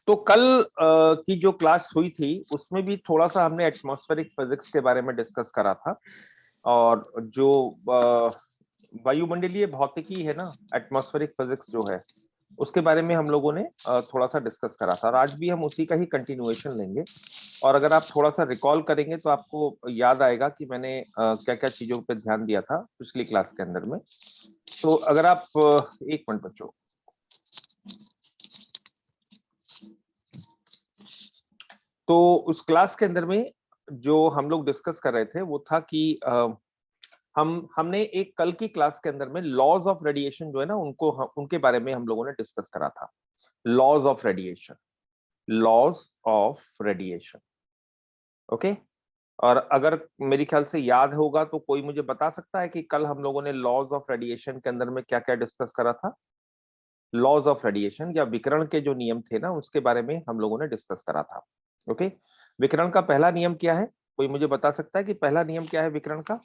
तो कल की जो क्लास हुई थी उसमें भी थोड़ा सा हमने एटमॉस्फेरिक फिजिक्स के बारे में डिस्कस करा था। और जो वायुमंडलीय भौतिकी है ना, एटमॉस्फेरिक फिजिक्स जो है उसके बारे में हम लोगों ने थोड़ा सा डिस्कस करा था, और आज भी हम उसी का ही कंटिन्यूएशन लेंगे। और अगर आप थोड़ा सा रिकॉल करेंगे तो आपको याद आएगा कि मैंने क्या क्या चीजों पर ध्यान दिया था पिछली क्लास के अंदर में। तो अगर आप एक मिनट बच्चों, तो उस क्लास के अंदर में जो हम लोग डिस्कस कर रहे थे वो था कि हमने एक कल की क्लास के अंदर में लॉज ऑफ रेडिएशन जो है ना उनके बारे में हम लोगों ने डिस्कस करा था। Laws of radiation, laws of radiation. Okay. और अगर मेरी ख्याल से याद होगा तो कोई मुझे बता सकता है कि कल हम लोगों ने लॉज ऑफ रेडिएशन के अंदर में क्या क्या डिस्कस करा था। लॉज ऑफ रेडिएशन या विकिरण के जो नियम थे ना उसके बारे में हम लोगों ने डिस्कस करा था। ओके। विकिरण का पहला नियम क्या है? कोई मुझे बता सकता है कि पहला नियम क्या है विकिरण का?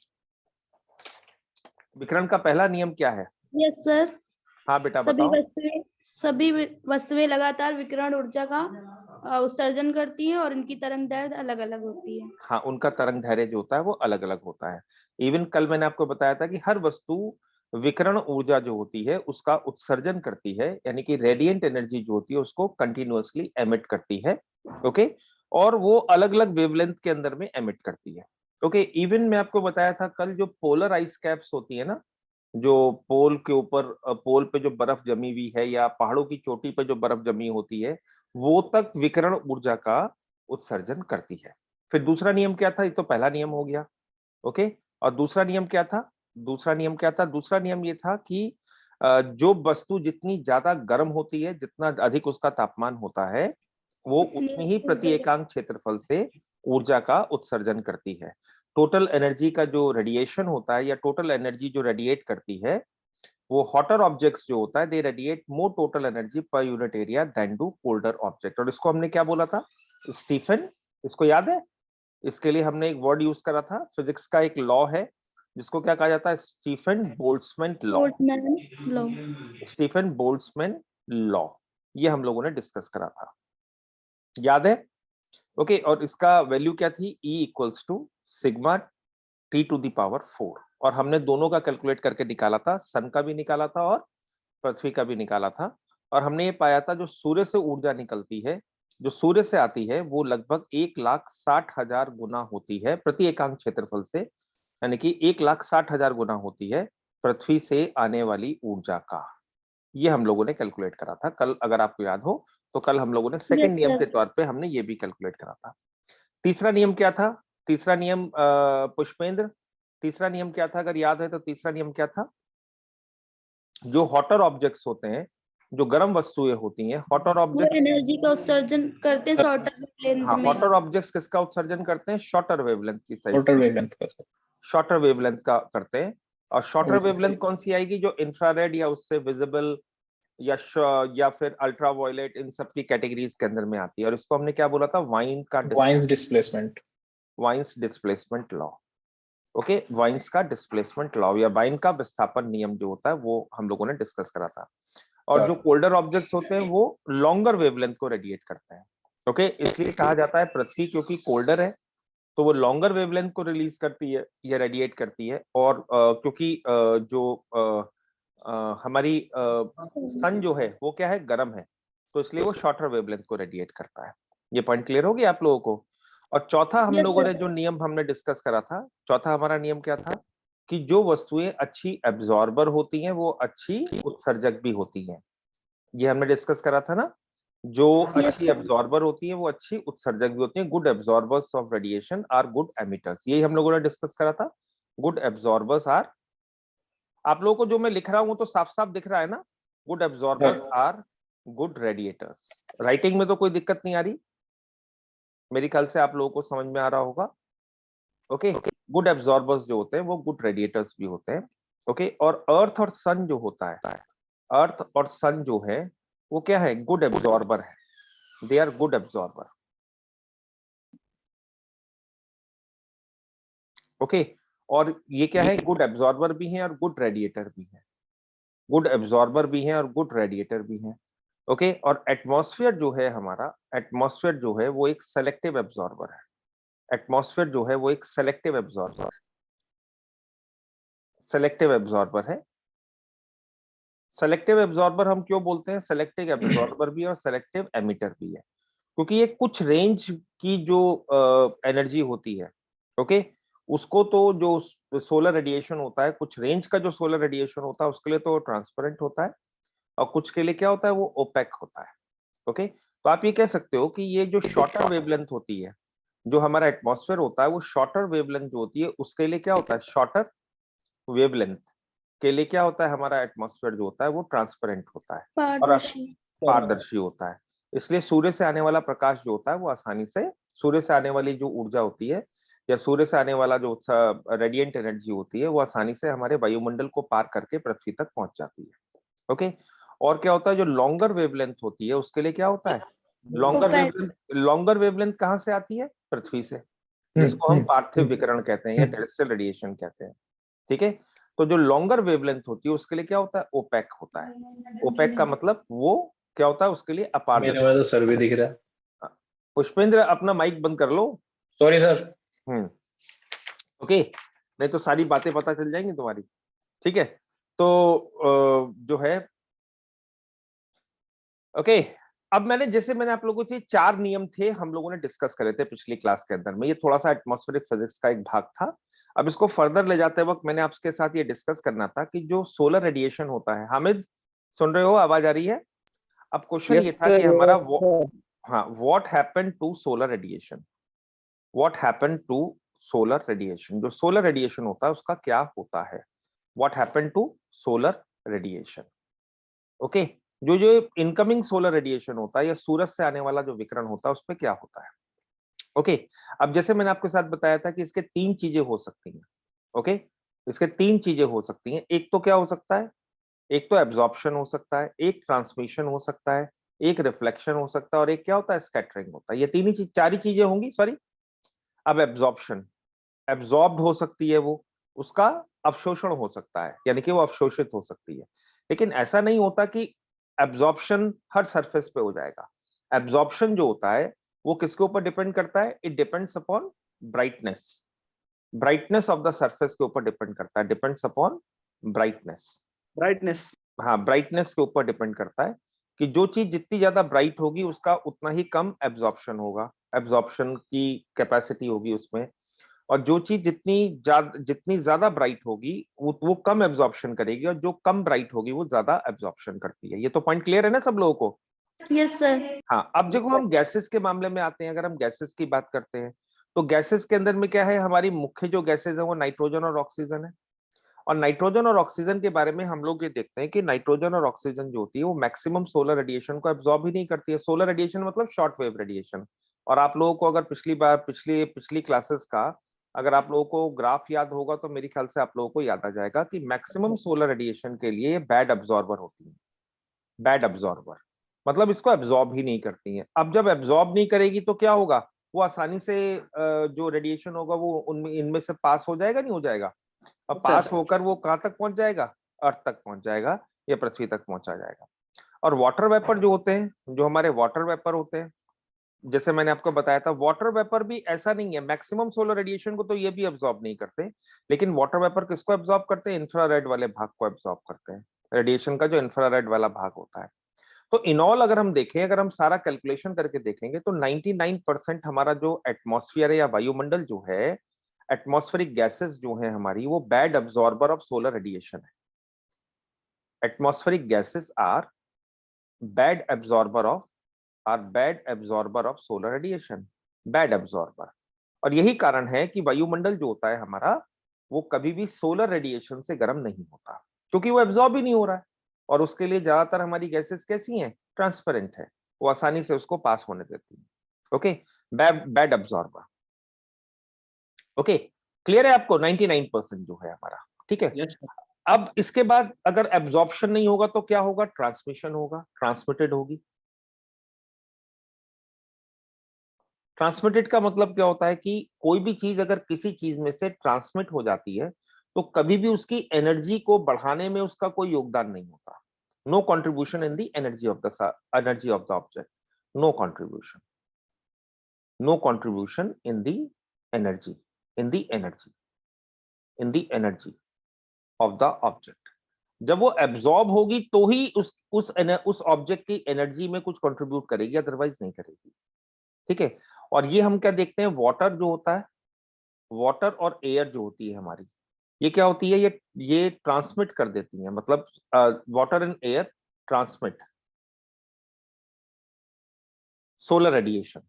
विकिरण का पहला नियम क्या है? Yes sir. हाँ बेटा बताओ। सभी वस्तुएं लगातार विकिरण ऊर्जा का उत्सर्जन करती हैं और इनकी तरंग दैर्ध्य अलग अलग होती है। हाँ, उनका तरंग धैर्य जो होता है वो अलग अलग होता है। इवन कल मैंने आपको बताया था कि हर वस्तु विकिरण ऊर्जा जो होती है उसका उत्सर्जन करती है, यानी कि रेडिएंट एनर्जी जो होती है उसको कंटिन्यूअसली एमिट करती है। ओके। और वो अलग अलग वेवलेंथ के अंदर में एमिट करती है। ओके। इवन मैं आपको बताया था कल जो पोलर आइस कैप्स होती है ना, जो पोल के ऊपर पोल पे जो बर्फ जमी हुई है या पहाड़ों की चोटी पे जो बर्फ जमी होती है वो तक विकिरण ऊर्जा का उत्सर्जन करती है। फिर दूसरा नियम क्या था? ये तो पहला नियम हो गया। ओके। और दूसरा नियम क्या था? दूसरा नियम क्या था? दूसरा नियम ये था कि जो वस्तु जितनी ज्यादा गर्म होती है, जितना अधिक उसका तापमान होता है, वो इतनी उतनी ही प्रति ऊर्जा एकांक क्षेत्रफल से ऊर्जा का उत्सर्जन करती है। टोटल एनर्जी का जो रेडिएशन होता है या टोटल एनर्जी जो रेडिएट करती है, वो हॉटर ऑब्जेक्ट्स जो होता है they radiate more total energy per unit area than do colder object. और इसको हमने क्या बोला था? स्टीफन। इसको याद है? इसके लिए हमने एक वर्ड यूज करा था, फिजिक्स का एक लॉ है जिसको क्या कहा जाता है? Stefan Boltzmann law. Boltzmann law. Stefan Boltzmann law, ये हम लोगों ने डिस्कस करा था, याद है? ओके। और इसका वैल्यू क्या थी? E equals to sigma T to the power 4। और हमने दोनों का कैलकुलेट करके निकाला था, सन का भी निकाला था और पृथ्वी का भी निकाला था। और हमने ये पाया था जो सूर्य से ऊर्जा निकलती है, जो सूर्य से आती है, वो लगभग 1,60,000 गुना होती है प्रति एकांक क्षेत्रफल से, यानी कि 1,60,000 गुना होती है पृथ्वी से आने वाली ऊर्जा का। ये हम लोगों ने कैलकुलेट करा था कल, अगर आपको याद हो तो कल हम लोगों ने सेकेंड यस नियम के सर। तौर पे हमने ये भी कैलकुलेट करा था। तीसरा नियम क्या था? तीसरा नियम पुष्पेंद्र, तीसरा नियम क्या था? अगर याद है तो तीसरा नियम क्या था? जो हॉटर ऑब्जेक्ट्स होते हैं, जो गर्म वस्तुएं होती हैं, हॉटर वो ऑब्जेक्ट्स। एनर्जी का उत्सर्जन करते हैं शॉर्टर वेवलेंथ हाँ, में। हॉटर ऑब्जेक्ट्स किसका उत्सर्जन करते हैं? शॉर्टर वेवलेंथ की साइड, टोटल वेवलेंथ का सर। शॉर्टर वेवलेंथ का करते हैं। और शॉर्टर वेवलेंथ उससे कौन सी आएगी? जो इंफ्रारेड या उससे विजिबल या फिर अल्ट्रा वायलेट, इन सब की कैटेगरीज के अंदर में आती है। और इसको हमने क्या बोला था? Wien's displacement. Wien's displacement law. Okay. Wien's का डिस्प्लेसमेंट लॉ या वाइन का विस्थापन नियम जो होता है वो हम लोगों ने डिस्कस करा था। और जो सर कोल्डर ऑब्जेक्ट्स होते हैं वो लॉन्गर वेवलेंथ को रेडिएट करते हैं। ओके। इसलिए कहा जाता है पृथ्वी क्योंकि कोल्डर है तो वो लॉन्गर वेवलेंथ को रिलीज करती है या रेडिएट करती है। और क्योंकि जो हमारी सन जो है वो क्या है? गर्म है, तो इसलिए वो शॉर्टर वेवलेंथ को रेडिएट करता है। ये पॉइंट क्लियर हो गया आप लोगों को? और चौथा हम यस लोगों ने सर। जो नियम हमने डिस्कस करा था, चौथा हमारा नियम क्या था? कि जो वस्तुएं अच्छी एब्जॉर्बर होती हैं वो अच्छी उत्सर्जक भी होती हैं। ये हमने डिस्कस करा था ना, जो यस अच्छी सर। एब्जॉर्बर होती है वो अच्छी उत्सर्जक भी होती है। Good absorbers of radiation are good emitters, यही हम लोगों ने डिस्कस करा था। गुड एब्जॉर्बर्स आर, आप लोगों को जो मैं लिख रहा हूं वो तो साफ साफ दिख रहा है ना? Good absorbers sir are good radiators. Writing में तो कोई दिक्कत नहीं आ रही, मेरे ख्याल से आप लोगों को समझ में आ रहा होगा। ओके। गुड एब्जॉर्बर्स जो होते हैं वो गुड रेडिएटर्स भी होते हैं। ओके। और अर्थ और सन जो होता है, अर्थ और सन जो है वो क्या है? गुड एब्जॉर्बर है, they are good absorber. Okay. और ये क्या है? गुड एब्जॉर्बर भी हैं और गुड रेडिएटर भी हैं। गुड एब्जॉर्बर भी हैं और गुड रेडिएटर भी हैं। ओके। और एटमॉस्फेयर जो है हमारा, एटमॉस्फेयर जो है वो एक सेलेक्टिव एब्जॉर्बर है। एटमॉस्फेयर जो है वो एक सेलेक्टिव एब्जॉर्बर, सेलेक्टिव एब्जॉर्बर है। सेलेक्टिव एब्जॉर्बर हम क्यों बोलते हैं? सेलेक्टिव एब्जॉर्बर भी और सेलेक्टिव एमिटर भी है, क्योंकि ये कुछ रेंज की जो एनर्जी होती है, ओके, उसको तो जो सोलर रेडिएशन होता है, कुछ रेंज का जो सोलर रेडिएशन होता है उसके लिए तो ट्रांसपेरेंट होता है, और कुछ के लिए क्या होता है, वो ओपेक होता है। ओके, तो आप ये कह सकते हो कि ये जो शॉर्टर वेवलेंथ होती है, जो हमारा एटमॉस्फेयर होता है, वो शॉर्टर वेवलेंथ जो होती है उसके लिए क्या होता है, शॉर्टर वेवलेंथ के लिए क्या होता है, हमारा एटमॉस्फेयर जो होता है वो ट्रांसपेरेंट होता है और पारदर्शी। पारदर्शी होता है। इसलिए सूर्य से आने वाला प्रकाश जो होता है वो आसानी से, सूर्य से आने वाली जो ऊर्जा होती है या सूर्य से आने वाला जो रेडिएंट एनर्जी होती है वो आसानी से हमारे वायुमंडल को पार करके पृथ्वी तक पहुंच जाती है। ओके, और क्या होता है, जो लॉन्गर वेवलेंथ होती है उसके लिए क्या होता है, longer opaque. Wavelength, longer wavelength कहाँ से आती है, पृथ्वी से, जिसको हम पार्थिव विकिरण कहते हैं या टेरेस्ट्रियल रेडिएशन कहते हैं। ठीक है, तो जो लॉन्गर वेवलेंथ होती है उसके लिए क्या होता है, ओपेक होता है। ओपेक का मतलब वो क्या होता है, उसके लिए मेरे अपारदर्शी। में तो सर भी दिख रहा है। पुष्पेंद्र अपना माइक बंद कर लो। Sorry sir. ओके, नहीं तो सारी बातें पता चल जाएंगी तुम्हारी। ठीक है, तो जो है, ओके, अब मैंने आप लोगों से 4 नियम थे, हम लोगों ने डिस्कस करे थे पिछली क्लास के अंदर में। ये थोड़ा सा एटमॉस्फेरिक फिजिक्स का एक भाग था। अब इसको फर्दर ले जाते वक्त मैंने आपके साथ ये डिस्कस करना था कि जो सोलर रेडिएशन होता है, हामिद सुन रहे हो, आवाज आ रही है? अब क्वेश्चन ये था कि हमारा हाँ, what happened to solar radiation, what happened to solar radiation, जो सोलर रेडिएशन होता है उसका क्या होता है, what happened to solar radiation. Okay, जो जो इनकमिंग सोलर रेडिएशन होता है या सूरज से आने वाला जो विकिरण होता है उस पर क्या होता है। ओके, अब जैसे मैंने आपके साथ बताया था कि इसके 3 चीजें हो सकती हैं। ओके, इसके 3 चीजें हो सकती हैं। एक तो क्या हो सकता है, एक तो एब्जॉर्प्शन हो सकता है, एक ट्रांसमिशन हो सकता है, एक रिफ्लेक्शन हो सकता है, और एक क्या होता है, स्कैटरिंग होता है। ये तीन ही चीज, 4 ही चीजें होंगी, सॉरी। अब एब्जॉर्प्शन, एब्जॉर्ब्ड हो सकती है वो, उसका अवशोषण हो सकता है, यानी कि वो अवशोषित हो सकती है। लेकिन ऐसा नहीं होता कि एब्जॉर्प्शन हर सरफेस पे हो जाएगा। एब्जॉर्प्शन जो होता है वो किसके ऊपर डिपेंड करता है, it depends upon brightness, brightness of the surface के ऊपर डिपेंड करता है, डिपेंड्स अपॉन ब्राइटनेस, ब्राइटनेस। हाँ, ब्राइटनेस के ऊपर डिपेंड करता है कि जो चीज जितनी ज्यादा ब्राइट होगी उसका उतना ही कम एब्जॉर्प्शन होगा, एब्जॉर्प्शन की कैपेसिटी होगी उसमें। और जो चीज जितनी ज्यादा ब्राइट होगी वो कम एब्जॉर्प्शन करेगी, और जो कम ब्राइट होगी वो ज्यादा एब्जॉर्प्शन करती है। ये तो पॉइंट क्लियर है ना सब लोगों को? Yes sir. हाँ, अब देखो हम गैसेस के मामले में आते हैं। अगर हम गैसेस की बात करते हैं तो गैसेस के अंदर में क्या है, हमारी मुख्य जो गैसेस है वो नाइट्रोजन और ऑक्सीजन है। और नाइट्रोजन और ऑक्सीजन के बारे में हम लोग ये देखते हैं कि नाइट्रोजन और ऑक्सीजन जो होती है वो मैक्सिमम सोलर रेडिएशन को एब्जॉर्ब ही नहीं करती है। सोलर रेडिएशन मतलब शॉर्ट वेव रेडिएशन। और आप लोगों को अगर पिछली बार पिछली पिछली क्लासेस का अगर आप लोगों को ग्राफ याद होगा तो मेरे ख्याल से आप लोगों को याद आ जाएगा कि मैक्सिमम सोलर रेडिएशन के लिए ये बैड अब्जॉर्बर होती है। बैड अब्जॉर्बर मतलब इसको एब्जॉर्ब ही नहीं करती है। अब जब एब्जॉर्ब नहीं करेगी तो क्या होगा, वो आसानी से जो रेडिएशन होगा वो उनमें इनमें से पास हो जाएगा, नहीं हो जाएगा? अब पास होकर वो कहां तक पहुंच जाएगा, अर्थ तक पहुंच जाएगा या पृथ्वी तक पहुंचा जाएगा। और वाटर वेपर जो होते हैं, जो हमारे वाटर वेपर होते हैं, जैसे मैंने आपको बताया था, वाटर वेपर भी ऐसा नहीं है, मैक्सिमम सोलर रेडिएशन को तो ये भी एब्जॉर्ब नहीं करते, लेकिन वाटर वेपर किसको एब्जॉर्ब करते हैं, इंफ्रारेड वाले भाग को एब्जॉर्ब करते हैं, रेडिएशन का जो इंफ्रारेड वाला भाग होता है। तो इन ऑल अगर हम देखें, अगर हम सारा कैलकुलेशन करके देखेंगे तो 99% हमारा जो एटमॉस्फेयर है या वायुमंडल जो है, एटमॉस्फेरिक गैसेस जो है हमारी, वो bad absorber of solar radiation है। Atmospheric gases are bad absorber of solar radiation, bad absorber. और यही कारण है कि वायुमंडल जो होता है हमारा वो कभी भी सोलर रेडिएशन से गर्म नहीं होता, क्योंकि वो एब्जॉर्ब ही नहीं हो रहा है। और उसके लिए ज्यादातर हमारी गैसेस कैसी हैं, ट्रांसपेरेंट है, वो आसानी से उसको पास होने देती है। Okay, bad absorber. Okay, clear है आपको? 99% जो है हमारा, ठीक है। यस। अब इसके बाद अगर एब्जॉर्प्शन नहीं होगा तो क्या होगा, ट्रांसमिशन होगा, ट्रांसमिटेड होगी। ट्रांसमिटेड का मतलब क्या होता है कि कोई भी चीज अगर किसी चीज में से ट्रांसमिट हो जाती है तो कभी भी उसकी एनर्जी को बढ़ाने में उसका कोई योगदान नहीं होता। No contribution in the energy of the object. No contribution. No contribution in the energy. In the energy. In the energy of the object. जब वो एब्जॉर्ब होगी तो ही उस ऑब्जेक्ट की एनर्जी में कुछ कंट्रीब्यूट करेगी, अदरवाइज नहीं करेगी। ठीक है। और ये हम क्या देखते हैं, वाटर जो होता है, वाटर और एयर जो होती है हमारी, ये क्या होती है, ये ट्रांसमिट कर देती है, मतलब water and air transmit solar radiation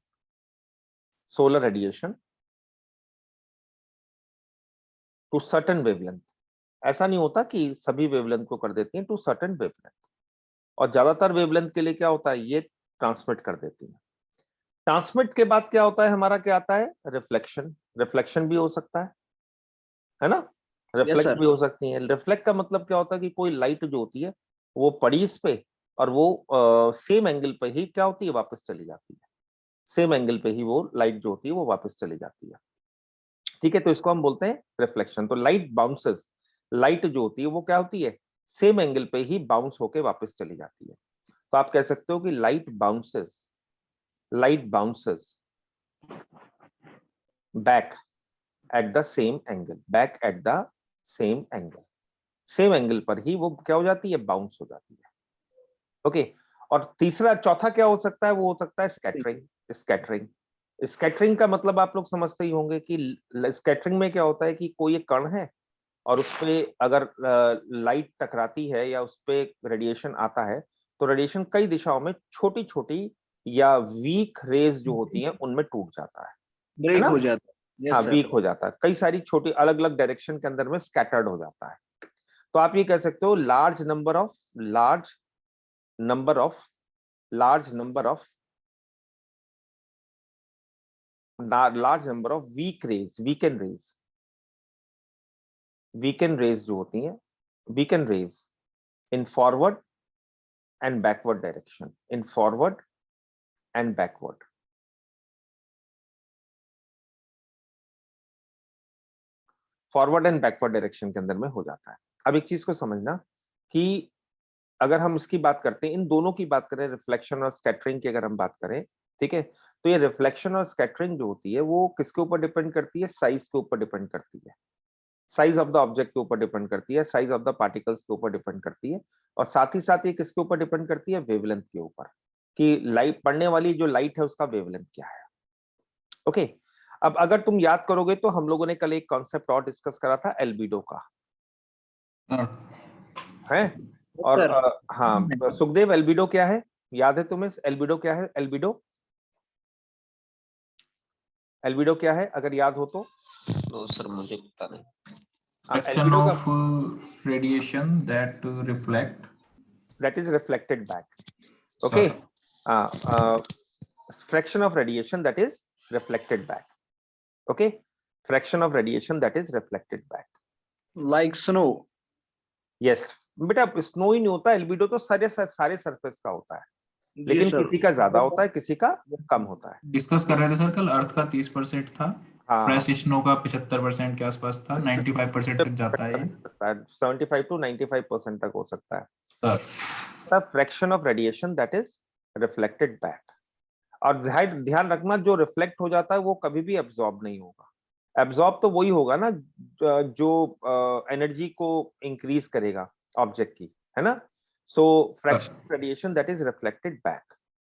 to certain wavelength. ऐसा नहीं होता कि सभी वेवलेंथ को कर देती हैं, टू सर्टेन वेवलेंथ। और ज्यादातर वेवलेंथ के लिए क्या होता है, ये ट्रांसमिट कर देती है। ट्रांसमिट के बाद क्या होता है हमारा, क्या आता है, रिफ्लेक्शन। रिफ्लेक्शन भी हो सकता है ना, रिफ्लेक्ट भी हो सकती है। रिफ्लेक्ट का मतलब क्या होता है कि कोई लाइट जो होती है वो पड़ी इस पे और वो सेम एंगल पे ही क्या होती है, वापस चली जाती है। सेम एंगल पे ही वो लाइट जो होती है वो वापस चली जाती है। ठीक है, तो इसको हम बोलते हैं रिफ्लेक्शन। तो लाइट बाउंसेस, लाइट जो होती है वो क्या होती है, सेम एंगल पे ही बाउंस होके वापस चली जाती है। तो आप कह सकते हो कि light bounces back at the same angle, back at the same angle, same angle पर ही वो क्या हो जाती है, बाउंस हो जाती है। ओके। और चौथा क्या हो सकता है, वो हो सकता है स्कैटरिंग का मतलब आप लोग समझते ही होंगे कि स्कैटरिंग में क्या होता है कि कोई एक कण है और उस पे अगर लाइट टकराती है या उस पे रेडिएशन आता है, तो रेडिएशन कई दिशाओं में छोटी छोटी या वीक रेज जो होती हैं उनमें टूट जाता है, ब्रेक हो जाता है। हाँ, वीक हो जाता है, कई सारी छोटी अलग अलग डायरेक्शन के अंदर में स्कैटर्ड हो जाता है। तो आप ये कह सकते हो large number of weakened rays जो होती हैं, weakened rays in forward and backward direction, in forward and backward. Forward and backward direction के अंदर में हो जाता है। अब एक चीज को समझना कि अगर हम इसकी बात करते हैं, इन दोनों की बात करें, रिफ्लेक्शन और स्कैटरिंग की अगर हम बात करें, ठीक है, तो ये रिफ्लेक्शन और स्कैटरिंग जो होती है वो किसके ऊपर डिपेंड करती है, साइज के ऊपर डिपेंड करती है, साइज ऑफ द ऑब्जेक्ट के ऊपर डिपेंड करती है, साइज ऑफ द पार्टिकल्स के ऊपर डिपेंड करती है, और साथ ही साथ ये किसके ऊपर डिपेंड करती है, वेवलेंथ के ऊपर, कि लाइट पड़ने वाली जो लाइट है उसका वेवलेंथ क्या है। ओके। अब अगर तुम याद करोगे तो हम लोगों ने कल एक कॉन्सेप्ट और डिस्कस करा था, एल्बिडो का, है? और हाँ सुखदेव, एल्बिडो क्या है, याद है तुम्हें? एल्बिडो क्या है? एल्बिडो क्या है, अगर याद हो तो? नो सर, मुझे पता नहीं। Fraction of radiation that is reflected back. Okay. Fraction of radiation that is reflected back. Okay. Fraction of radiation that is reflected back. Like snow. Yes. बेटा स्नो ही नहीं होता, एल्बिडो तो सारे सरफेस का होता है, लेकिन किसी का ज्यादा होता है, किसी का कम होता है। डिस्कस कर रहे थे सर कल, अर्थ का 30% था, फ्रेश स्नो का 75% के आसपास था, 95% तक जाता है, 75 to 95% तक हो सकता है। The fraction of radiation that is reflected back. और ध्यान रखना, जो रिफ्लेक्ट हो जाता है वो कभी भी एब्जॉर्ब नहीं होगा। एब्जॉर्ब तो वही होगा ना जो एनर्जी को इंक्रीज करेगा ऑब्जेक्ट की, है ना। So fraction of radiation that is reflected back,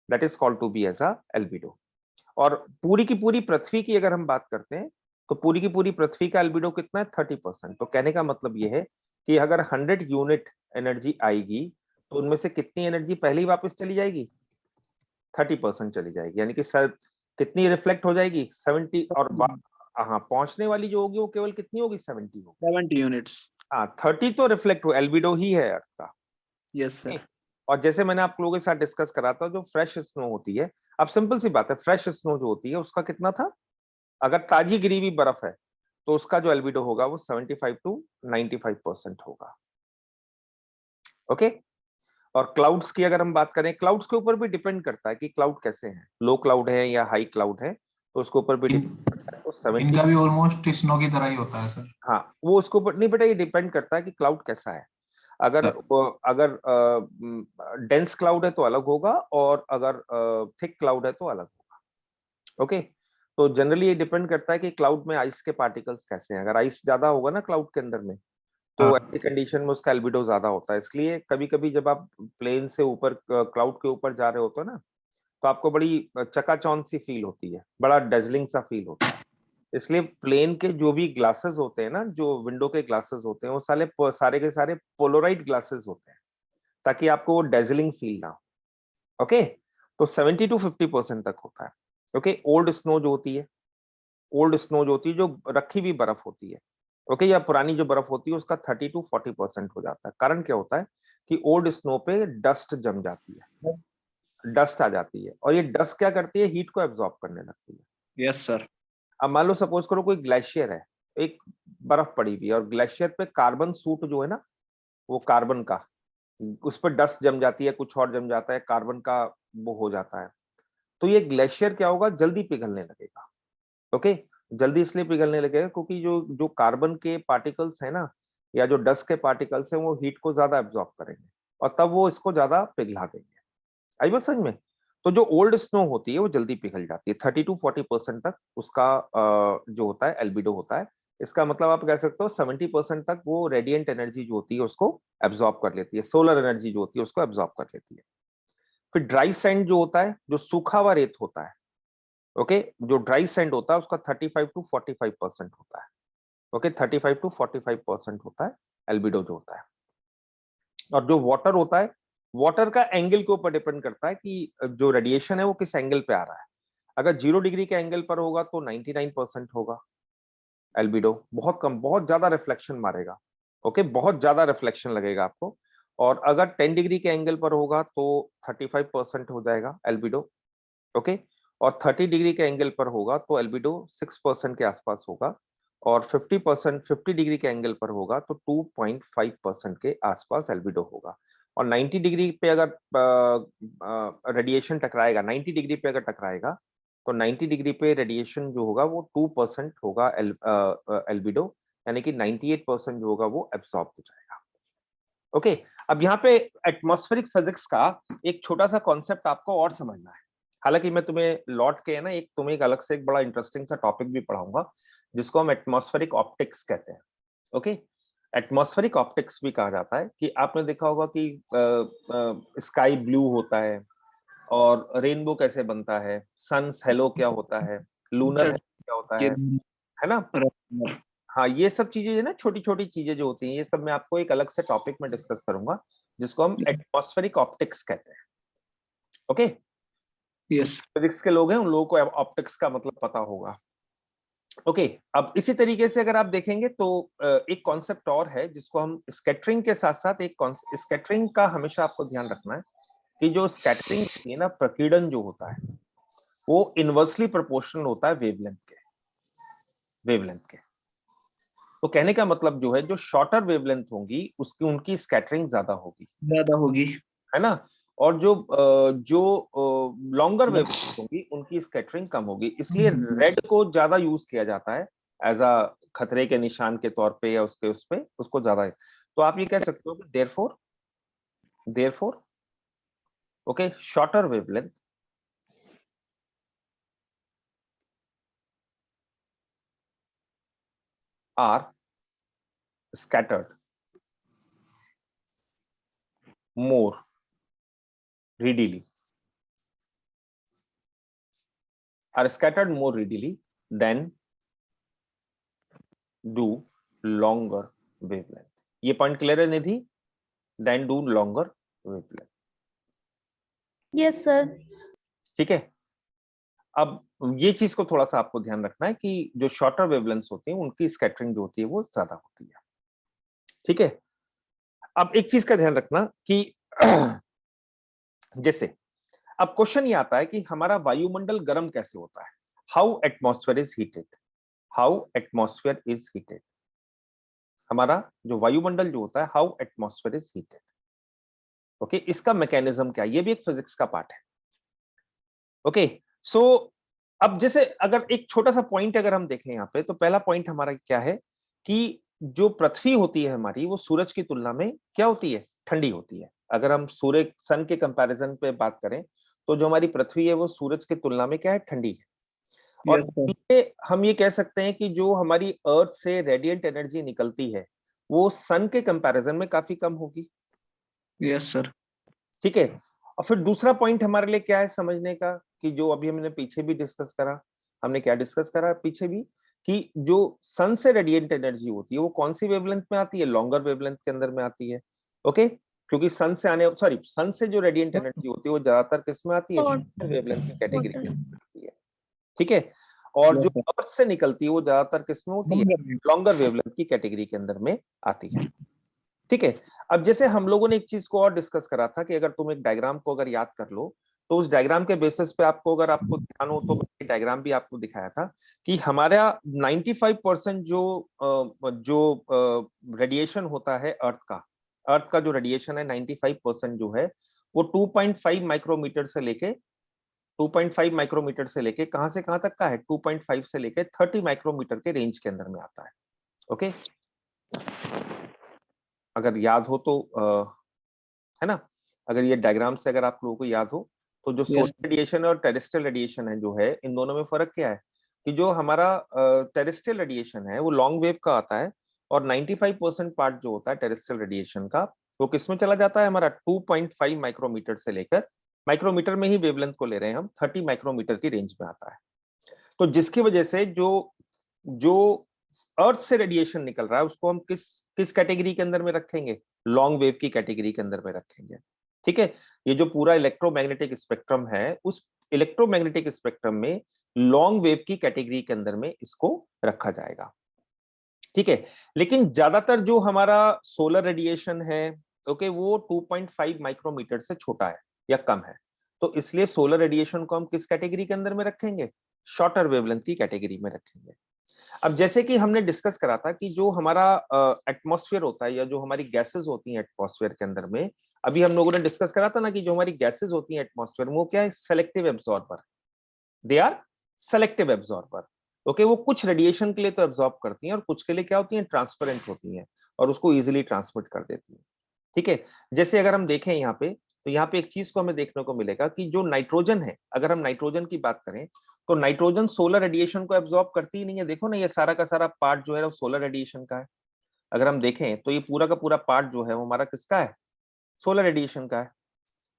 that is called to be as a albedo. और पूरी की पूरी पृथ्वी की अगर हम बात करते हैं तो पूरी की पूरी पृथ्वी का एल्बिडो कितना है, 30%। तो कहने का मतलब ये है कि अगर 100 यूनिट एनर्जी आएगी तो उनमें से कितनी एनर्जी पहले ही वापस चली जाएगी, 30% चली जाएगी, यानी कि कितनी रिफ्लेक्ट हो जाएगी, 70। और हाँ, पहुंचने वाली जो होगी वो केवल कितनी होगी, 70 होगी, 70 यूनिट्स। हाँ, 30 तो रिफ्लेक्ट हो, एल्बिडो ही है अर्थ का। Yes sir. और जैसे मैंने आप लोगों के साथ डिस्कस करा था, जो फ्रेश स्नो होती है, अब सिंपल सी बात है, फ्रेश स्नो जो होती है उसका कितना था, अगर ताजी गिरी हुई बर्फ है तो उसका जो एल्बिडो होगा वो 75 to 95% होगा। ओके। और क्लाउड्स की अगर हम बात करें, क्लाउड्स के ऊपर भी डिपेंड करता है कि क्लाउड कैसे हैं, लो क्लाउड है या हाई क्लाउड है, तो उसके ऊपर भी डिपेंड करता है। तो 70 इनका भी ऑलमोस्ट स्नो की तरह ही होता है सर। हाँ, वो उसके ऊपर नहीं बेटा, ये डिपेंड करता है कि क्लाउड कैसा है। अगर अगर डेंस क्लाउड है तो अलग होगा, और अगर थिक क्लाउड है तो अलग होगा। ओके, तो जनरली ये डिपेंड करता है कि क्लाउड में आइस के पार्टिकल्स कैसे हैं। अगर आइस ज्यादा होगा ना क्लाउड के अंदर में, तो ऐसी कंडीशन में उसका एल्बिडो ज्यादा होता है। इसलिए कभी कभी जब आप प्लेन से ऊपर क्लाउड के ऊपर जा रहे होते हो ना, तो आपको बड़ी चकाचौंध सी फील होती है, बड़ा डेजलिंग सा फील होता है। इसलिए प्लेन के जो भी ग्लासेस होते हैं ना, जो विंडो के ग्लासेस होते हैं, वो सारे के सारे पोलराइड ग्लासेस होते हैं, ताकि आपको वो डेजलिंग फील ना हो। ओके, तो 70 to 50% तक होता है। ओके, ओल्ड स्नो जो होती है, जो रखी हुई बर्फ होती है, ओके, या पुरानी जो बर्फ होती है, उसका 30 to 40% हो जाता है। कारण क्या होता है कि ओल्ड स्नो पे डस्ट जम जाती है, डस्ट आ जाती है, और ये डस्ट क्या करती है, हीट को एब्जॉर्ब करने लगती है। Yes sir. अब मान लो सपोज करो कोई ग्लेशियर है, एक बर्फ पड़ी हुई है, और ग्लेशियर पे कार्बन सूट जो है ना, वो कार्बन का, उस पर डस्ट जम जाती है, कुछ और जम जाता है, कार्बन का वो हो जाता है, तो ये ग्लेशियर क्या होगा, जल्दी पिघलने लगेगा। ओके, जल्दी इसलिए पिघलने लगेगा क्योंकि जो जो कार्बन के पार्टिकल्स है ना, या जो डस्ट के पार्टिकल्स हैं, वो हीट को ज्यादा एब्जॉर्ब करेंगे, और तब वो इसको ज्यादा पिघला देंगे। आई बात समझ में? तो जो ओल्ड स्नो होती है वो जल्दी पिघल जाती है, 30 to 40% तक उसका जो होता है एल्बिडो होता है। इसका मतलब आप कह सकते हो 70% तक वो रेडिएंट एनर्जी जो होती है उसको एब्जॉर्ब कर लेती है, सोलर एनर्जी जो होती है उसको एब्जॉर्ब कर लेती है। फिर ड्राई सैंड जो होता है, जो सूखा हुआ रेत होता है, ओके, जो ड्राई सैंड होता है उसका 35 to 45% होता है। ओके, 35 to 45% होता है एल्बिडो जो होता है। और जो वाटर होता है, वाटर का एंगल के ऊपर डिपेंड करता है कि जो रेडिएशन है वो किस एंगल पे आ रहा है। अगर 0 डिग्री के एंगल पर होगा तो 99% होगा एल्बिडो, बहुत कम, बहुत ज्यादा रिफ्लेक्शन मारेगा। ओके, बहुत ज्यादा रिफ्लेक्शन लगेगा आपको। और अगर 10 डिग्री के एंगल पर होगा तो 35% हो जाएगा एल्बिडो। ओके, और 30 डिग्री के एंगल पर होगा तो एल्बिडो 6% के आसपास होगा, और 50 डिग्री के एंगल पर होगा तो 2.5% के आसपास एल्बिडो होगा। और 90 डिग्री पे अगर रेडिएशन टकराएगा, 90 डिग्री पे अगर टकराएगा, तो 90 डिग्री पे रेडिएशन जो होगा वो 2% होगा एल्बिडो, यानी कि 98% जो होगा वो एब्सॉर्ब हो जाएगा। ओके, अब यहाँ पे एटमॉस्फेरिक फिजिक्स का एक छोटा सा कॉन्सेप्ट आपको और समझना है। हालांकि मैं तुम्हें लौट के ना तुम्हें एक अलग से एक बड़ा इंटरेस्टिंग सा टॉपिक भी पढ़ाऊंगा, जिसको हम एटमॉस्फेरिक ऑप्टिक्स कहते हैं। ओके, एटमॉस्फेरिक ऑप्टिक्स भी कहा जाता है कि आपने देखा होगा कि स्काई ब्लू होता है, और रेनबो कैसे बनता है, सन्स हेलो क्या होता है, लूनर सर क्या होता ये है ना? हाँ, ये सब चीजें है ना, छोटी छोटी चीजें जो होती हैं, ये सब मैं आपको एक अलग से टॉपिक में डिस्कस करूंगा, जिसको हम एटमॉस्फेरिक ऑप्टिक्स कहते हैं। ओके, यस फिजिक्स के लोग हैं, उन लोगों को ऑप्टिक्स का मतलब पता होगा। ओके, अब इसी तरीके से अगर आप देखेंगे तो एक कॉन्सेप्ट और है जिसको हम स्कैटरिंग के साथ साथ एक स्कैटरिंग का हमेशा आपको ध्यान रखना है कि जो स्कैटरिंग होती है ना, प्रकीर्णन जो होता है, वो इनवर्सली प्रोपोर्शनल होता है वेवलेंथ के। तो कहने का मतलब जो है, जो शॉर्टर वेवलेंथ होंगी उसकी उनकी स्कैटरिंग ज्यादा होगी, है ना? और जो लॉन्गर वेवलेंथ होंगी उनकी स्कैटरिंग कम होगी। इसलिए रेड को ज्यादा यूज किया जाता है एज अ खतरे के निशान के तौर पे, या उस पे उसको ज्यादा। तो आप ये कह सकते हो कि therefore okay, shorter wavelength are scattered more readily than do longer wavelength। ये पॉइंट क्लियर है निधि? than do longer wavelength। Yes sir. ठीक है, अब ये चीज को थोड़ा सा आपको ध्यान रखना है कि जो शॉर्टर वेवलेंथ्स होती हैं उनकी स्कैटरिंग जो होती है वो ज्यादा होती है। ठीक है, अब एक चीज का ध्यान रखना कि जैसे अब क्वेश्चन ये आता है कि हमारा वायुमंडल गर्म कैसे होता है, हाउ एटमॉस्फेयर इज हीटेड। हमारा जो वायुमंडल जो होता है, how atmosphere is heated. Okay, इसका मैकेनिज्म क्या है, ये भी एक फिजिक्स का पार्ट है। ओके, सो अब जैसे अगर एक छोटा सा पॉइंट अगर हम देखें यहाँ पे, तो पहला पॉइंट हमारा क्या है कि जो पृथ्वी होती है हमारी, वो सूरज की तुलना में क्या होती है? ठंडी होती है। अगर हम सूर्य सन के कंपैरिजन पे बात करें तो जो हमारी पृथ्वी है वो सूरज की तुलना में क्या है? ठंडी है। और Yes, sir. ये हम ये कह सकते हैं कि जो हमारी अर्थ से रेडिएंट एनर्जी निकलती है वो सन के कंपैरिजन में काफी कम होगी। Yes, sir. ठीक है। और फिर दूसरा पॉइंट हमारे लिए क्या है समझने का, कि जो अभी हमने पीछे भी डिस्कस करा, हमने क्या डिस्कस करा पीछे भी, कि जो सन से रेडिएंट एनर्जी होती है वो कौन सी वेवलेंथ में आती है? लॉन्गर वेवलेंथ के अंदर में आती है। ओके, क्योंकि सन से जो रेडिएंट एनर्जी होती है वो ज्यादातर किस में आती है? शॉर्ट वेवलेंथ की कैटेगरी में आती है। ठीक है। और Yes, जो sir. अर्थ से निकलती है वो ज्यादातर किस में होती है? Longer wave. लॉन्गर वेवलेंथ की कैटेगरी के अंदर में आती है। ठीक है। अब जैसे हम लोगों ने एक चीज को और डिस्कस करा था कि अगर तुम एक डायग्राम को अगर याद कर लो तो उस डायग्राम के बेसिस पे आपको, अगर आपको ध्यान हो तो मैंने डायग्राम भी आपको दिखाया था कि हमारा 95% जो रेडिएशन होता है अर्थ का जो रेडिएशन है 95% जो है वो 2.5 माइक्रोमीटर से लेके 2.5 माइक्रोमीटर से लेके कहां से कहां तक का है? 2.5 से लेके 30 माइक्रोमीटर के रेंज के अंदर में आता है। ओके, अगर याद हो तो है ना, अगर ये डायग्राम से अगर आप लोगों को याद हो तो जो Yes. सोलर रेडिएशन और टेरेस्ट्रियल रेडिएशन है जो है, इन दोनों में फर्क क्या है? कि जो हमारा टेरेस्ट्रियल रेडिएशन है वो लॉन्ग वेव का आता है और 95% पार्ट जो होता है टेरेस्ट्रियल रेडिएशन का वो किसमें चला जाता है? हमारा 2.5 माइक्रोमीटर से लेकर, माइक्रोमीटर में ही वेवलेंथ को ले रहे हैं हम, 30 माइक्रोमीटर की रेंज में आता है। तो जिसकी वजह से जो जो अर्थ से रेडिएशन निकल रहा है उसको हम किस कैटेगरी के अंदर में रखेंगे? लॉन्ग वेव की कैटेगरी के अंदर में रखेंगे। ठीक है। ये जो पूरा इलेक्ट्रोमैग्नेटिक स्पेक्ट्रम है उस इलेक्ट्रोमैग्नेटिक स्पेक्ट्रम में लॉन्ग वेव की कैटेगरी के अंदर में इसको रखा जाएगा। ठीक है। लेकिन ज्यादातर जो हमारा सोलर रेडिएशन है ओके, वो 2.5 माइक्रोमीटर से छोटा है या कम है, तो इसलिए सोलर रेडिएशन को हम किस कैटेगरी के अंदर में रखेंगे? शॉर्टर वेवलेंथ की कैटेगरी में रखेंगे। अब जैसे कि हमने डिस्कस करा था कि जो हमारा एटमॉस्फेयर होता है या जो हमारी गैसेस होती हैं एटमॉस्फेयर के अंदर में, अभी हम लोगों ने डिस्कस करा था ना कि जो हमारी गैसेस होती हैं एटमॉस्फेयर में वो क्या है? Selective absorber. They are selective absorber. Okay, वो कुछ रेडिएशन के लिए तो एब्जॉर्ब करती हैं और कुछ के लिए क्या होती हैं? ट्रांसपेरेंट होती हैं और उसको इजिली ट्रांसमिट कर देती है। ठीक है। जैसे अगर हम देखें यहाँ पे, तो यहाँ पे एक चीज को हमें देखने को मिलेगा कि जो नाइट्रोजन है, अगर हम नाइट्रोजन की बात करें तो नाइट्रोजन सोलर रेडिएशन को एब्जॉर्ब करती ही नहीं है। देखो ना, ये सारा का सारा पार्ट जो है वो सोलर रेडिएशन का है। अगर हम देखें तो ये पूरा का पूरा पार्ट जो है वो हमारा किसका है? सोलर रेडिएशन का है।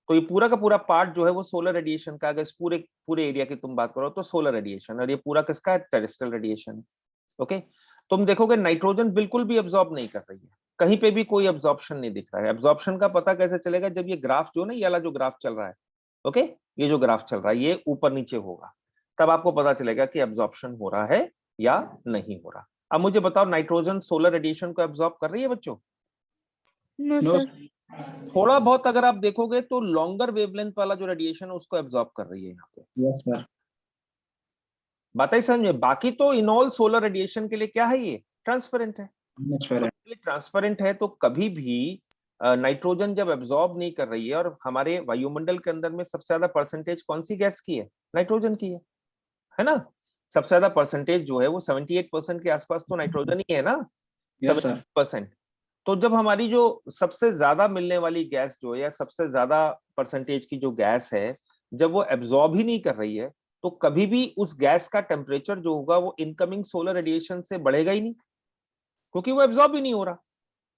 तो ये पूरा का पूरा पार्ट जो है वो सोलर रेडिएशन का, अगर इस पूरे पूरे एरिया की तुम बात करो तो सोलर रेडिएशन, और ये पूरा किसका है? Terrestrial radiation. ओके, तुम देखोगे नाइट्रोजन बिल्कुल भी एब्जॉर्ब नहीं कर रही है, कहीं पे भी कोई एब्जॉर्प्शन नहीं दिख रहा है। एब्जॉर्प्शन का पता कैसे चलेगा? जब ये ग्राफ जो ना, ये वाला जो ग्राफ चल रहा है, ओके, ये जो ग्राफ चल रहा है ये ऊपर नीचे होगा, तब आपको पता चलेगा कि एब्जॉर्प्शन हो रहा है या नहीं हो रहा। अब मुझे बताओ, नाइट्रोजन सोलर रेडिएशन को एब्जॉर्ब कर रही है बच्चों? No No, sir. थोड़ा बहुत अगर आप देखोगे तो लॉन्गर वेवलेंथ वाला जो रेडिएशन है उसको एब्जॉर्ब कर रही है यहाँ पे। yes, sir. बात ही समझ में? बाकी तो इनऑल सोलर रेडिएशन के लिए क्या है? ये ट्रांसपेरेंट है। Transparent. ट्रांसपेरेंट है तो कभी भी नाइट्रोजन जब एब्जॉर्ब नहीं कर रही है, और हमारे वायुमंडल के अंदर में सबसे ज्यादा परसेंटेज कौन सी गैस की है? नाइट्रोजन की है ना। सबसे ज्यादा परसेंटेज जो है वो 78% के आसपास तो नाइट्रोजन ही है ना। Yes, sir. 70%। तो जब हमारी जो सबसे ज्यादा मिलने वाली गैस जो है, या सबसे ज्यादा परसेंटेज की जो गैस है, जब वो एब्जॉर्ब ही नहीं कर रही है तो कभी भी उस गैस का टेम्परेचर जो होगा वो इनकमिंग सोलर रेडिएशन से बढ़ेगा ही नहीं, क्योंकि वो एब्जॉर्ब ही नहीं हो रहा।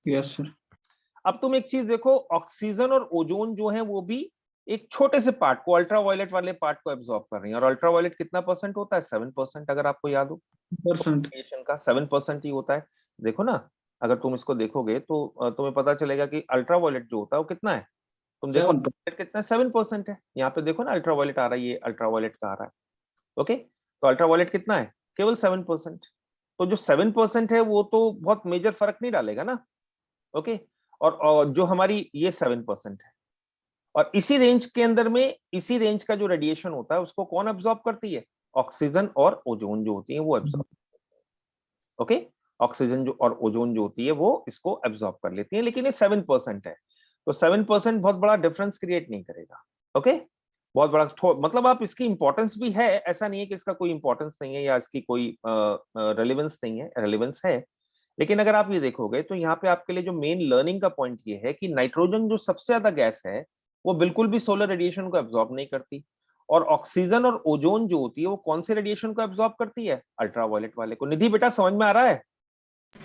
Yes, sir. अब तुम एक चीज देखो, ऑक्सीजन और ओजोन जो है वो भी एक छोटे से पार्ट को, अल्ट्रावायलेट वाले पार्ट को एब्जॉर्ब कर रही है। और अल्ट्रावायलेट कितना परसेंट होता है? 7%, अगर आपको याद हो। Percent. रेडिएशन का 7% ही होता है। देखो ना, अगर तुम इसको देखोगे तो तुम्हें पता चलेगा कि अल्ट्रावायलेट जो होता है वो कितना है। तुम देखो 7%. कितना, 7% है। यहाँ पे देखो ना, अल्ट्रावायलेट आ रहा है, ये अल्ट्रावायलेट का आ रहा है। ओके, तो अल्ट्रावायलेट कितना है? केवल 7%। तो जो 7% है वो तो बहुत मेजर फर्क नहीं डालेगा ना। ओके, और जो हमारी ये 7% है, और इसी रेंज के अंदर में, इसी रेंज का जो रेडिएशन होता है उसको कौन एब्जॉर्ब करती है? ऑक्सीजन और ओजोन जो होती है वो एब्जॉर्ब। ओके, ऑक्सीजन जो और ओजोन जो होती है वो इसको एब्जॉर्ब कर लेती है, लेकिन ये 7% है। तो 7% बहुत बड़ा डिफरेंस क्रिएट नहीं करेगा। ओके, बहुत बड़ा मतलब आप इसकी इंपॉर्टेंस भी है, ऐसा नहीं है कि इसका कोई इंपॉर्टेंस नहीं है या इसकी कोई रेलेवेंस नहीं है, रेलेवेंस है। लेकिन अगर आप ये देखोगे तो यहाँ पे आपके लिए जो मेन लर्निंग का पॉइंट ये है कि नाइट्रोजन जो सबसे ज्यादा गैस है वो बिल्कुल भी सोलर रेडिएशन को एब्जॉर्ब नहीं करती, और ऑक्सीजन और ओजोन जो होती है वो कौन से रेडिएशन को एब्जॉर्ब करती है? अल्ट्रावायलेट वाले को। निधि बेटा समझ में आ रहा है?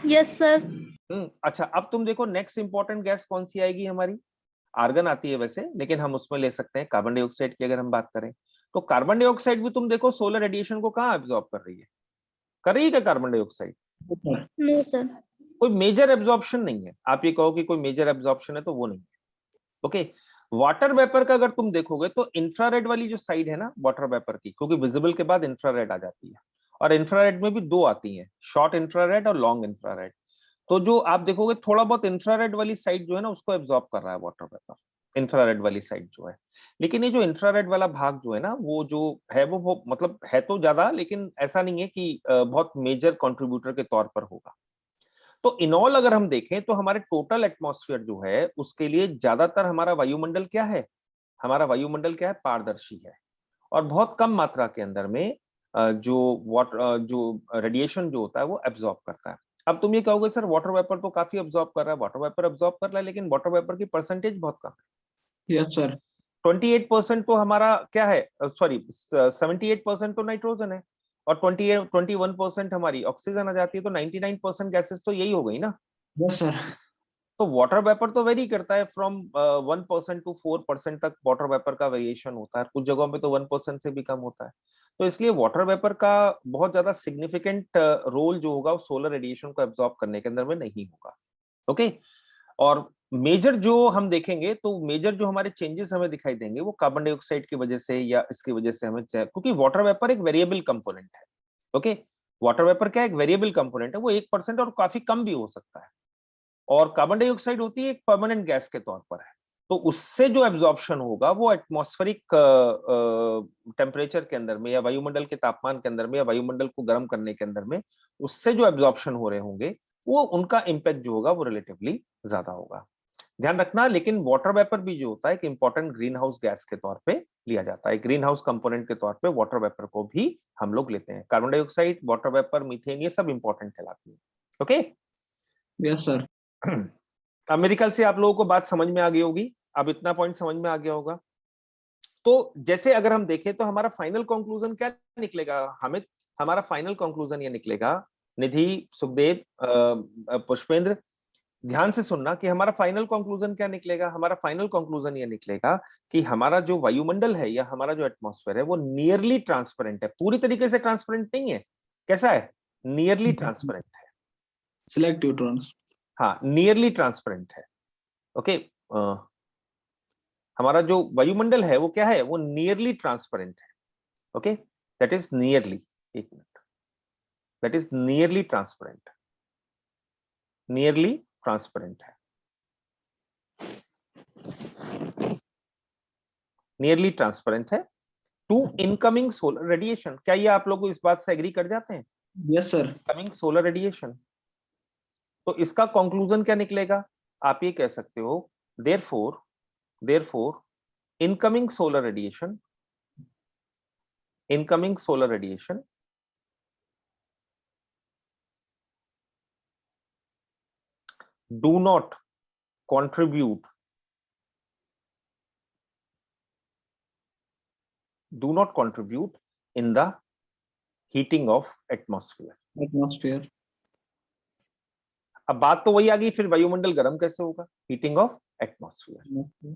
Yes sir. अच्छा, अब तुम देखो नेक्स्ट इंपॉर्टेंट गैस कौन सी आएगी हमारी? आर्गन आती है वैसे, लेकिन हम उसमें ले सकते हैं कार्बन डाइऑक्साइड की अगर हम बात करें तो कार्बन डाइऑक्साइड भी तुम देखो सोलर रेडिएशन को कहाँ एब्जॉर्ब कर रही है? कर रही है क्या कार्बन डाइऑक्साइड? No sir. कोई मेजर एब्जॉर्प्शन नहीं है। आप ये कहो कि कोई मेजर एब्जॉर्प्शन है तो वो नहीं है। ओके, वाटर वेपर का अगर तुम देखोगे तो इंफ्रारेड वाली जो साइड है ना वाटर वेपर की, क्योंकि विजिबल के बाद इंफ्रारेड आ जाती है, और इंफ्रारेड में भी दो आती हैं, शॉर्ट इंफ्रारेड और लॉन्ग इंफ्रारेड। तो जो आप देखोगे थोड़ा बहुत इंफ्रारेड वाली साइड जो है ना उसको एब्जॉर्ब कर रहा है वाटर वेपर, इंफ्रारेड वाली साइड जो है। लेकिन ये जो इंफ्रारेड वाला भाग जो है ना वो जो है वो मतलब है तो ज्यादा, लेकिन ऐसा नहीं है कि बहुत मेजर कंट्रीब्यूटर के तौर पर होगा। तो इन ऑल अगर हम देखें तो हमारे टोटल एटमॉस्फेयर जो है उसके लिए ज्यादातर हमारा वायुमंडल क्या है? हमारा वायुमंडल क्या है? पारदर्शी है, और बहुत कम मात्रा के अंदर में जो रेडिएशन जो होता है वो एब्जॉर्ब करता है। अब तुम ये कहोगे सर वाटर वेपर तो काफी एब्जॉर्ब कर रहा है, वाटर वेपर एब्जॉर्ब कर रहा है, लेकिन वाटर वेपर की परसेंटेज बहुत कम है। Yes sir. 28% तो हमारा क्या है, सॉरी 78% तो नाइट्रोजन है, और 21% हमारी ऑक्सीजन आ जाती है, तो 99% गैसेस तो यही हो गई ना। Yes sir. तो वाटर वेपर तो वेरी करता है फ्रॉम 1% टू 4% तक वाटर वेपर का वेरिएशन होता है, कुछ जगहों पे तो 1% से भी कम होता है। तो इसलिए वाटर वेपर का बहुत ज्यादा सिग्निफिकेंट रोल जो होगा वो सोलर रेडिएशन को एब्जॉर्ब करने के अंदर में नहीं होगा। ओके, और मेजर जो हम देखेंगे तो मेजर जो हमारे चेंजेस हमें दिखाई देंगे वो कार्बन डाइऑक्साइड की वजह से या इसकी वजह से हमें, क्योंकि वाटर वेपर एक वेरिएबल कंपोनेंट है। ओके, वाटर वेपर क्या एक वेरिएबल कंपोनेंट है, वो 1% और काफी कम भी हो सकता है, और कार्बन डाइऑक्साइड होती है एक परमानेंट गैस के तौर पर है। तो उससे जो एब्जॉर्प्शन होगा वो एटमॉस्फेरिक टेम्परेचर के अंदर में या वायुमंडल के तापमान के अंदर में या वायुमंडल को गर्म करने के अंदर में उससे जो एब्जॉर्प्शन हो रहे होंगे वो उनका इम्पैक्ट जो होगा वो रिलेटिवली ज्यादा होगा। ध्यान रखना, लेकिन वाटर वेपर भी जो होता है एक इंपॉर्टेंट ग्रीन हाउस गैस के तौर पे लिया जाता है, ग्रीन हाउस कंपोनेंट के तौर पे वाटर वेपर को भी हम लोग लेते हैं। Carbon dioxide, water vapour, methane, ये सब इंपॉर्टेंट कहलाती है। Okay, yes sir. अब मेरे ख्याल से आप लोगों को बात समझ में आ गई होगी, अब इतना पॉइंट समझ में आ गया होगा। तो जैसे अगर हम देखें तो हमारा फाइनल कंक्लूजन क्या निकलेगा हमें? हमारा फाइनल कंक्लूजन ये निकलेगा, निधि, सुखदेव, पुष्पेंद्र, ध्यान से सुनना कि हमारा फाइनल कंक्लूजन क्या निकलेगा। हमारा फाइनल कंक्लूजन ये निकलेगा कि हमारा जो वायुमंडल है या हमारा जो एटमॉस्फेयर है वो नियरली ट्रांसपेरेंट है, पूरी तरीके से ट्रांसपेरेंट नहीं है। कैसा है? नियरली ट्रांसपेरेंट है। Selective trans. हाँ, नियरली ट्रांसपेरेंट है। ओके, हमारा जो वायुमंडल है वो क्या है? वो नियरली ट्रांसपेरेंट है। ओके, दैट इज नियरली, एक minute, that is nearly transparent, nearly transparent है, नियरली ट्रांसपेरेंट है टू इनकमिंग सोलर रेडिएशन। क्या ये आप लोग इस बात से एग्री कर जाते हैं? Yes sir. Coming solar radiation, तो इसका कंक्लूजन क्या निकलेगा? आप ये कह सकते हो therefore incoming solar radiation do not contribute in the heating of atmosphere. Atmosphere. अब बात तो वही आ गई, फिर वायुमंडल गर्म कैसे होगा? Heating of atmosphere.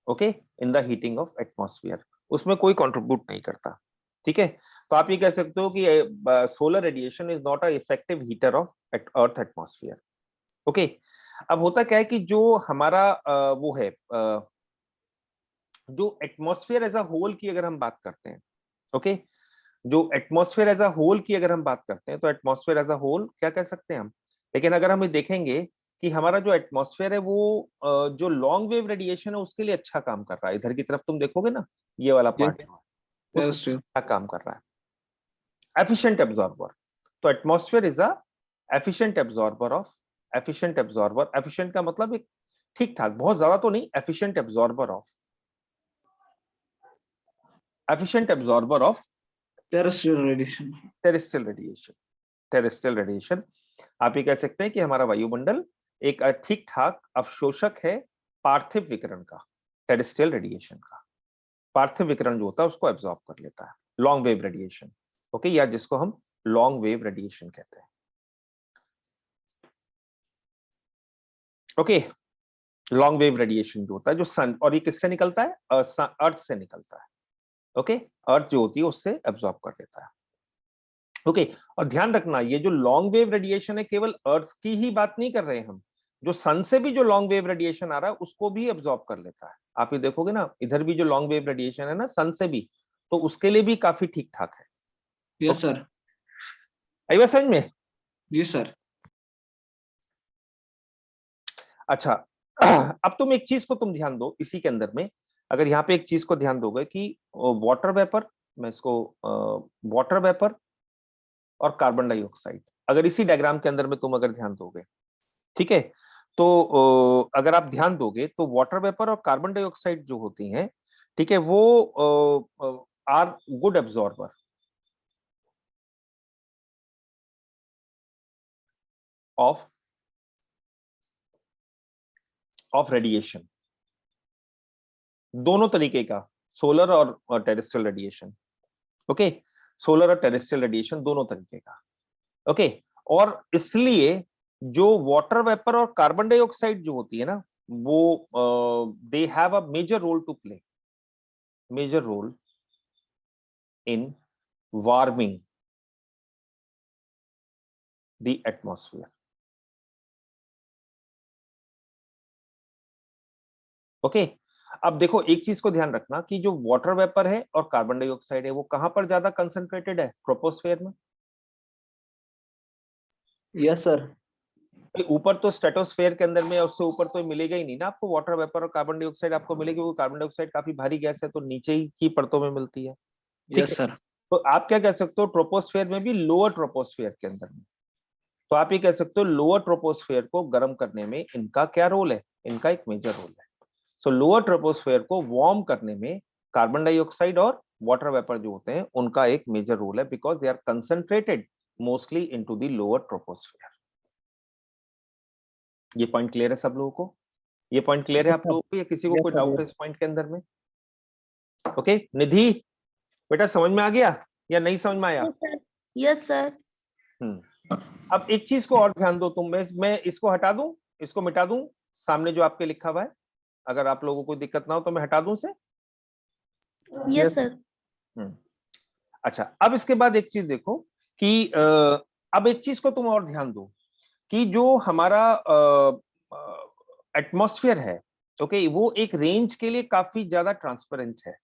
Okay, in the heating of atmosphere, उसमें कोई कंट्रीब्यूट नहीं करता। ठीक है, तो आप ये कह सकते हो कि solar radiation is not a effective heater of earth atmosphere. Okay, अब होता क्या है कि जो हमारा वो है जो एटमॉस्फेयर एज अ होल की अगर हम बात करते हैं, ओके, जो एटमॉस्फेयर एज अ होल की अगर हम बात करते हैं तो एटमॉस्फेयर एज अ होल क्या कह सकते हैं हम? लेकिन अगर हम देखेंगे कि हमारा जो एटमॉस्फेयर है वो जो लॉन्ग वेव रेडिएशन है उसके लिए अच्छा काम कर रहा है। इधर की तरफ तुम देखोगे ना, ये वाला पार्ट यस अच्छा काम कर रहा है। एफिशिएंट एब्जॉर्बर, तो atmosphere is a efficient absorber of, efficient का मतलब एक ठीक ठाक, बहुत ज्यादा तो नहीं, efficient absorber of terrestrial radiation. Terrestrial radiation आप ये कह सकते हैं कि हमारा वायुमंडल एक ठीक ठाक अवशोषक है पार्थिव विकिरण का, टेरेस्ट्रियल रेडिएशन का। पार्थिव विकिरण जो होता है उसको एब्जॉर्ब कर लेता है, लॉन्ग वेव रेडिएशन। ओके, या जिसको हम लॉन्ग वेव रेडिएशन कहते हैं। ओके, लॉन्ग वेव रेडिएशन जो होता है जो सन, और ये किससे निकलता है? अर्थ से निकलता है। ओके, अर्थ जो होती है उससे एब्जॉर्ब कर लेता है। ओके, और ध्यान रखना ये जो लॉन्ग वेव रेडिएशन है केवल अर्थ की ही बात नहीं कर रहे हैं हम, जो सन से भी जो लॉन्ग वेव रेडिएशन आ रहा है उसको भी एब्जॉर्ब कर लेता है। आप ये देखोगे ना, इधर भी जो लॉन्ग वेव रेडिएशन है ना सन से भी, तो उसके लिए भी काफी ठीक ठाक है। Yes sir. आई बात समझ में? जी सर। अच्छा, अब तुम एक चीज को तुम ध्यान दो इसी के अंदर में, अगर यहाँ पे एक चीज को ध्यान दोगे कि वाटर वेपर, मैं इसको वाटर वेपर और कार्बन डाइऑक्साइड, अगर इसी डायग्राम के अंदर में तुम अगर ध्यान दोगे, ठीक है, तो अगर आप ध्यान दोगे तो वाटर वेपर और कार्बन डाइऑक्साइड जो होती हैं, ठीक है, वो are good absorber of radiation, दोनों तरीके का, सोलर और टेरेस्ट्रियल रेडिएशन। ओके, सोलर और टेरेस्ट्रियल रेडिएशन दोनों तरीके का। ओके, और इसलिए जो वाटर वेपर और कार्बन डाइऑक्साइड जो होती है ना, वो they have a major role to play, major role in warming the atmosphere. Okay, अब देखो एक चीज को ध्यान रखना कि जो वाटर वेपर है और कार्बन डाइऑक्साइड है वो कहां पर ज्यादा कंसंट्रेटेड है? ट्रोपोस्फेयर में। Yes sir. ऊपर तो स्ट्रेटोस्फेयर के अंदर में, उससे ऊपर तो मिलेगा ही नहीं ना आपको वाटर वेपर और कार्बन डाइऑक्साइड, आपको मिलेगी वो कार्बन डाइऑक्साइड काफी भारी गैस है तो नीचे ही की परतों में मिलती है। ठीक है, यस सर। तो आप क्या कह सकते हो, ट्रोपोस्फेयर में भी लोअर ट्रोपोस्फेयर के अंदर में, तो आप ये कह सकते हो लोअर ट्रोपोस्फेयर को गर्म करने में इनका क्या रोल है? इनका एक मेजर रोल है। सो लोअर ट्रोपोस्फेयर को वार्म करने में कार्बन डाइऑक्साइड और वाटर वेपर जो होते हैं उनका एक मेजर रोल है, because they are concentrated mostly into the lower troposphere. ये पॉइंट क्लियर है सब लोगों को? ये पॉइंट क्लियर है आप लोगों को या किसी को कोई डाउट है इस पॉइंट के अंदर में? ओके, निधि बेटा समझ में आ गया या नहीं समझ में आया? Yes sir. अब एक चीज को और ध्यान दो तुम, मैं इसको हटा दूं, इसको मिटा दूं, सामने जो आपके लिखा हुआ है, अगर आप लोगों को कोई दिक्कत ना हो तो मैं हटा दूं से। Yes sir. अच्छा, अब इसके बाद एक चीज देखो कि अब एक चीज को तुम और ध्यान दो कि जो हमारा एटमॉस्फेयर है, ओके, वो एक रेंज के लिए काफी ज्यादा ट्रांसपेरेंट है।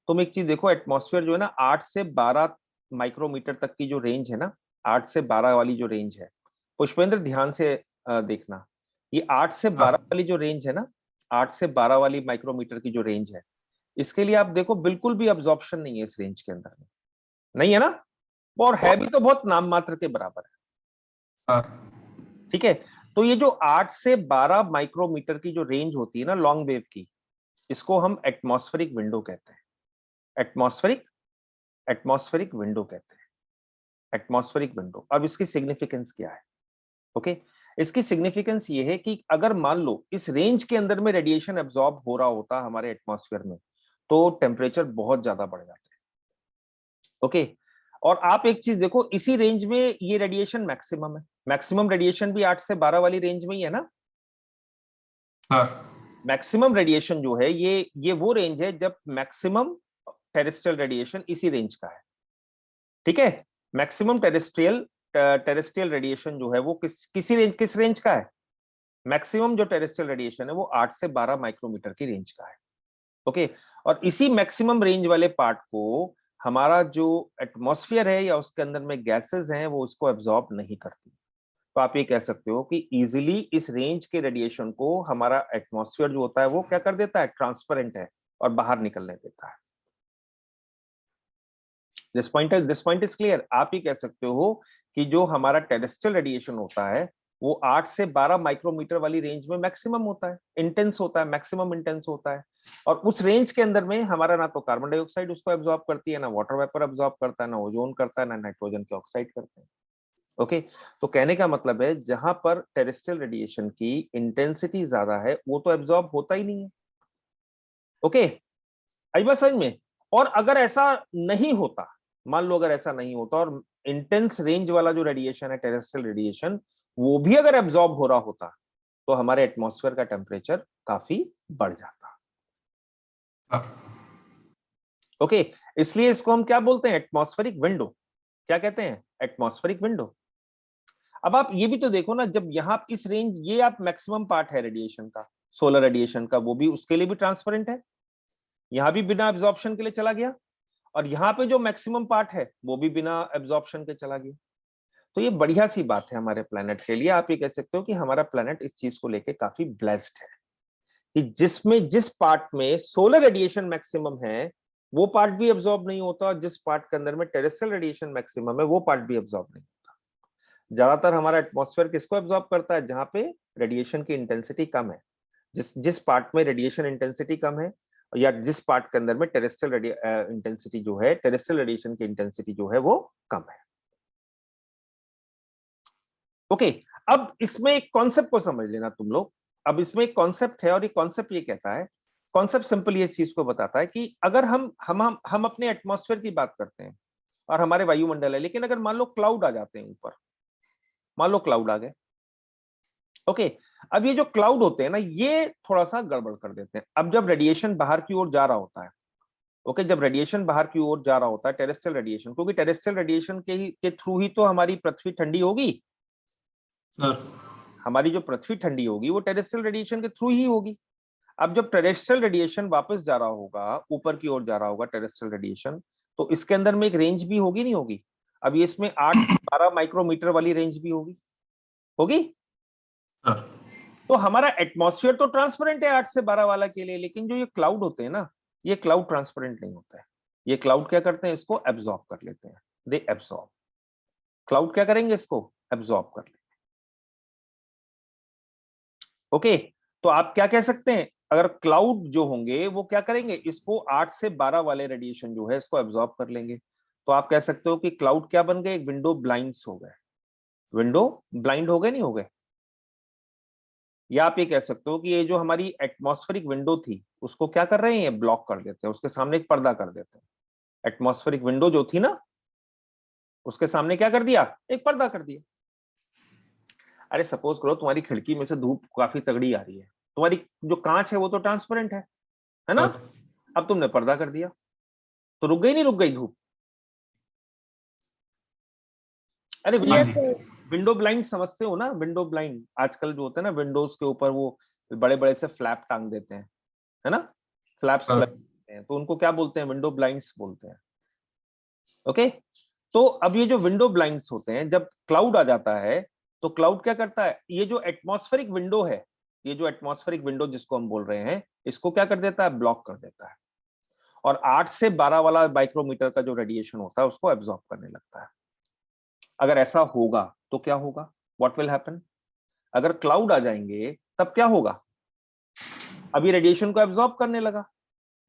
तुम एक चीज देखो, एटमॉस्फेयर जो है ना 8 से 12 माइक्रोमीटर तक की जो रेंज है ना, 8 से 12 वाली जो रेंज है, पुष्पेंद्र ध्यान से देखना, ये 8 से 12 वाली जो रेंज है ना, 8 से 12 वाली माइक्रोमीटर की जो रेंज है, इसके लिए आप देखो बिल्कुल भी अब्जॉर्प्शन नहीं है इस रेंज के अंदर में, नहीं है ना, और है भी तो बहुत नाम मात्र के बराबर है। ठीक है, तो ये जो 8 से 12 माइक्रोमीटर की जो रेंज होती है ना लॉन्ग वेव की, इसको हम एटमॉस्फेरिक विंडो कहते हैं। एटमॉस्फेरिक विंडो कहते हैं, एटमॉस्फेरिक विंडो। अब इसकी सिग्निफिकेंस क्या है? ओके, इसकी सिग्निफिकेंस ये है कि अगर मान लो इस रेंज के अंदर में रेडिएशन एब्जॉर्ब हो रहा होता हमारे एटमॉस्फेयर में, तो टेम्परेचर बहुत ज्यादा बढ़ जाता है। ओके, और आप एक चीज देखो, इसी रेंज में ये रेडिएशन मैक्सिमम है, मैक्सिमम रेडिएशन भी 8 से 12 वाली रेंज में ही है ना। मैक्सिमम रेडिएशन जो है ये वो रेंज है जब मैक्सिमम टेरेस्ट्रियल रेडिएशन इसी रेंज का है। ठीक है, मैक्सिमम टेरेस्ट्रियल रेडिएशन जो है वो किस रेंज का है? मैक्सिमम जो टेरेस्ट्रियल रेडिएशन है वो 8 से 12 माइक्रोमीटर की रेंज का है। ओके, और इसी मैक्सिमम रेंज वाले पार्ट को हमारा जो एटमॉस्फेयर है या उसके अंदर में गैसेस हैं वो उसको एब्जॉर्ब नहीं करती। तो आप ये कह सकते हो कि इजीली इस रेंज के रेडिएशन को हमारा एटमॉस्फेयर जो होता है वो क्या कर देता है? ट्रांसपेरेंट है और बाहर निकलने देता है। This point is clear. आप ही कह सकते हो कि जो हमारा टेरेस्ट्रियल रेडिएशन होता है वो 8 से 12 माइक्रोमीटर वाली रेंज में मैक्सिमम होता है, इंटेंस होता है, मैक्सिमम इंटेंस होता है, और उस रेंज के अंदर में हमारा ना तो कार्बन डाइऑक्साइड उसको एब्जॉर्ब करती है, ना वाटर वेपर एब्जॉर्ब करता है, ना ओजोन करता है, ना नाइट्रोजन के ऑक्साइड करते हैं। ओके तो कहने का मतलब है जहां पर टेरेस्ट्रियल रेडिएशन की इंटेंसिटी ज्यादा है वो तो एब्जॉर्ब होता ही नहीं है। ओके आई बात समझ में। और अगर ऐसा नहीं होता, मान लो अगर ऐसा नहीं होता और इंटेंस रेंज वाला जो रेडिएशन है टेरेस्ट्रियल रेडिएशन वो भी अगर एब्जॉर्ब हो रहा होता तो हमारे एटमॉस्फेयर का टेम्परेचर काफी बढ़ जाता। ओके इसलिए इसको हम क्या बोलते हैं, एटमॉस्फेरिक विंडो। क्या कहते हैं, एटमॉस्फेरिक विंडो। अब आप ये भी तो देखो ना, जब यहाँ इस रेंज, ये आप मैक्सिमम पार्ट है रेडिएशन का, सोलर रेडिएशन का, वो भी उसके लिए भी ट्रांसपेरेंट है, यहाँ भी बिना एब्जॉर्प्शन के लिए चला गया, और यहाँ पे जो मैक्सिमम पार्ट है वो भी बिना एब्जॉर्प्शन के चला गया। तो ये बढ़िया सी बात है हमारे प्लेनेट के लिए। आप ये कह सकते हो कि हमारा प्लेनेट इस चीज को लेके काफी ब्लेस्ड है कि जिसमें जिस पार्ट में सोलर रेडिएशन मैक्सिमम है वो पार्ट भी एब्जॉर्ब नहीं होता, और जिस पार्ट के अंदर में टेरेस्ट्रियल रेडिएशन मैक्सिमम है वो पार्ट भी एब्जॉर्ब नहीं होता। ज्यादातर हमारा एटमॉस्फेयर किसको एब्जॉर्ब करता है, जहां पे रेडिएशन की इंटेंसिटी कम है, जिस पार्ट में रेडिएशन इंटेंसिटी कम है, या जिस पार्ट के अंदर में टेरेस्ट्रियल इंटेंसिटी जो है, टेरेस्ट्रियल रेडिएशन की इंटेंसिटी जो है वो कम है। ओके अब इसमें एक कॉन्सेप्ट को समझ लेना तुम लोग। अब इसमें एक कॉन्सेप्ट है और ये कॉन्सेप्ट ये कहता है, कॉन्सेप्ट सिंपल ये चीज को बताता है कि अगर हम अपने एटमॉस्फेयर की बात करते हैं और हमारे वायुमंडल है, लेकिन अगर मान लो क्लाउड आ जाते हैं ऊपर, मान लो क्लाउड आ गए। ओके अब ये जो क्लाउड होते हैं ना ये थोड़ा सा गड़बड़ कर देते हैं। अब जब रेडिएशन बाहर की ओर जा रहा होता है, ओके जब रेडिएशन बाहर की ओर जा रहा होता है टेरेस्ट्रियल रेडिएशन, क्योंकि टेरेस्ट्रियल रेडिएशन के थ्रू ही तो हमारी पृथ्वी ठंडी होगी सर। हमारी जो पृथ्वी ठंडी होगी वो टेरेस्ट्रियल रेडिएशन के थ्रू ही होगी। अब जब टेरेस्ट्रियल रेडिएशन वापस जा रहा होगा, ऊपर की ओर जा रहा होगा टेरेस्ट्रियल रेडिएशन, तो इसके अंदर में एक रेंज भी होगी, नहीं होगी? अब ये इसमें 8 से 12 माइक्रोमीटर वाली रेंज भी होगी, होगी? तो हमारा एटमॉस्फेयर तो ट्रांसपेरेंट है 8 से 12 वाला के लिए, लेकिन जो ये क्लाउड होते हैं ना, ये क्लाउड ट्रांसपेरेंट नहीं होता है। ये क्लाउड क्या करते हैं, इसको एब्जॉर्ब कर लेते हैं, दे एब्जॉर्ब। क्लाउड क्या करेंगे, इसको एब्जॉर्ब कर लेंगे। ओके तो आप क्या कह सकते हैं, अगर क्लाउड जो होंगे वो क्या करेंगे, इसको 8 से 12 वाले रेडिएशन जो है इसको एब्जॉर्ब कर लेंगे। तो आप कह सकते हो कि क्लाउड क्या बन गए, एक विंडो ब्लाइंड्स हो गए, विंडो ब्लाइंड हो गए, नहीं हो गए? या आप ये कह सकते हो कि ये जो हमारी एटमॉस्फेरिक विंडो थी उसको क्या कर रहे हैं, ये ब्लॉक कर देते हैं, उसके सामने एक पर्दा कर देते हैं। एटमॉस्फेरिक विंडो जो थी ना उसके सामने क्या कर दिया, एक पर्दा कर दिया। अरे सपोज करो तुम्हारी खिड़की में से धूप काफी तगड़ी आ रही है, तुम्हारी जो कांच है वो तो ट्रांसपेरेंट है ना? अब तुमने पर्दा कर दिया तो रुक गई, नहीं रुक गई धूप? अरे विंडो ब्लाइंड समझते हो ना, विंडो ब्लाइंड आजकल जो होते हैं ना, विंडोज के ऊपर वो बड़े बड़े से फ्लैप टांग देते हैं, है ना? फ्लैप्स लगते हैं, तो उनको क्या बोलते हैं, विंडो ब्लाइंड्स बोलते हैं। ओके तो अब ये जो विंडो ब्लाइंड्स होते हैं, जब क्लाउड आ जाता है तो क्लाउड क्या करता है, ये जो एटमॉस्फेरिक विंडो है, ये जो एटमॉस्फेरिक विंडो जिसको हम बोल रहे हैं, इसको क्या कर देता है, ब्लॉक कर देता है, और 8 से 12 वाला माइक्रोमीटर का जो रेडिएशन होता है उसको एब्जॉर्ब करने लगता है। अगर ऐसा होगा तो क्या होगा, व्हाट विल हैपन? अगर क्लाउड आ जाएंगे तब क्या होगा, अभी रेडिएशन को एब्जॉर्ब करने लगा,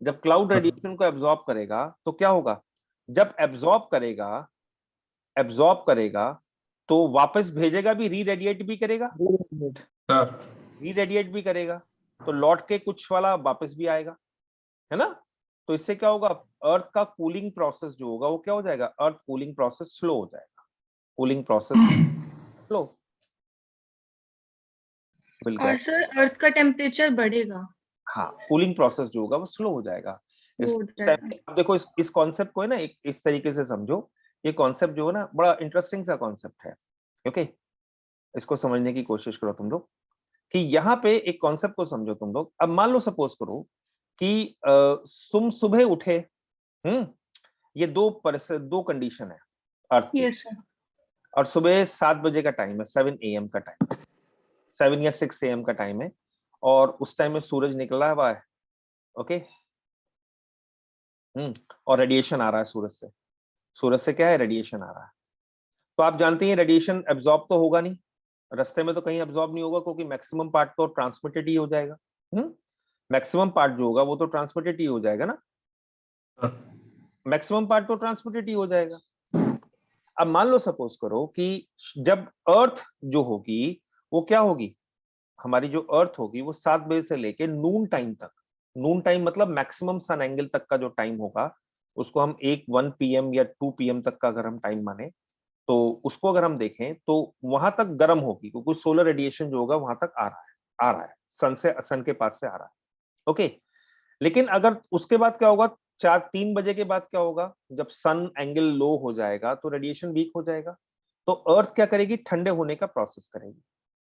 जब क्लाउड रेडिएशन को एब्जॉर्ब करेगा तो क्या होगा, जब एब्जॉर्ब करेगा तो वापस भेजेगा भी, री रेडिएट भी करेगा, री रेडिएट भी करेगा, तो लौट के कुछ वाला वापस भी आएगा, है ना? तो इससे क्या होगा, अर्थ का कूलिंग प्रोसेस जो होगा वो क्या हो जाएगा, अर्थ कूलिंग प्रोसेस स्लो हो जाएगा, कूलिंग प्रोसेस स्लो। और सर अर्थ का टेम्परेचर बढ़ेगा। हाँ कूलिंग प्रोसेस जो होगा वो स्लो हो जाएगा। इस टाइम अब देखो इस कॉन्सेप्ट को है ना, एक इस तरीके से समझो, ये कॉन्सेप्ट जो है ना बड़ा इंटरेस्टिंग सा कॉन्सेप्ट है। ओके इसको समझने की कोशिश करो तुम लोग, कि यहाँ पे एक कॉन्सेप्ट को समझो तुम लोग। अब मान लो सपोज करो कि तुम सुबह उठे, ये दो कंडीशन है अर्थ की। Yes sir. और सुबह 7 बजे का टाइम है, 7 AM का टाइम, 7 या 6 AM का टाइम है, और उस टाइम में सूरज निकला हुआ है। ओके और रेडिएशन आ रहा है सूरज से क्या है, रेडिएशन आ रहा है। तो आप जानते हैं रेडिएशन एब्जॉर्ब तो होगा नहीं, रास्ते में तो कहीं एब्जॉर्ब नहीं होगा, क्योंकि मैक्सिमम पार्ट तो ट्रांसमिटेड ही हो जाएगा। मैक्सिमम पार्ट जो होगा वो तो ट्रांसमिटेड ही हो जाएगा ना, मैक्सिमम पार्ट तो ट्रांसमिटेड ही हो जाएगा। अब मान लो सपोज करो कि जब अर्थ जो होगी वो क्या होगी, हमारी जो अर्थ होगी वो 7 बजे से लेके नून टाइम तक, नून टाइम मतलब मैक्सिमम सन एंगल तक का जो टाइम होगा उसको हम 1 PM या 2 PM तक का अगर हम टाइम माने, तो उसको अगर हम देखें तो वहां तक गर्म होगी, क्योंकि सोलर रेडिएशन जो होगा वहां तक आ रहा है सन के पास से आ रहा है। ओके, लेकिन अगर उसके बाद क्या होगा, 3 बजे के बाद क्या होगा, जब सन एंगल लो हो जाएगा तो रेडिएशन वीक हो जाएगा, तो अर्थ क्या करेगी, ठंडे होने का प्रोसेस करेगी।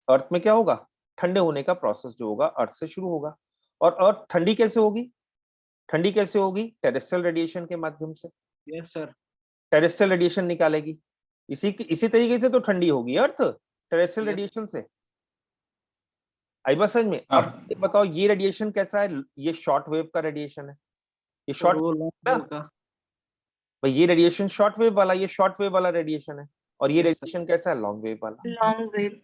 अर्थ में क्या होगा, ठंडे होने का प्रोसेस जो होगा अर्थ से शुरू होगा। और अर्थ ठंडी कैसे होगी, ठंडी कैसे होगी, टेरेस्ट्रियल रेडिएशन के माध्यम से। Yes sir. टेरेस्ट्रियल रेडिएशन निकालेगी, इसी तरीके से तो ठंडी होगी अर्थ, टेरेस्ट्रियल रेडिएशन से। आई बात समझ में? अब ये बताओ ये रेडिएशन कैसा है, ये शॉर्ट वेव का रेडिएशन है, ये शॉर्ट का भाई, ये रेडिएशन शॉर्ट वेव वाला, ये शॉर्ट वेव वाला रेडिएशन है, और ये रेडिएशन कैसा है, लॉन्ग वेव वाला। Long wave.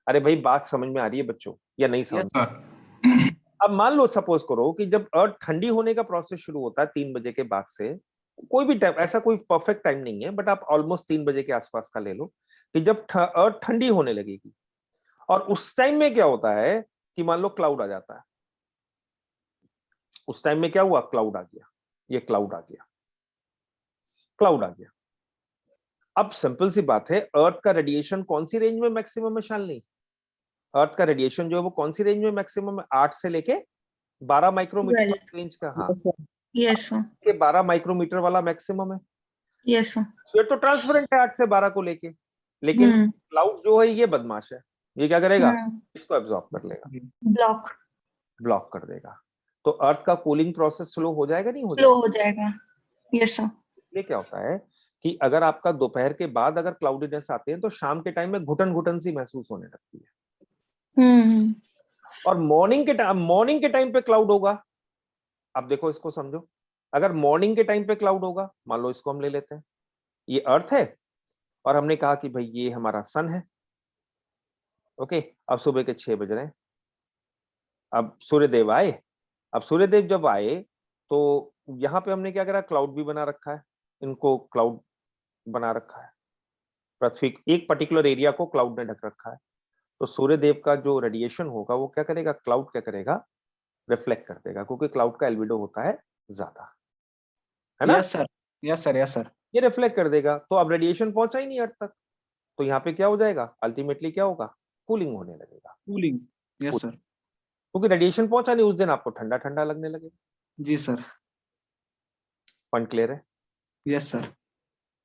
अरे भाई बात समझ में आ रही है बच्चों या नहीं समझ में? सर अब मान लो सपोज करो कि जब अर्थ ठंडी होने का प्रोसेस शुरू होता है 3 बजे के बाद से, कोई भी टाइम, ऐसा कोई परफेक्ट टाइम नहीं है, बट आप ऑलमोस्ट 3 बजे के आसपास का ले लो कि जब अर्थ ठंडी होने लगेगी, और उस टाइम में क्या होता है कि मान लो क्लाउड आ जाता है। उस टाइम में क्या हुआ, क्लाउड आ गया, ये क्लाउड आ गया, क्लाउड आ गया। अब सिंपल सी बात है, अर्थ का रेडिएशन कौन सी रेंज में मैक्सिमम है शालिनी? अर्थ का रेडिएशन जो है वो कौन सी रेंज में मैक्सिमम है? 8 से लेके 12 माइक्रोमीटर रेंज का। हाँ, यस सर। के 12 माइक्रोमीटर वाला मैक्सिमम है। Yes sir. ये तो ट्रांसपेरेंट है 8 से 12 को लेके, लेकिन क्लाउड जो है ये बदमाश है, ये क्या करेगा, इसको एब्जॉर्ब कर लेगा, ब्लॉक कर देगा। तो अर्थ का कूलिंग प्रोसेस स्लो हो जाएगा, नहीं हो जाएगा? स्लो हो जाएगा। Yes sir. इसलिए क्या होता है कि अगर आपका दोपहर के बाद अगर क्लाउडीनेस आते हैं तो शाम के टाइम में घुटन घुटन सी महसूस होने लगती है। और मॉर्निंग के टाइम पे क्लाउड होगा। अब देखो इसको समझो, अगर मॉर्निंग के टाइम पे क्लाउड होगा, मान लो इसको हम ले लेते हैं, ये अर्थ है और हमने कहा कि भाई ये हमारा सन है। ओके, अब सुबह के 6 बज रहे हैं, अब सूर्यदेव आए। अब सूर्यदेव जब आए तो यहाँ पे हमने क्या करा, क्लाउड भी बना रखा है, इनको क्लाउड बना रखा है, पृथ्वी एक पर्टिकुलर एरिया को क्लाउड ने ढक रखा है। तो सूर्यदेव का जो रेडिएशन होगा वो क्या करेगा, क्लाउड क्या करेगा, रिफ्लेक्ट कर देगा, क्योंकि क्लाउड का एल्बिडो होता है ज्यादा, है ना? Yes sir, yes sir, yes sir. ये रिफ्लेक्ट कर देगा, तो अब रेडिएशन पहुंचा ही नहीं अर्थ तक, तो यहाँ पे क्या हो जाएगा, अल्टीमेटली क्या होगा, कूलिंग होने लगेगा। Cooling, yes sir. क्योंकि रेडिएशन पहुंचा नहीं, उस दिन आपको ठंडा ठंडा लगने लगेगा। जी सर। पॉइंट क्लियर है? Yes sir.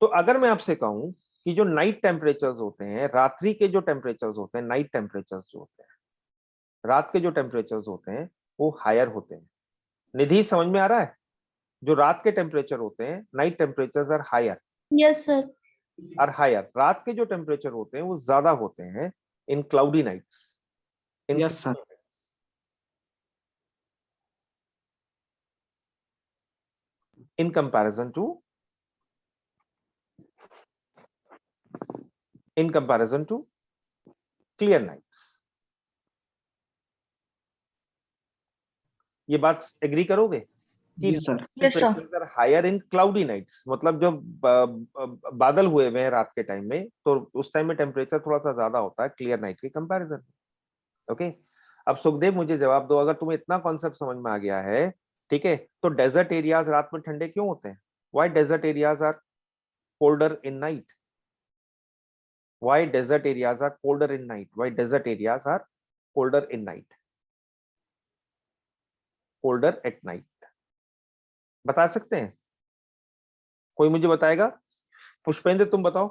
तो अगर मैं आपसे कहूं कि जो नाइट टेम्परेचर्स होते हैं, रात्रि के जो टेम्परेचर्स होते हैं, नाइट टेम्परेचर्स जो होते हैं, रात के जो टेम्परेचर्स होते हैं वो हायर होते हैं। निधि समझ में आ रहा है? जो रात के टेम्परेचर होते हैं, night temperatures are higher. Yes sir. Are higher, रात के जो टेम्परेचर होते हैं वो ज्यादा होते हैं in cloudy nights. Yes sir. in comparison to clear nights। ये बात एग्री करोगे कि temperatures are higher in cloudy nights, मतलब जब बादल हुए हुए हैं रात के टाइम में, तो उस टाइम में टेम्परेचर थोड़ा सा ज्यादा होता है क्लियर नाइट के कंपैरिजन में। ओके, अब सुखदेव मुझे जवाब दो, अगर तुम्हें इतना कॉन्सेप्ट समझ में आ गया है, ठीक है, तो डेजर्ट एरियाज रात में ठंडे क्यों होते हैं? Why desert areas are colder in night? Why desert areas are colder in night? Why desert areas are colder in night? Colder at night। बता सकते हैं? कोई मुझे बताएगा? पुष्पेंद्र तुम बताओ।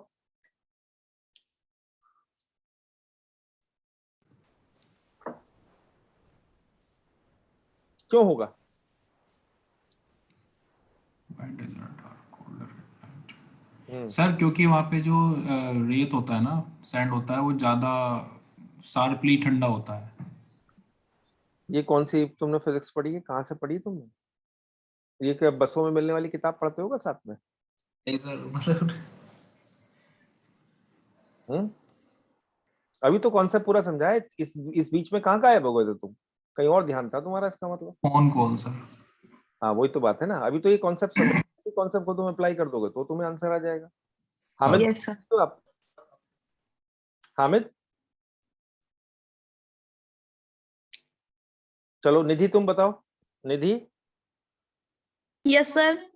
क्यों होगा? सर क्योंकि वहाँ पे जो रेत होता है ना, सैंड होता है, वो ज्यादा शार्पली ठंडा होता है। ये कौन सी तुमने फिजिक्स पढ़ी है, कहाँ से पढ़ी तुमने? ये क्या बसों में मिलने वाली किताब पढ़ते होगा साथ में? नहीं सर, मतलब अभी तो कॉन्सेप्ट पूरा समझाया, इस बीच में कहाँ गायब हो गए थे तुम? कहीं और ध्यान था तुम्हारा, इसका मतलब? Phone call sir. हाँ वही तो बात है ना, अभी तो ये कॉन्सेप्ट इसी कॉन्सेप्ट को तुम अप्लाई कर दोगे तो तुम्हें आंसर आ जाएगा। Hamid, Yes, sir. तो आप हामिद, चलो निधि तुम बताओ। निधि, यस सर।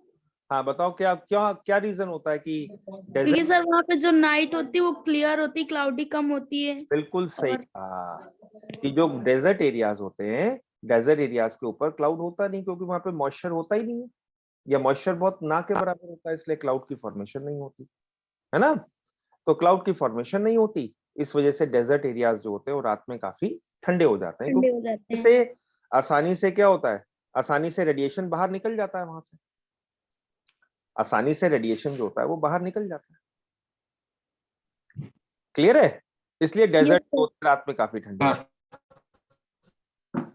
हाँ बताओ क्या क्या क्या रीजन होता है कि क्योंकि desert- सर वहाँ पे जो नाइट होती है वो क्लियर होती है, क्लाउडी कम होती है। बिल्कुल सही और- कहा कि जो डेजर्ट एरियाज होते हैं, डेजर्ट एरियाज के ऊपर क्लाउड होता नहीं, क्योंकि वहां पे मॉइस्चर होता ही नहीं है, या मॉइस्चर बहुत ना के बराबर होता है, इसलिए क्लाउड की फॉर्मेशन नहीं होती है ना। तो क्लाउड की फॉर्मेशन नहीं होती, इस वजह से डेजर्ट एरियाज जो होते हैं वो रात में काफी ठंडे हो जाते हैं, ठंडे हो जाते हैं। से आसानी से क्या होता है, आसानी से रेडिएशन बाहर निकल जाता है वहां से, आसानी से रेडिएशन जो होता है वो बाहर निकल जाता है। क्लियर है? इसलिए डेजर्ट sir. रात में काफी ठंडे हाँ। होते हैं।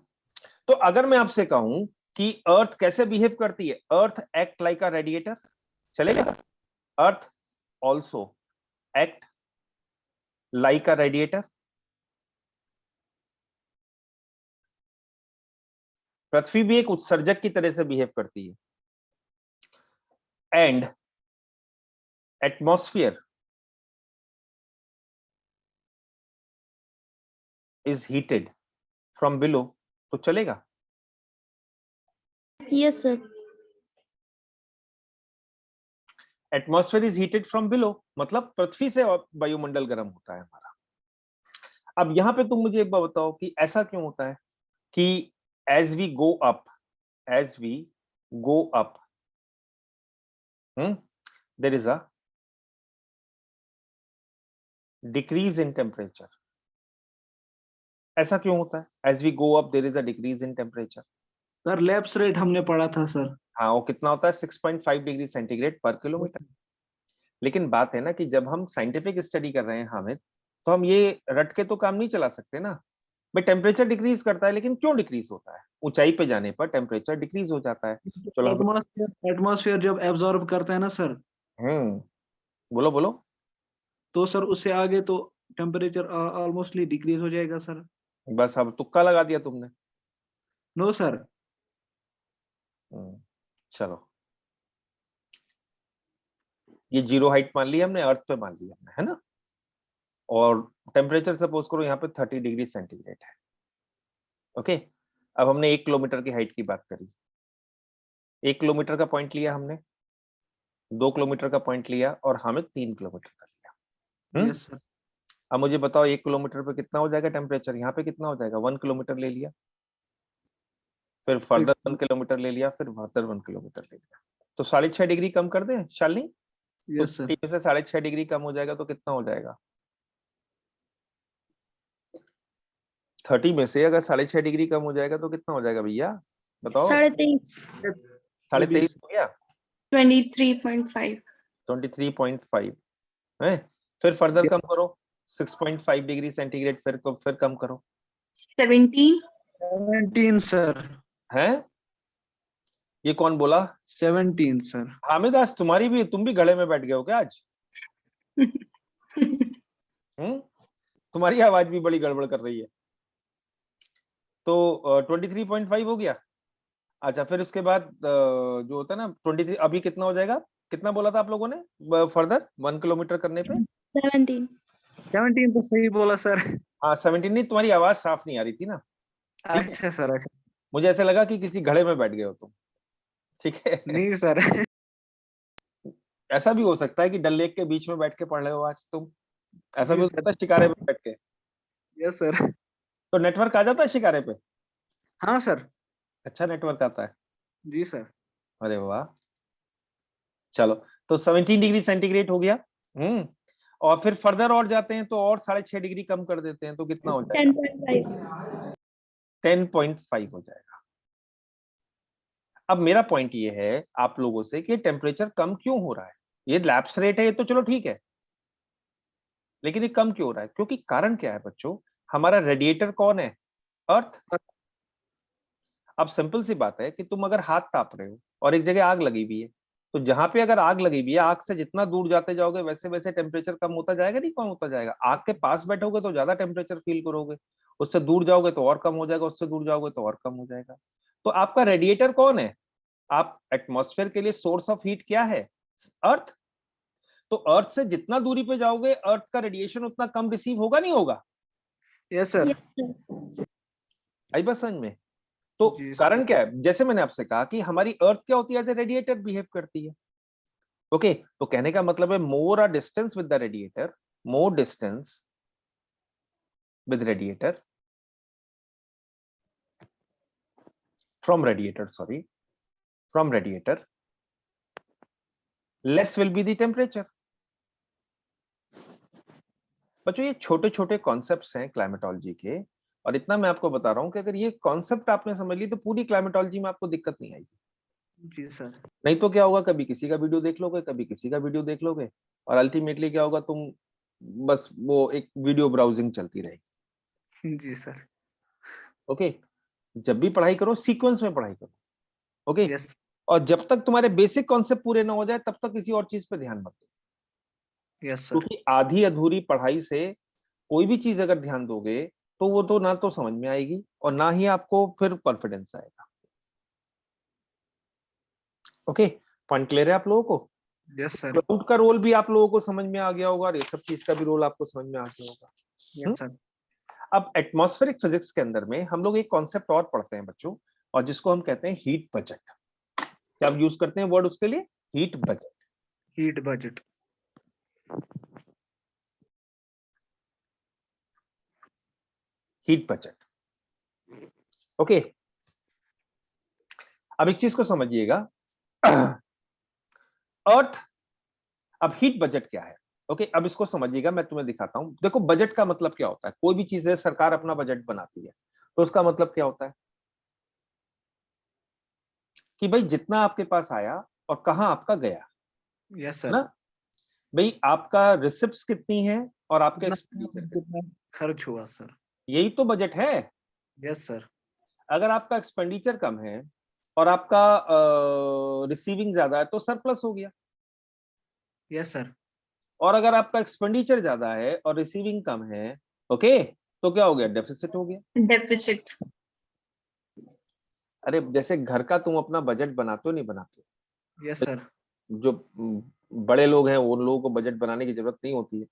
तो अगर मैं आपसे कहूं कि अर्थ कैसे बिहेव करती है, earth act like a radiator, चलेगा? Earth also act like a radiator. पृथ्वी भी एक उत्सर्जक की तरह से बिहेव करती है, and atmosphere is heated from below, तो चलेगा? Yes sir. Atmosphere is heated from below मतलब पृथ्वी से वायुमंडल गर्म होता है हमारा। अब यहां पे तुम मुझे एक बात बताओ कि ऐसा क्यों होता है कि as we go up, as we go up, there is a decrease in temperature. ऐसा क्यों होता है? As we go up there is a decrease in temperature. Sir lapse rate हमने पढ़ा था सर। हाँ, वो कितना होता है? 6.5 डिग्री सेंटीग्रेड पर किलोमीटर। लेकिन बात है ना कि जब हम साइंटिफिक स्टडी कर रहे हैं हामिद, तो हम ये रट के तो काम नहीं चला सकते ना भाई। टेम्परेचर डिक्रीज करता है, लेकिन क्यों डिक्रीज होता है? ऊंचाई पे जाने पर टेम्परेचर डिक्रीज हो जाता है। चलो एटमॉस्फेयर जब एब्जॉर्ब करता है ना सर, बोलो बोलो। तो सर उससे आगे तो टेम्परेचर ऑलमोस्टली डिक्रीज हो जाएगा सर। बस अब तुक्का लगा दिया तुमने। No sir. चलो, ये जीरो हाइट मान ली हमने, अर्थ पे मान लिया हमने, है ना। और टेम्परेचर सपोज करो यहाँ पे 30 डिग्री सेंटीग्रेड है। ओके, अब हमने 1 किलोमीटर की हाइट की बात करी। 1 किलोमीटर का पॉइंट लिया हमने, 2 किलोमीटर का पॉइंट लिया, और हमें 3 किलोमीटर का लिया। Yes sir. अब मुझे बताओ 1 किलोमीटर पे कितना हो जाएगा टेम्परेचर? यहाँ पे कितना हो जाएगा? 1 किलोमीटर ले लिया, फिर फर्दर 1 किलोमीटर ले लिया, फिर फर्दर 1 किलोमीटर ले लिया, तो 6.5 डिग्री कम कर दें शालिनी? तो यस सर। 30 से 6.5 डिग्री कम हो जाएगा तो कितना हो जाएगा? 30 में से अगर 6.5 डिग्री कम हो जाएगा तो कितना हो जाएगा भैया? बताओ। 23.5। 23.5 हो गया? 23.5. 23.5 है। फिर फर्दर कम करो 6.5 डिग्री सेंटीग्रेड, फिर कम करो 17. 17 सर। है। ये कौन बोला? 17 सर। हामिद, आज तुम भी गले में बैठ गए हो क्या आज? तुम्हारी आवाज भी बड़ी गड़बड़ कर रही है। तो 23.5 हो गया। अच्छा, फिर उसके बाद जो होता है ना 23, अभी कितना हो जाएगा? कितना बोला था आप लोगों ने फर्दर 1 किलोमीटर करने पे? 17। 17 तो सही बोला सर। हाँ 17 नहीं, तुम्हारी आवाज साफ नहीं आ रही थी ना। अच्छा सर। अच्छा, मुझे ऐसा लगा कि किसी घड़े में बैठ गए हो तुम। ठीक है। नहीं सर। ऐसा भी हो सकता है कि डल लेक के बीच में बैठ के पढ़ रहे हो आज तुम। ऐसा भी जी हो सर। सकता है शिकारे में बैठ के। Yes sir. तो नेटवर्क आ जाता है शिकारे पे? हाँ सर। अच्छा नेटवर्क आता है। जी सर। अरे वाह। चलो, तो 17 डिग्री सेंटीग्रेड हो गया। और फिर फर्दर और जाते हैं तो और 6.5 डिग्री कम कर देते हैं तो कितना हो जाएगा? 10.5। 10.5 हो जाएगा। अब मेरा पॉइंट ये है आप लोगों से कि टेम्परेचर कम क्यों हो रहा है? ये लैप्स रेट है, ये तो चलो ठीक है, लेकिन ये कम क्यों हो रहा है? क्योंकि कारण क्या है बच्चों? हमारा रेडिएटर कौन है? अर्थ। अब सिंपल सी बात है कि तुम अगर हाथ ताप रहे हो और एक जगह आग लगी हुई है, तो जहां पे अगर आग लगी हुई है, आग से जितना दूर जाते जाओगे वैसे वैसे टेम्परेचर कम होता जाएगा, नहीं कम होता जाएगा? आग के पास बैठोगे तो ज्यादा टेम्परेचर फील करोगे, उससे दूर जाओगे तो और कम हो जाएगा, उससे दूर जाओगे तो और कम हो जाएगा। तो आपका रेडिएटर कौन है? आप एटमॉस्फेयर के लिए सोर्स ऑफ हीट क्या है? अर्थ। तो अर्थ से जितना दूरी पे जाओगे अर्थ का रेडिएशन उतना कम रिसीव होगा, नहीं होगा? Yes sir. Yes sir. आई बात समझ में? तो जी कारण सर। क्या है? जैसे मैंने आपसे कहा कि हमारी अर्थ क्या होती है, एज ए रेडिएटर बिहेव करती है। ओके, तो कहने का मतलब है more a distance with the radiator, more distance with radiator from radiator, sorry, from radiator, less will be the temperature. बच्चों ये छोटे छोटे कॉन्सेप्ट्स हैं क्लाइमेटोलॉजी के, और इतना मैं आपको बता रहा हूं कि अगर ये कॉन्सेप्ट आपने समझ ली तो पूरी क्लाइमेटोलॉजी में आपको दिक्कत नहीं आएगी। जी सर। नहीं तो क्या होगा, कभी किसी का वीडियो देख लोगे, कभी किसी का वीडियो देख लोगे, और अल्टीमेटली क्या होगा, तुम बस वो एक वीडियो ब्राउजिंग चलती रहेगी। जी सर। ओके, जब भी पढ़ाई करो सीक्वेंस में पढ़ाई करो। Okay, yes. और जब तक तुम्हारे बेसिक कॉन्सेप्ट पूरे ना हो जाए तब तक किसी और चीज पे ध्यान मत दो, यस सर। क्योंकि आधी अधूरी पढ़ाई से कोई भी चीज अगर ध्यान दोगे तो वो तो ना तो समझ में आएगी और ना ही आपको फिर कॉन्फिडेंस आएगा। ओके, पॉइंट क्लियर है आप लोगों को? Yes sir. क्लाउड का रोल भी आप लोगों को समझ में आ गया होगा और ये सब चीज का भी रोल आपको समझ में आ गया होगा। Yes sir. अब एटमॉस्फेरिक फिजिक्स के अंदर में हम लोग एक कॉन्सेप्ट और पढ़ते हैं बच्चों, और जिसको हम कहते हैं हीट बजट। क्या आप यूज करते हैं वर्ड उसके लिए? Heat budget. Heat budget. Heat budget. Okay, अब एक चीज को समझिएगा, अर्थ, अब हीट बजट क्या है? ओके, अब इसको समझिएगा, मैं तुम्हें दिखाता हूं। देखो, बजट का मतलब क्या होता है? कोई भी चीज है, सरकार अपना बजट बनाती है, तो उसका मतलब क्या होता है कि भाई जितना आपके पास आया और कहां आपका गया। यस है सर। ना? भाई आपका रिसिप्ट्स कितनी है और आपके एक्सपेंडिचर कितने, कितना खर्च हुआ सर? यही तो बजट है। Yes sir. अगर आपका एक्सपेंडिचर कम है और आपका रिसीविंग ज्यादा है तो सरप्लस हो गया, यस सर। और अगर आपका एक्सपेंडिचर ज्यादा है और रिसीविंग कम है, ओके, तो क्या हो गया? डेफिसिट हो गया। Deficit. अरे जैसे घर का तुम अपना बजट बनाते हो, नहीं बनाते हो? Yes sir. जो बड़े लोग हैं उन लोगों को बजट बनाने की जरूरत नहीं होती है,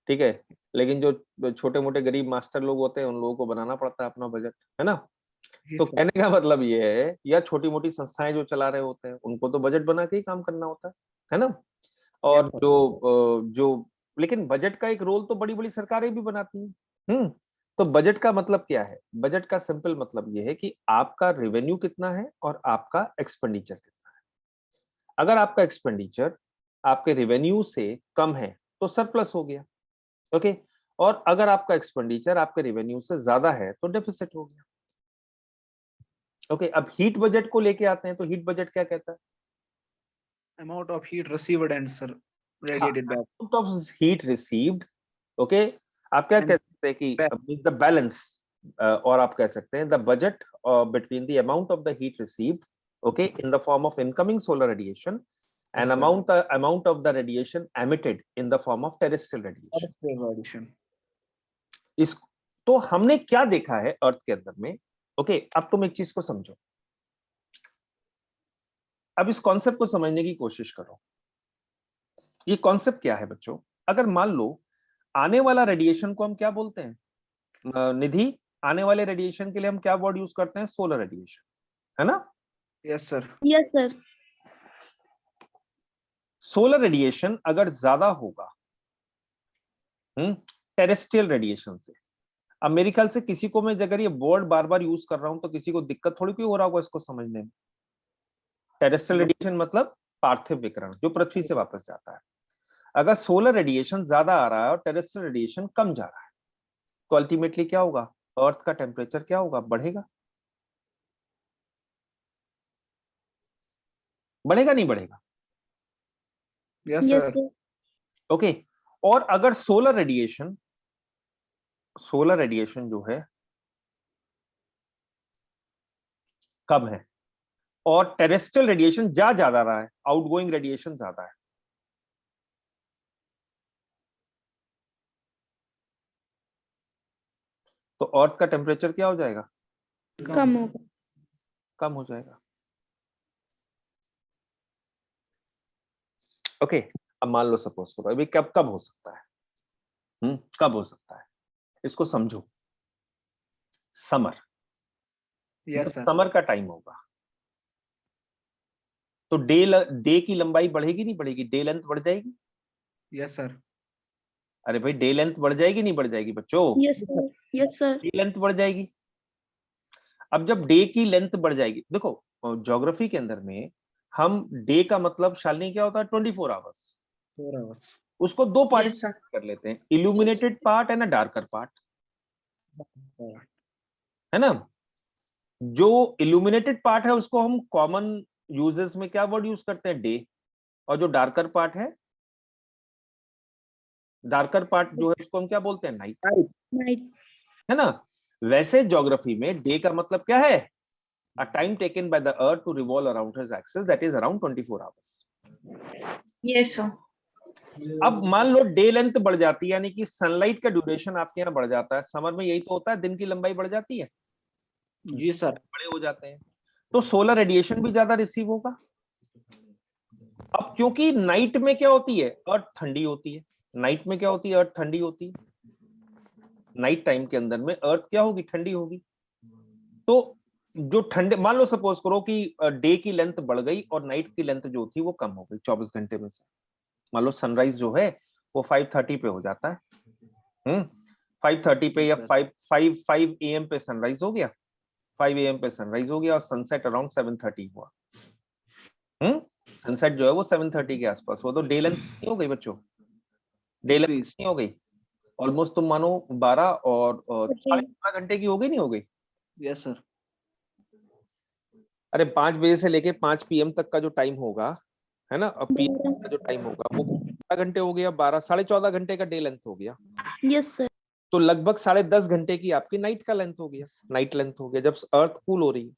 ठीक है, लेकिन जो छोटे मोटे गरीब मास्टर लोग होते हैं उन लोगों को बनाना पड़ता है अपना बजट, है ना? तो कहने का मतलब ये है, या छोटी मोटी संस्थाएं जो चला रहे होते हैं उनको तो बजट बना के ही काम करना होता है ना? और Yes, sir. जो लेकिन बजट का एक रोल तो बड़ी बड़ी सरकारें भी बनाती हैं। तो बजट का मतलब क्या है? बजट का सिंपल मतलब ये है कि आपका रेवेन्यू कितना है और आपका एक्सपेंडिचर कितना है। अगर आपका एक्सपेंडिचर आपके रेवेन्यू से कम है तो सरप्लस हो गया, ओके, और अगर आपका एक्सपेंडिचर आपके रेवेन्यू से ज्यादा है तो डेफिसिट हो गया। ओके, अब हीट बजट को लेके आते हैं, तो हीट बजट क्या कहता है? Amount of heat received and sir radiated back. Amount of heat received, okay, आप क्या And कह सकते हैं कि द बैलेंस, और आप कह सकते हैं the budget between the amount of the heat received, okay, in the form of incoming solar radiation and Yes, sir. amount of the radiation emitted in the form of terrestrial radiation. Terrestrial radiation. इस तो हमने क्या देखा है अर्थ के अंदर में? Okay, अब तुम एक चीज को समझो, अब इस कॉन्सेप्ट को समझने की कोशिश करो। ये कॉन्सेप्ट क्या है बच्चों? अगर मान लो आने वाला रेडिएशन को हम क्या बोलते हैं? निधि, आने वाले रेडिएशन के लिए हम क्या वर्ड यूज करते हैं? सोलर रेडिएशन, है ना? Yes, sir. Yes sir. Solar radiation अगर ज्यादा होगा टेरेस्ट्रियल रेडिएशन से, अब मेरे ख्याल से किसी को, मैं अगर ये वर्ड बार बार यूज कर रहा हूं तो किसी को दिक्कत थोड़ी कोई हो रहा होगा इसको समझने में। टेरेस्ट्रियल रेडिएशन मतलब पार्थिव विकिरण जो पृथ्वी से वापस जाता है। अगर सोलर रेडिएशन ज्यादा आ रहा है और टेरेस्ट्रियल रेडिएशन कम जा रहा है तो अल्टीमेटली क्या होगा? अर्थ का टेम्परेचर क्या होगा? बढ़ेगा? बढ़ेगा नहीं बढ़ेगा? Yes, yes sir. Sir. Okay, और अगर सोलर रेडिएशन जो है कम है और टेरेस्ट्रियल रेडिएशन ज्यादा रहा है, आउटगोइंग रेडिएशन ज्यादा है, तो अर्थ का टेम्परेचर क्या हो जाएगा? कम होगा। कम हो जाएगा। ओके, अब मान लो सपोज करो अभी कब कब हो सकता है, कब हो सकता है, इसको समझो। Summer, yes sir. समर का टाइम होगा तो डे की लंबाई बढ़ेगी नहीं बढ़ेगी, डे लेंथ बढ़ जाएगी। Yes sir. अरे भाई डे लेंथ बढ़ जाएगी नहीं बढ़ जाएगी बच्चों? Yes sir, yes sir. Day length बढ़ जाएगी। अब जब डे की लेंथ बढ़ जाएगी, देखो ज्योग्राफी के अंदर में हम डे का मतलब शालिनी क्या होता है, 24 आवर्स। 4 hours. उसको दो पार्ट Yes, sir. कर लेते हैं, illuminated part and a darker part, है ना। जो इल्यूमिनेटेड पार्ट है उसको हम कॉमन यूजेस में क्या वर्ड यूज करते हैं, डे। और जो डार्कर पार्ट है, डार्कर पार्ट जो है उसको हम क्या बोलते हैं, नाइट, नाइट। है ना। वैसे ज्योग्राफी में डे का मतलब क्या है, a time taken by the earth to revolve around his axis, that is around 24 hours. Yes, sir. अब मान लो डे लेंथ बढ़ जाती है, यानी कि सनलाइट का ड्यूरेशन आपके यहाँ बढ़ जाता है। समर में यही तो होता है, दिन की लंबाई बढ़ जाती है, जी सर। बड़े हो जाते हैं, तो सोलर रेडिएशन भी ज्यादा रिसीव होगा। अब क्योंकि नाइट में क्या होती है, अर्थ ठंडी होती है। नाइट में क्या होती है, अर्थ ठंडी होती है। नाइट टाइम के अंदर में अर्थ क्या होगी, ठंडी होगी। तो जो ठंडे, मान लो सपोज करो कि डे की लेंथ बढ़ गई और नाइट की लेंथ जो थी वो कम हो गई 24 घंटे में से। मान लो सनराइज जो है वो 5:30 पे हो जाता है, 5:30 पे या 5 AM पे सनराइज हो गया, 5 AM पे सनराइज हो गया और सनसेट अराउंड 7:30 हुआ। सनसेट जो है वो 7:30 के आसपास हुआ, तो डे लेंथ कितनी हो गई बच्चों, डे लेंथ कितनी हो गई, ऑलमोस्ट तुम मानो 12 और 14.5 घंटे की हो गई, नहीं हो गई? Yes sir. अरे 5 बजे से लेके 5 PM तक का जो टाइम होगा, है ना, और PM का जो टाइम होगा वो 12 घंटे हो गया, 12 14.5 घंटे का डे लेंथ हो गया। Yes sir. तो लगभग 10.5 घंटे की आपकी नाइट का लेंथ हो गया, नाइट लेंथ हो गया जब अर्थ कूल हो रही है।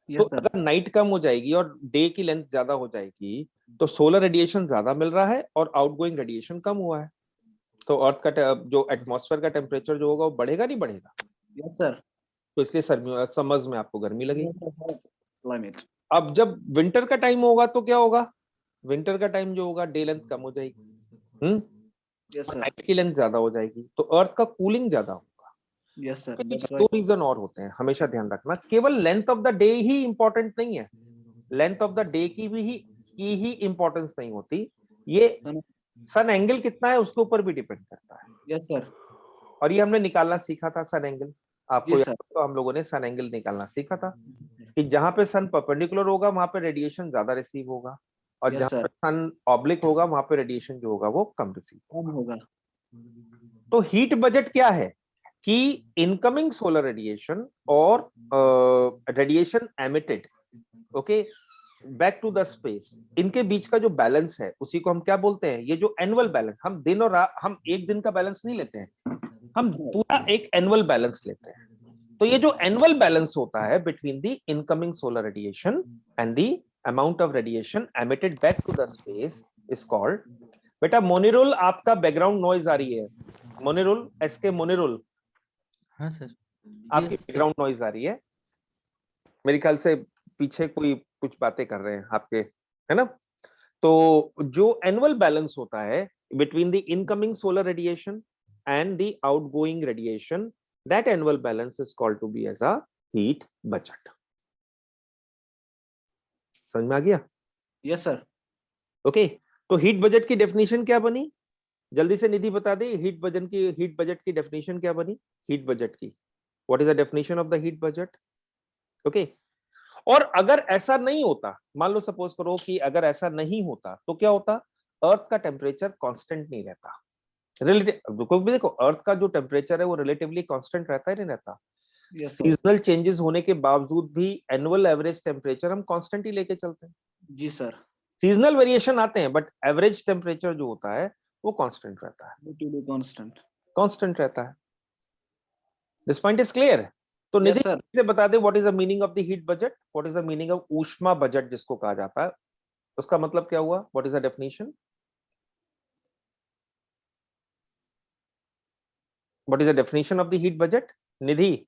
तो अगर नाइट कम हो जाएगी और डे की लेंथ ज्यादा हो जाएगी तो सोलर रेडिएशन ज्यादा मिल रहा है और आउटगोइंग रेडिएशन कम हुआ है, तो अर्थ का जो एटमॉस्फेयर का टेम्परेचर जो होगा वो बढ़ेगा नहीं बढ़ेगा? Yes sir. तो इसलिए समर्स में आपको गर्मी लगेगी। क्लाइमेट। अब जब विंटर का टाइम होगा तो क्या होगा, विंटर का टाइम जो होगा डे लेंथ कम हो जाएगी, यस सर। नाइट की लेंथ ज्यादा हो जाएगी, तो अर्थ का कूलिंग ज्यादा होगा। Yes sir. दो रीजन और होते हैं, हमेशा ध्यान रखना, केवल length of the day he important नहीं है, लेंथ ऑफ द डे की ही इंपॉर्टेंस नहीं होती, ये सन एंगल कितना है उसके ऊपर भी डिपेंड करता है। Yes sir. और ये हमने निकालना सीखा था सन एंगल, आपको जी याद हो तो हम लोगों ने सन एंगल निकालना सीखा था कि जहां पे सन परपेंडिकुलर होगा वहां पे रेडिएशन ज्यादा रिसीव होगा और Yes, जहां sir. पे सन ऑब्लिक होगा वहां पे रेडिएशन जो होगा वो कम रिसीव कम होगा। तो हीट बजट क्या है कि इनकमिंग सोलर रेडिएशन और radiation emitted, okay, back to the space, इनके बीच का जो बैलेंस है उसी को हम क्या बोलते हैं, ये जो एनुअल बैलेंस, हम दिन और रात, हम एक दिन का बैलेंस नहीं लेते हैं, हम पूरा एक एनुअल बैलेंस लेते हैं। तो ये जो एनुअल बैलेंस होता है between the incoming solar radiation and the amount of radiation emitted back to the space is called, बेटा मोनिरोल आपका बैकग्राउंड नॉइज आ रही है, मोनिरोल, एसके मोनिरोल, हाँ सर, आपकी बैकग्राउंड नॉइज आ रही है, मेरे ख्याल से पीछे कोई कुछ बातें कर रहे हैं आपके, है ना। तो जो एनुअल बैलेंस होता है between the incoming solar radiation and the outgoing radiation, that annual balance is called to be as a heat budget. समझ में आ गया? Yes sir. ओके, तो हीट बजट की डेफिनेशन क्या बनी, जल्दी से निधि बता दे, हीट बजट की डेफिनेशन क्या बनी, हीट बजट की, what is the definition of the heat budget? Okay, और अगर ऐसा नहीं होता, मान लो सपोज करो कि अगर ऐसा नहीं होता तो क्या होता, अर्थ का टेम्परेचर कांस्टेंट नहीं रहता, देखो अर्थ का जो टेम्परेचर है वो रिलेटिवली कांस्टेंट रहता है, नहीं रहता। सीजनल चेंजेस होने के बावजूद भी एनुअल एवरेज टेम्परेचर हम कांस्टेंट ही लेके चलते हैं। जी सर। सीजनल वेरिएशन आते हैं बट एवरेज टेम्परेचर जो होता है वो कांस्टेंट रहता है, कांस्टेंट रहता है। This point is clear? तो निधि से बता दे what is the meaning of the heat budget, what is the meaning of ऊष्मा बजट जिसको कहा जाता है, उसका मतलब क्या हुआ, what is the definition, what is the definition of the heat budget? Nidhi,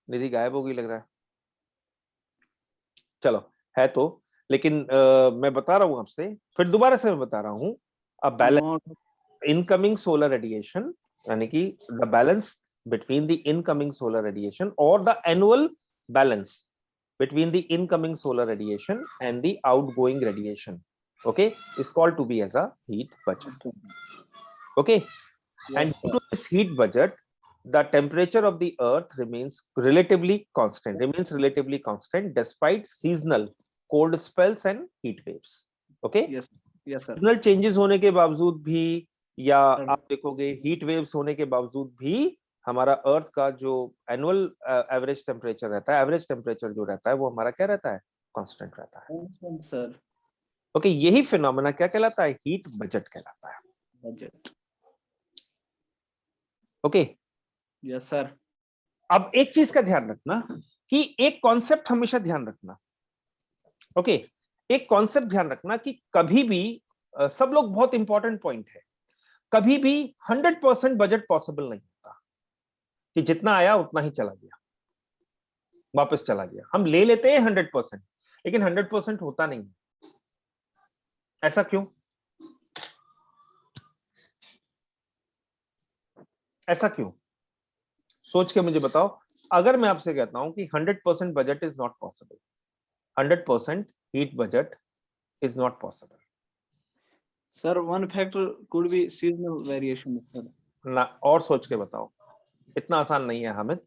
Nidhi गायब हो गई लग रहा है, चलो है तो लेकिन मैं बता रहा हूं आपसे, फिर दोबारा से मैं बता रहा हूं, अब बैलेंस इनकमिंग सोलर रेडिएशन, यानी कि the balance between the incoming solar radiation or the annual balance between the incoming solar radiation and the outgoing radiation, okay, is called to be as a heat budget. Okay, and due to this heat budget, the temperature of the earth remains relatively constant despite seasonal cold spells and heat waves. Okay, yes sir, seasonal changes होने के बावजूद भी, या आप देखोगे heat waves होने के बावजूद भी, हमारा अर्थ का जो एनुअल एवरेज टेम्परेचर रहता है, एवरेज टेम्परेचर जो रहता है वो हमारा क्या रहता है, कांस्टेंट रहता है सर। ओके, यही फिनोमेना क्या कहलाता है, हीट बजट कहलाता है। Budget, okay, yes sir. अब एक चीज का ध्यान रखना कि एक कॉन्सेप्ट हमेशा ध्यान रखना, ओके, एक कॉन्सेप्ट ध्यान रखना कि कभी भी सब लोग, बहुत इंपॉर्टेंट पॉइंट है, कभी भी 100% बजट पॉसिबल नहीं होता कि जितना आया उतना ही चला गया, वापस चला गया। हम ले लेते हैं 100%, लेकिन 100% होता नहीं है। ऐसा क्यों? ऐसा क्यों? सोच के मुझे बताओ। अगर मैं आपसे कहता हूं कि 100% budget is not possible, 100% heat budget is not possible, sir one factor could be seasonal variation sir. ना, और सोच के बताओ। इतना आसान नहीं है हामिद,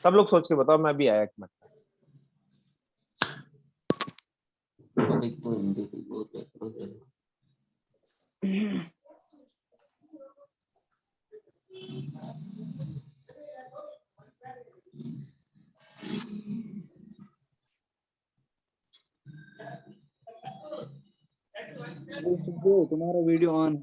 सब लोग सोच के बताओ, मैं भी आया एक मिनट। तुम्हारा वीडियो ऑन है।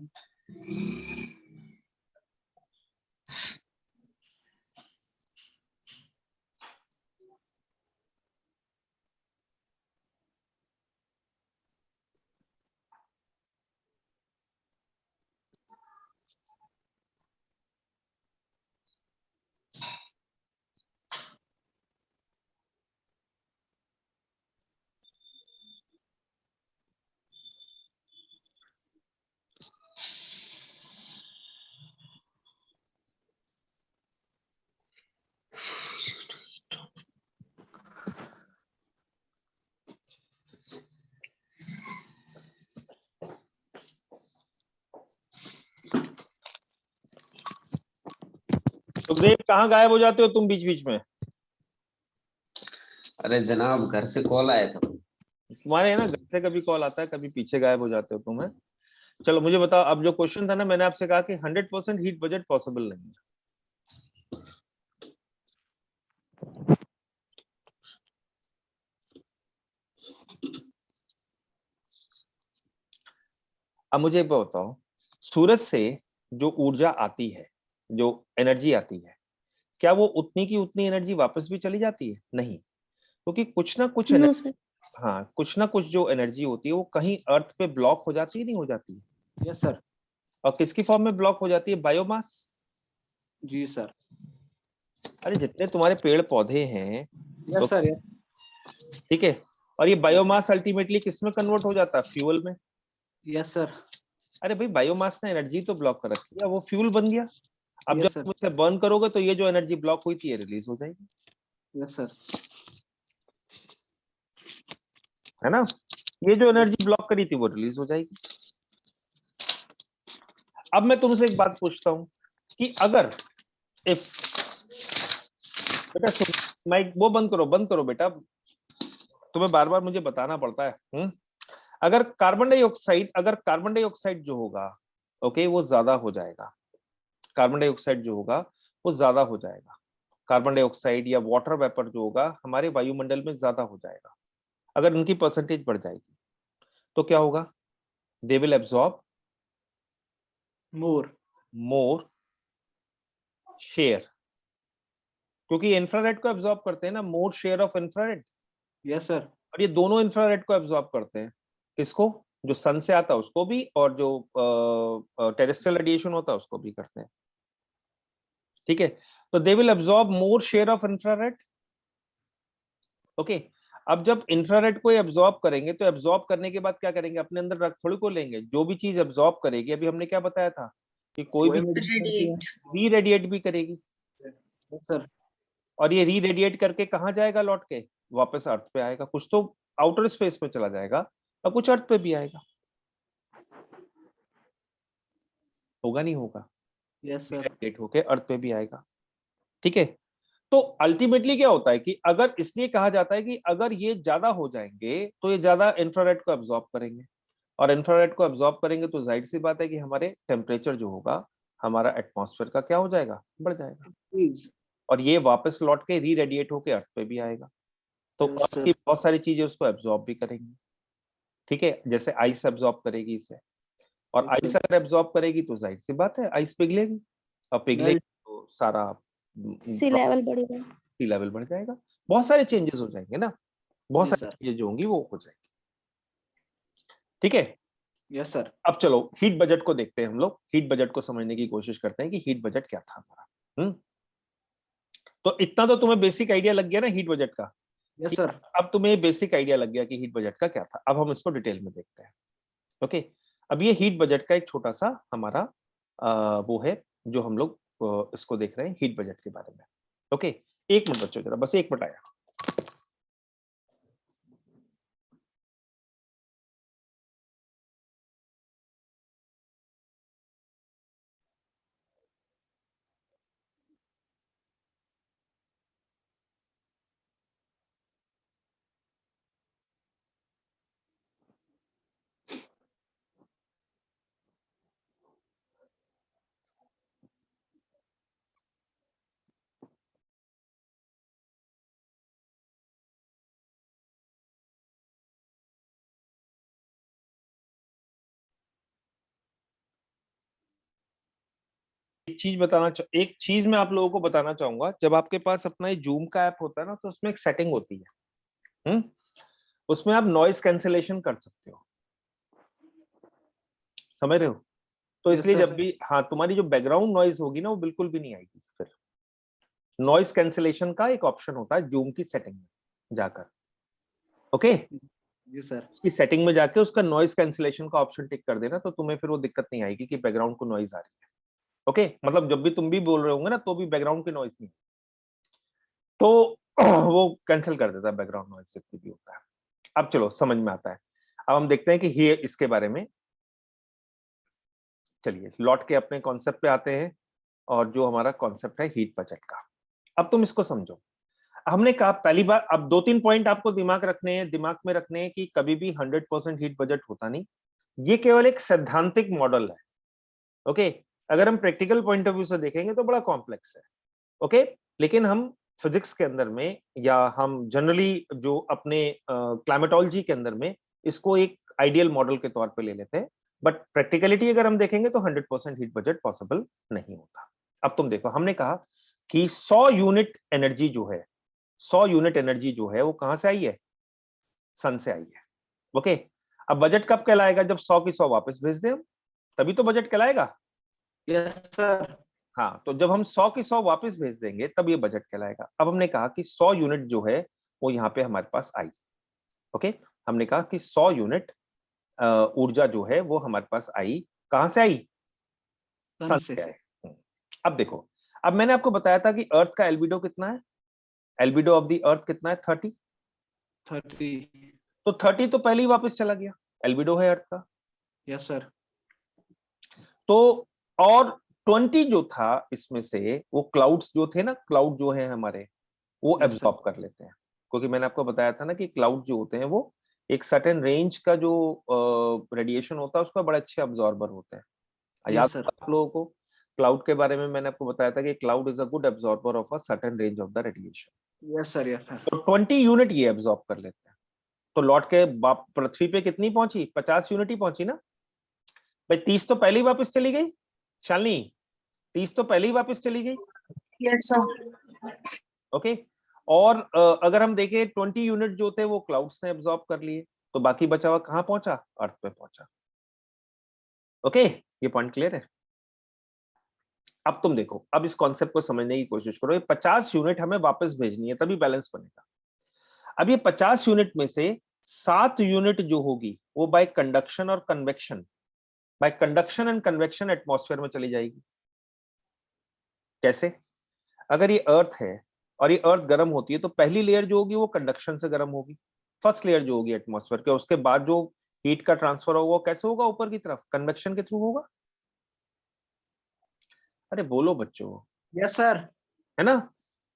सुखदेव, कहाँ गायब हो जाते हो तुम बीच बीच में? अरे जनाब, घर से कॉल आया था। तुम्हारे है ना, घर से कभी कॉल आता है, कभी पीछे गायब हो जाते हो तुम, है? चलो मुझे बताओ, अब जो क्वेश्चन था ना, मैंने आपसे कहा कि 100% हीट बजट पॉसिबल नहीं है। अब मुझे एक बात बताओ, सूरज से जो ऊर्जा आती है, जो एनर्जी आती है, क्या वो उतनी की उतनी एनर्जी वापस भी चली जाती है? नहीं, क्योंकि कुछ ना कुछ नो सर। हाँ, कुछ ना कुछ जो एनर्जी होती है वो कहीं अर्थ पे ब्लॉक हो जाती है, नहीं हो जाती है? Yes sir. और किसकी फॉर्म में ब्लॉक हो जाती है? बायोमास। जी सर। अरे जितने तुम्हारे पेड़ पौधे हैं, यस सर, यस। ठीक है, और ये बायोमास अल्टीमेटली किस में कन्वर्ट हो जाता है? फ्यूल में। Yes sir. अरे भाई, बायोमास ने एनर्जी तो ब्लॉक कर रखी है, वो फ्यूल बन गया। अब Yes, जब sir. तुम इसे बर्न करोगे तो ये जो एनर्जी ब्लॉक हुई थी ये रिलीज हो जाएगी, यस सर। है ना? ये जो एनर्जी ब्लॉक करी थी वो रिलीज हो जाएगी। अब मैं तुमसे एक बात पूछता हूं कि अगर इफ बेटा, माइक वो बंद करो बेटा, तुम्हें बार बार मुझे बताना पड़ता है। अगर कार्बन डाइऑक्साइड जो होगा, ओके, वो ज्यादा हो जाएगा, कार्बन डाइऑक्साइड जो होगा वो ज्यादा हो जाएगा, कार्बन डाइऑक्साइड या वाटर वेपर जो होगा हमारे वायुमंडल में ज्यादा हो जाएगा, अगर उनकी परसेंटेज बढ़ जाएगी तो क्या होगा? They will absorb more share, क्योंकि इंफ्रारेड को एब्सॉर्ब करते हैं ना, मोर share of infrared. Yes sir. और ये दोनों इंफ्रारेड को एब्सॉर्ब करते हैं, किसको? जो सन से आता है उसको भी, और जो टेरेस्ट्रियल रेडिएशन होता है उसको भी करते हैं, ठीक है? तो they will absorb more share of infrared, okay. अब जब इंफ्रारेड को एब्जॉर्ब करेंगे तो एब्जॉर्ब करने के बाद क्या करेंगे, अपने अंदर रख थोड़ी को लेंगे, जो भी चीज एब्जॉर्ब करेगी, अभी हमने क्या बताया था कि कोई भी Radiate. री रेडिएट भी करेगी, सर और ये री रेडिएट करके कहाँ जाएगा, लौट के वापस अर्थ पे आएगा, कुछ तो आउटर स्पेस में चला जाएगा और कुछ अर्थ पे भी आएगा, होगा नहीं होगा, यस सर रेडिएट होके अर्थ पे भी आएगा। ठीक है, तो अल्टीमेटली क्या होता है कि अगर, इसलिए कहा जाता है कि अगर ये ज्यादा हो जाएंगे तो ये ज्यादा इंफ्रारेड को एब्जॉर्ब करेंगे, और इंफ्रारेड को एब्जॉर्ब करेंगे तो जाहिर सी बात है कि हमारे टेम्परेचर जो होगा हमारा एटमॉस्फेयर का क्या हो जाएगा, बढ़ जाएगा, प्लीज। और ये वापस लौट के री रेडिएट होके अर्थ पे भी आएगा। तो Yes, अर्थ sir. की बहुत सारी चीजें उसको एब्जॉर्ब भी करेंगी। ठीक है, जैसे आइस एब्जॉर्ब करेगी इसे, और Yes, आइस sir. अगर एब्जॉर्ब करेगी तो जाहिर सी बात है आइस पिघलेगी, और पिघलेगी तो सारा सी लेवल बढ़ेगा। सी लेवल बढ़ जाएगा, बहुत सारे चेंजेस हो जाएंगे ना, बहुत जी, सारी सर। चीजें जो होंगी वो हो जाएंगी। ठीक है, यस सर। अब चलो हीट बजट को देखते हैं, हम लोग हीट बजट को समझने की कोशिश करते हैं कि हीट बजट क्या था हमारा। तो इतना तो तुम्हें बेसिक आइडिया लग गया ना हीट बजट का। Yes sir. अब तुम्हें बेसिक आइडिया लग गया कि हीट बजट का क्या था, अब हम इसको डिटेल में देखते हैं। ओके, अब ये हीट बजट का एक छोटा सा हमारा वो है जो हम लोग इसको देख रहे हैं हीट बजट के बारे में। ओके, एक मिनट बच्चों, जरा बस एक मिनट आया। एक चीज मैं आप लोगों को बताना चाहूंगा, जब आपके पास अपना ये जूम का ऐप होता है ना, तो उसमें एक सेटिंग होती है, उसमें आप नॉइस कैंसिलेशन कर सकते हो, समझ रहे हो? तो Yes, इसलिए sir. जब भी, हाँ, तुम्हारी जो बैकग्राउंड नॉइज होगी ना वो बिल्कुल भी नहीं आएगी। फिर नॉइस कैंसिलेशन का एक ऑप्शन होता है जूम की सेटिंग में जाकर। ओके, जी सर। उसकी सेटिंग में जाके उसका नॉइस कैंसिलेशन का ऑप्शन टिक कर देना, तो तुम्हें फिर वो दिक्कत नहीं आएगी कि बैकग्राउंड को नॉइज आ रही है। ओके, मतलब जब भी तुम भी बोल रहे होंगे ना तो भी बैकग्राउंड की नॉइज नहीं, तो वो कैंसिल कर देता है बैकग्राउंड नॉइज जितनी भी होता है। अब चलो समझ में आता है। अब हम देखते हैं कि ये इसके बारे में, चलिए लौट के अपने कॉन्सेप्ट पे आते हैं, और जो हमारा कॉन्सेप्ट है हीट बजट का। अब तुम इसको समझो, हमने कहा पहली बार, अब 2-3 पॉइंट आपको दिमाग में रखने हैं कि कभी भी 100% हीट बजट होता नहीं, ये केवल एक सैद्धांतिक मॉडल है। ओके, अगर हम प्रैक्टिकल पॉइंट ऑफ व्यू से देखेंगे तो बड़ा कॉम्प्लेक्स है। ओके, लेकिन हम फिजिक्स के अंदर में, या हम जनरली जो अपने क्लाइमेटोलॉजी के अंदर में इसको एक आइडियल मॉडल के तौर पे ले लेते हैं, बट प्रैक्टिकलिटी अगर हम देखेंगे तो 100% हीट बजट पॉसिबल नहीं होता। अब तुम देखो, हमने कहा कि 100 यूनिट एनर्जी जो है, 100 यूनिट एनर्जी जो है वो कहां से आई है, सन से आई है। ओके, अब बजट कब कहलाएगा, जब 100 की 100 वापस भेज दें हम, तभी तो बजट कहलाएगा। Yes sir. हाँ, तो जब हम 100 की 100 वापस भेज देंगे तब ये बजट कहलाएगा। अब हमने कहा कि 100 यूनिट जो है वो यहाँ पे हमारे पास आई। ओके, हमने कहा कि 100 यूनिट ऊर्जा जो है वो हमारे पास आई, कहां से आई, सन से आई। अब देखो, अब मैंने आपको बताया था कि अर्थ का एल्बिडो कितना है, एल्बिडो ऑफ द अर्थ कितना है, 30। 30। तो 30 तो पहले ही वापस चला गया, एल्बिडो है अर्थ का। Yes sir. तो और 20 जो था इसमें से, वो क्लाउड्स जो थे ना, क्लाउड जो है हमारे, वो Yes, एब्जॉर्ब कर लेते हैं, क्योंकि मैंने आपको बताया था ना कि क्लाउड जो होते हैं वो एक सर्टेन रेंज का जो रेडिएशन होता है उसका बड़े अच्छे अब्जॉर्बर होते हैं। याद Yes, sir. होगा आप लोगों को क्लाउड के बारे में मैंने आपको बताया था कि cloud is a good absorber of a certain range of the radiation. Yes sir. Yes sir. तो 20 यूनिट ये एब्जॉर्ब कर लेते हैं, तो लौट के पृथ्वी पे कितनी पहुंची, 50 यूनिट ही पहुंची ना भाई। 30 तो पहले ही वापस चली गई, शालिनी 30 तो पहले ही वापस चली गई। Yes, sir. ओके, और अगर हम देखें 20 यूनिट जो थे वो क्लाउड्स ने एब्जॉर्ब कर लिए, तो बाकी बचा हुआ कहां पहुंचा, अर्थ पे पहुंचा। ओके, ये पॉइंट क्लियर है। अब तुम देखो, अब इस कॉन्सेप्ट को समझने की कोशिश करो, ये 50 यूनिट हमें वापस भेजनी है तभी बैलेंस बनेगा। अब ये 50 यूनिट में से 7 यूनिट जो होगी वो बाय कंडक्शन और convection, bye conduction and convection atmosphere में चली जाएगी। कैसे? अगर ये अर्थ है और ये अर्थ गर्म होती है तो पहली लेयर जो होगी वो कंडक्शन से गर्म होगी, फर्स्ट लेयर जो होगी एटमॉस्फेयर के, उसके बाद जो हीट का ट्रांसफर होगा वो कैसे होगा? ऊपर की तरफ, कन्वेक्शन के थ्रू होगा। अरे बोलो बच्चों। Yes sir. है ना?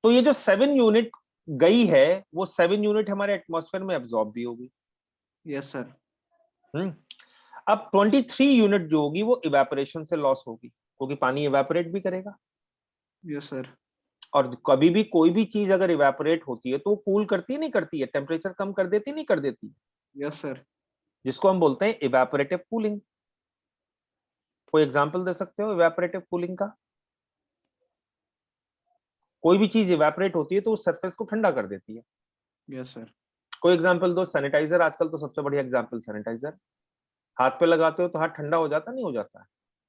तो ये जो 7 यूनिट गई है वो 7 यूनिट हमारे एटमॉस्फेयर में एब्जॉर्ब भी होगी। Yes sir. अब 23 यूनिट जो होगी वो इवेपोरेशन से लॉस होगी, क्योंकि पानी इवेपोरेट भी करेगा। Yes sir. और कभी भी कोई भी चीज अगर इवेपोरेट होती है तो वो कूल करती है नहीं करती है, टेम्परेचर कम कर देती नहीं कर देती है, यस सर। जिसको हम बोलते हैं इवेपोरेटिव कूलिंग। कोई एग्जांपल दे सकते हो इवेपोरेटिव कूलिंग का? कोई भी चीज इवेपोरेट होती है तो उस सरफेस को ठंडा कर देती है। Yes sir. कोई एग्जांपल दो। सैनिटाइजर आजकल तो सबसे बढ़िया एग्जांपल सैनिटाइजर। हाथ पे लगाते हो तो हाथ ठंडा हो जाता नहीं हो जाता है?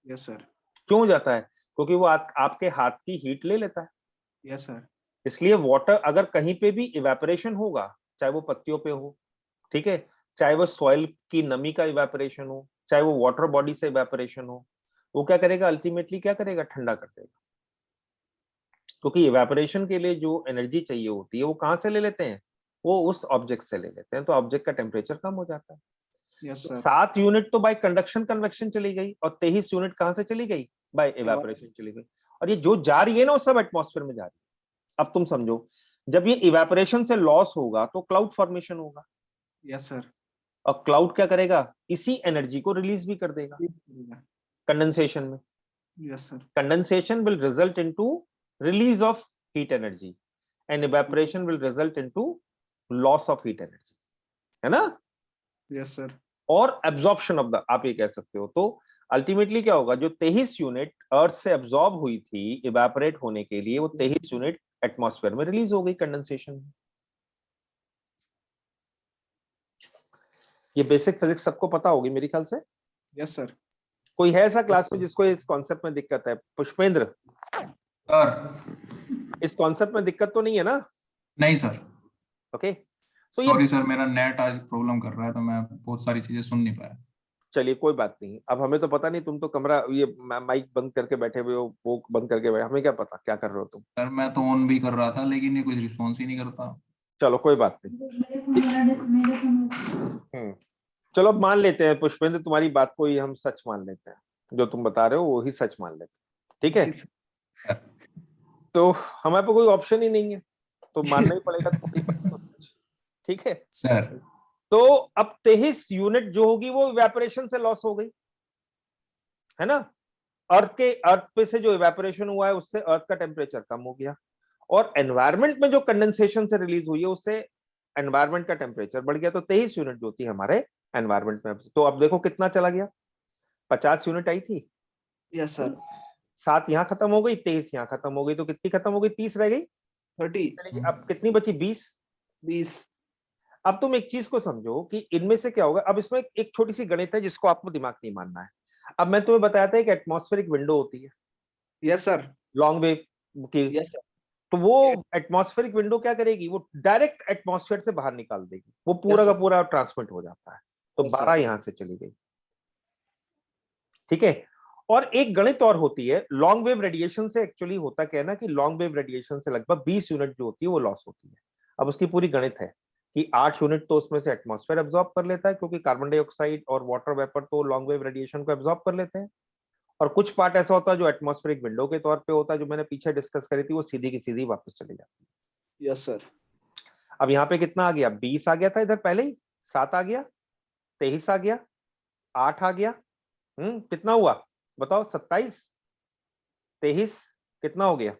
Yes sir. क्यों हो जाता है? क्योंकि वो आपके हाथ की हीट ले लेता है। Yes sir. इसलिए वाटर अगर कहीं पे भी इवेपोरेशन होगा, चाहे वो पत्तियों पे हो, ठीक है, चाहे वो सॉइल की नमी का इवेपोरेशन हो, चाहे वो वाटर बॉडी से इवेपोरेशन हो, वो क्या करेगा? अल्टीमेटली क्या करेगा? ठंडा कर देगा। क्योंकि इवेपोरेशन के लिए जो एनर्जी चाहिए होती है वो कहां से ले लेते हैं? वो उस ऑब्जेक्ट से ले लेते हैं, तो ऑब्जेक्ट का टेम्परेचर कम हो जाता है। यस तो सर। 7 यूनिट तो बाय कंडक्शन कन्वेक्शन चली गई और 23 यूनिट कहां से चली गई? बाय इवेपोरेशन चली गई। और ये जो जा रही है ना वो सब एटमॉस्फेयर में जा रही है। अब तुम समझो, जब ये इवेपोरेशन से लॉस होगा तो क्लाउड फॉर्मेशन होगा, यस सर। और क्लाउड क्या करेगा? इसी एनर्जी को रिलीज भी कर देगा कंडेंसेशन में। Yes sir. Condensation will result into release of heat energy and evaporation will result into loss of heat energy, है ना? Yes sir. और absorption of the, आप ये कह सकते हो। तो अल्टीमेटली क्या होगा? जो 23 यूनिट अर्थ से एब्जॉर्ब हुई थी इवेपोरेट होने के लिए, वो 23 यूनिट एटमॉस्फेयर में रिलीज हो गई कंडेंसेशन में। ये बेसिक फिजिक्स सबको पता होगी मेरे ख्याल से। Yes sir. कोई है ऐसा क्लास में जिसको इस कॉन्सेप्ट में दिक्कत है? पुष्पेंद्र, सर इस कॉन्सेप्ट में दिक्कत तो नहीं है ना? नहीं सर, ओके, तो ये सॉरी सर, मेरा नेट आज प्रॉब्लम कर रहा है तो मैं बहुत सारी चीजें सुन नहीं पाया। चलिए कोई बात नहीं। अब हमें तो पता नहीं, तुम तो कमरा ये माइक बंद करके बैठे हुए हो, वो बंद करके बैठे, हमें क्या पता क्या कर रहे हो तुम। सर मैं तो ऑन भी कर रहा था लेकिन ये कुछ रिस्पॉन्स ही नहीं करता। चलो कोई बात नहीं। चलो अब मान लेते हैं पुष्पेंद्र, तुम्हारी बात को ही हम सच मान लेते हैं, जो तुम बता रहे हो वो ही सच मान लेते हैं, ठीक है? तो हमारे पे कोई ऑप्शन ही नहीं है, तो मानना ही पड़ेगा तुम्हारी बात को सच, ठीक है सर? तो अब 23 यूनिट जो होगी वो इवेपोरेशन से लॉस हो गई, है ना? अर्थ पे से जो इवेपोरेशन हुआ है उससे अर्थ का टेम्परेचर कम हो गया, और एनवायरमेंट में जो कंडेंसेशन से रिलीज हुई है उससे एनवायरमेंट का टेम्परेचर बढ़ गया। तो 23 यूनिट जो थी हमारे एनवायरमेंट में, तो अब देखो कितना चला गया? 50 यूनिट आई थी। Yes sir. 7 यहाँ खत्म हो गई, 23 यहाँ खत्म हो गई, तो कितनी खत्म हो गई? 30 रह गई। 30। अब कितनी बची? 20। अब तुम एक चीज को समझो कि इनमें से क्या होगा। अब इसमें एक छोटी सी गणित है जिसको आपको दिमाग नहीं मानना है। अब मैं तुम्हें बताया था एक एटमॉस्फेरिक विंडो होती है, यस सर। लॉन्ग वेव की। Yes sir. तो वो एटमॉस्फेरिक विंडो क्या करेगी? वो डायरेक्ट एटमॉस्फेयर से बाहर निकाल देगी, वो पूरा का पूरा ट्रांसमिट हो जाता है। तो 12 यहां से चली गई, ठीक है। और एक गणित और होती है लॉन्ग वेव रेडिएशन से। एक्चुअली होता क्या है ना कि लॉन्ग वेव रेडिएशन से लगभग 20 यूनिट जो होती है वो लॉस होती है। अब उसकी पूरी गणित है कि 8 यूनिट तो उसमें से एटमॉस्फेयर एब्जॉर्ब कर लेता है, क्योंकि कार्बन डाइऑक्साइड और वाटर वेपर तो लॉन्ग वेव रेडिएशन को एब्जॉर्ब कर लेते हैं, और कुछ पार्ट ऐसा होता है जो एटमॉस्फेरिक विंडो के तौर पे होता है, जो मैंने पीछे डिस्कस करी थी, वो सीधी की सीधी वापस चली जाती है। Yes sir. अब यहाँ पे कितना आ गया? 20 आ गया था इधर पहले ही, 7 आ गया, 23 आ गया, 8 आ गया, कितना हुआ बताओ? 27, 23 कितना हो गया?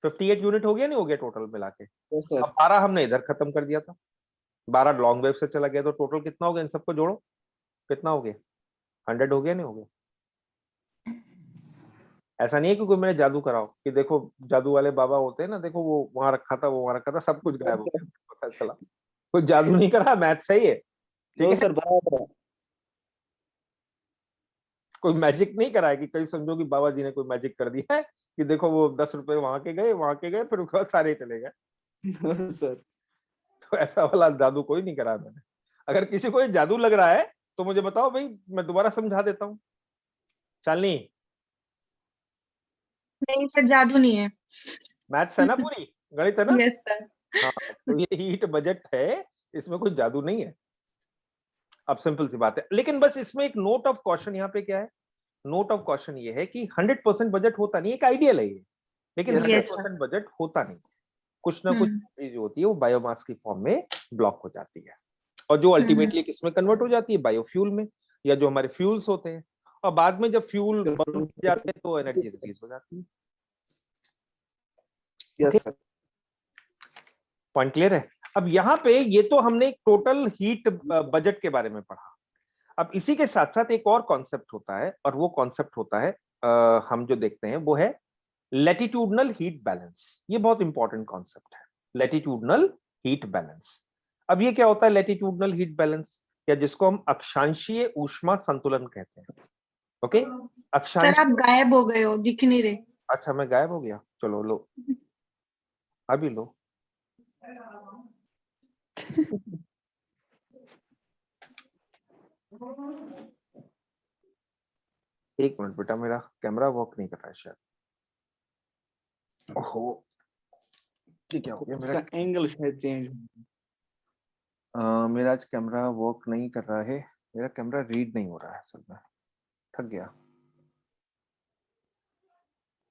58 यूनिट हो गया, नहीं हो गया टोटल मिला के? Yes sir. अब 12 हमने इधर खत्म कर दिया था, 12 लॉन्ग वेव से चला गया, तो टोटल कितना हो गया? इन सबको जोड़ो, कितना हो गया? 100 हो गया, नहीं हो गया? ऐसा नहीं है कि कोई मैंने जादू कराओ कि देखो जादू वाले बाबा होते हैं ना, देखो वो वहां रखा था, वो वहां रखा था, सब कुछ गायब हो गया, पता चला। कोई जादू नहीं करा, मैथ सही है, ठीक है? सर बराबर। कोई मैजिक नहीं करा है कि कहीं समझो कि बाबा जी ने कोई मैजिक कर दिया है कि देखो वो 10 रुपए वहां के गए, फिर उसके बाद सारे चले गए। सर। तो ऐसा वाला जादू कोई नहीं करा मैंने। अगर किसी को ये जादू लग रहा है तो मुझे बताओ भाई, मैं दोबारा समझा देता हूँ। शालिनी, नहीं सर, जादू नहीं है। मैथ्स है ना, पूरी गणित है ना? Yes sir. हाँ, तो ये हीट बजट है, इसमें कोई जादू नहीं है। अब सिंपल सी बात है, लेकिन बस इसमें एक नोट ऑफ कॉशन यहाँ पे क्या है, नोट ऑफ कॉशन ये है कि 100% बजट होता नहीं, एक आइडियल है ये, लेकिन Yes, sir. 100% बजट होता नहीं। कुछ ना कुछ चीज जो होती है वो बायोमास की फॉर्म में ब्लॉक हो जाती है, और जो अल्टीमेटली किसमें कन्वर्ट हो जाती है, बायोफ्यूल में, या जो हमारे फ्यूल्स होते हैं, और बाद में जब फ्यूल बर्न हो जाते हैं तो एनर्जी रिलीज हो जाती है। Yes, sir. पॉइंट क्लियर है? अब यहाँ पे ये तो हमने टोटल हीट बजट के बारे में पढ़ा। अब इसी के साथ साथ एक और कॉन्सेप्ट होता है, और वो कॉन्सेप्ट होता है हम जो देखते हैं वो है लैटिट्यूडनल हीट बैलेंस। ये बहुत इंपॉर्टेंट कॉन्सेप्ट है, लैटिट्यूडनल हीट बैलेंस। अब ये क्या होता है लैटिट्यूडनल हीट बैलेंस, या जिसको हम अक्षांशीय ऊष्मा संतुलन कहते हैं। ओके, सर अक्षांश। आप गायब हो गए हो, दिख नहीं रहे। अच्छा, मैं गायब हो गया, चलो लो, अभी लो। एक मिनट बेटा, मेरा कैमरा वर्क नहीं कर रहा है शायद। ओहो, ये क्या हो गया मेरा? उसका एंगल शायद चेंज। मेरा आज कैमरा वर्क नहीं कर रहा है, मेरा कैमरा रीड नहीं हो रहा है असल में, थक गया।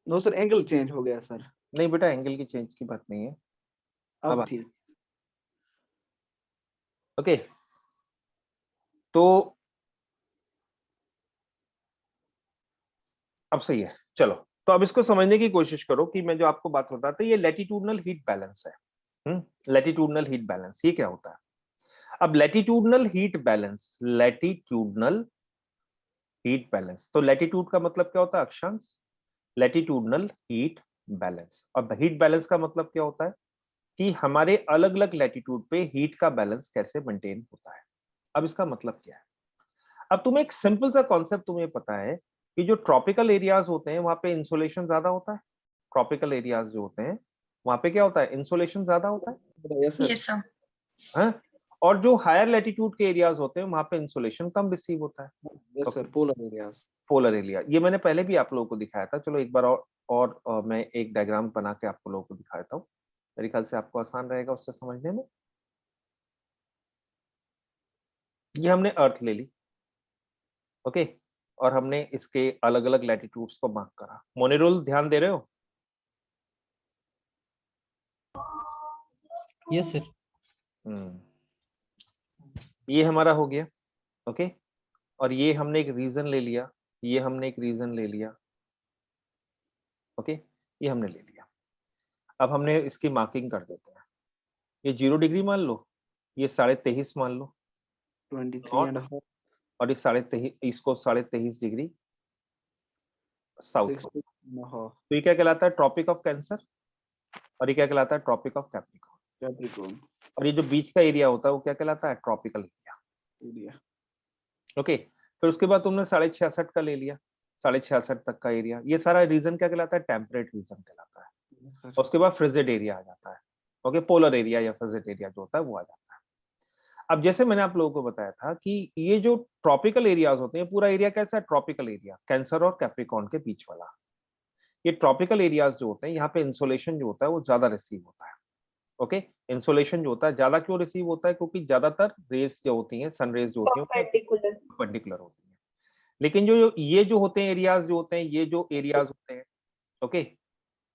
नो सर, एंगल चेंज हो गया सर। नहीं बेटा, एंगल की चेंज की बात नहीं है। अब ठीक। ओके, तो अब सही है। चलो, तो अब इसको समझने की कोशिश करो कि मैं जो आपको बात बताता था, ये लैटिट्यूडनल हीट बैलेंस है। लैटिट्यूडनल हीट बैलेंस ये क्या होता है? अब latitudinal heat balance, latitudinal heat balance, तो लैटिट्यूड का मतलब क्या होता है? अक्षांश। लैटिट्यूडनल हीट बैलेंस, अब हीट बैलेंस का मतलब क्या होता है कि हमारे अलग अलग लैटिट्यूड पे हीट का बैलेंस कैसे मेंटेन होता है। अब इसका मतलब क्या है? अब तुम्हें एक सिंपल सा कॉन्सेप्ट तुम्हें पता है कि जो ट्रॉपिकल एरियाज होते हैं वहां पे इंसोलेशन ज्यादा होता है। ट्रॉपिकल एरियाज जो होते हैं वहां पे क्या होता है? इंसोलेशन ज्यादा होता है। Yes sir. Yes sir. हाँ? और जो हायर लैटिट्यूड के एरियाज होते हैं वहां पे इंसोलेशन कम रिसीव होता है। Yes sir, polar areas. Polar area, ये मैंने पहले भी आप लोगों को दिखाया था। चलो एक बार और मैं एक डायग्राम बना के आपको लोगों को दिखाता हूँ, मेरे ख्याल से आपको आसान रहेगा उससे समझने में। ये हमने अर्थ ले ली, ओके, और हमने इसके अलग अलग लैटिट्यूड्स को मार्क करा। मोनेरोल ध्यान दे रहे हो? Yes sir. ये हमारा हो गया, ओके, और ये हमने एक रीजन ले लिया, ये हमने एक रीजन ले लिया, ओके, ये हमने ले लिया। अब हमने इसकी मार्किंग कर देते हैं। ये 0 डिग्री मान लो, ये 23.5 मान लो, 23.5, और इस 23.5 इसको 23.5 डिग्री साउथ। 6.5 तो ये क्या कहलाता है? ट्रॉपिक ऑफ कैंसर, और ये क्या कहलाता है? Tropic of Capricorn. कैप्रिकॉर्न और ये जो बीच का एरिया होता है वो क्या कहलाता है? Tropical area. एरिया। ओके, फिर उसके बाद तुमने 66.5 का ले लिया, 66.5 तक का एरिया। ये सारा रीजन क्या कहलाता है? टेम्परेट रीजन कहलाता है। उसके बाद फ्रिजिड एरिया आ जाता है, ओके, पोलर एरिया या फ्रिजिड एरिया जो होता है वो आ जाता है। अब जैसे मैंने आप लोगों को बताया था कि ये जो ट्रॉपिकल एरियाज होते हैं, पूरा एरिया कैसा है? ट्रॉपिकल एरिया, कैंसर और कैप्रिकॉर्न के बीच वाला। ये ट्रॉपिकल एरियाज जो होते हैं यहाँ पे इंसोलेशन जो होता है वो ज्यादा रिसीव होता है। ओके, इंसोलेशन जो होता है ज्यादा क्यों रिसीव होता है? क्योंकि ज्यादातर रेस जो होती हैं, सन रेज जो होती हैं, परपेंडिकुलर होती हैं। लेकिन जो ये जो होते हैं एरियाज जो होते हैं, ये जो एरियाज होते हैं, ओके,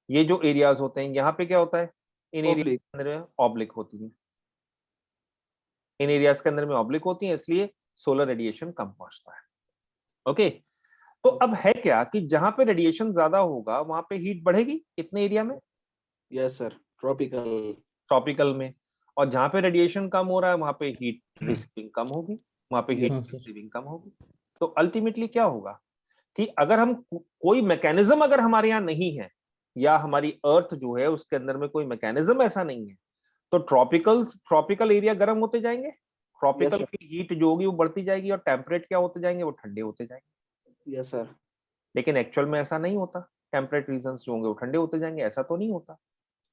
ये जो एरियाज होते हैं यहाँ पे क्या होता है? इन एरियाज Oblique. के अंदर ऑब्लिक होती है, इन एरियाज के अंदर में ऑब्लिक होती है, इसलिए सोलर रेडिएशन कम पहुंचता है। ओके, तो अब है क्या कि जहां पे रेडिएशन ज्यादा होगा वहां पे हीट बढ़ेगी इतने एरिया में, यस सर, ट्रॉपिकल। ट्रॉपिकल में, और जहां पे रेडिएशन कम हो रहा है वहां पे हीट रिसीविंग कम होगी, वहां पे हीट हाँ सर। रिसीविंग कम होगी। तो अल्टीमेटली क्या होगा कि अगर हम कोई मैकेनिज्म अगर हमारे यहाँ नहीं है, या हमारी अर्थ जो है उसके अंदर में कोई मैकेनिज्म ऐसा नहीं है, तो ट्रॉपिकल एरिया गर्म होते जाएंगे, ट्रॉपिकल Yes, की हीट जो होगी वो बढ़ती जाएगी, और टेम्परेट क्या होते जाएंगे? वो ठंडे होते जाएंगे। Yes sir. लेकिन एक्चुअल में ऐसा नहीं होता, टेम्परेट रीजंस जो होंगे वो ठंडे होते जाएंगे, ऐसा तो नहीं होता।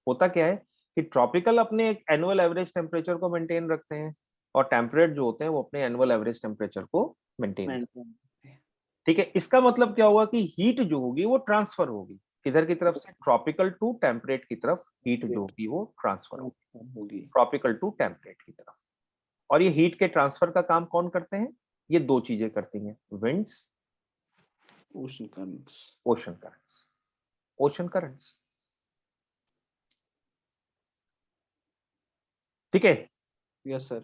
होता क्या है कि ट्रॉपिकल अपने एक एनुअल एवरेज टेम्परेचर को मेंटेन रखते हैं और टेम्परेट जो होते हैं वो अपने एनुअल एवरेज टेम्परेचर को मेंटेन करते हैं। ठीक है, इसका मतलब क्या होगा कि हीट जो होगी वो ट्रांसफर होगी किधर की तरफ से, ट्रॉपिकल टू टेम्परेट की तरफ हीट जो होगी वो ट्रांसफर होगी, ट्रॉपिकल टू टेम्परेट की तरफ। और ये हीट के ट्रांसफर का काम कौन करते हैं? ये दो चीजें करती हैं, winds, ocean currents. Ocean currents, ocean currents. ठीक है, यस सर।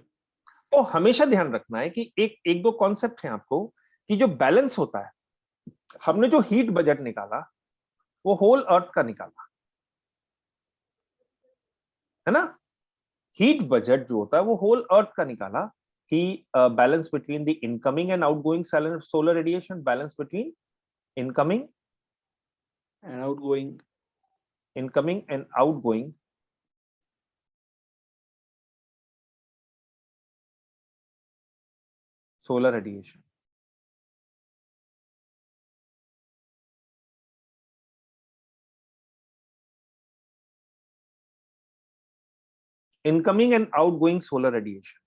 तो हमेशा ध्यान रखना है कि एक दो कॉन्सेप्ट है आपको कि जो बैलेंस होता है, हमने जो हीट बजट निकाला वो होल अर्थ का निकाला है ना। हीट बजट जो होता है वो होल अर्थ का निकाला कि balance between the incoming and outgoing solar radiation, balance between incoming and outgoing solar radiation. Incoming and outgoing solar radiation.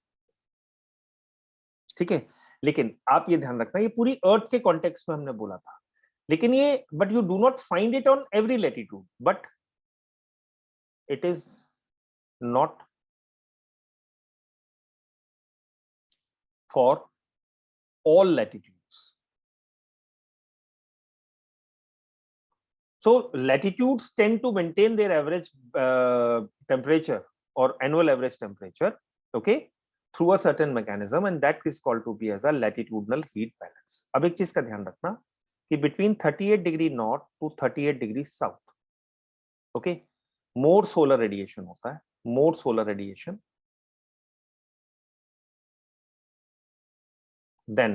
ठीक है, लेकिन आप ये ध्यान रखना ये पूरी अर्थ के कॉन्टेक्स्ट में हमने बोला था, लेकिन ये but you do not find it on every latitude, but it is not for all latitudes. So latitudes tend to maintain their average temperature or annual average temperature, okay, through a certain mechanism, and that is called to be as a latitudinal heat balance. अब एक चीज का ध्यान रखना कि between 38 degree north to 38 degree south, okay, more solar radiation होता है, more solar radiation then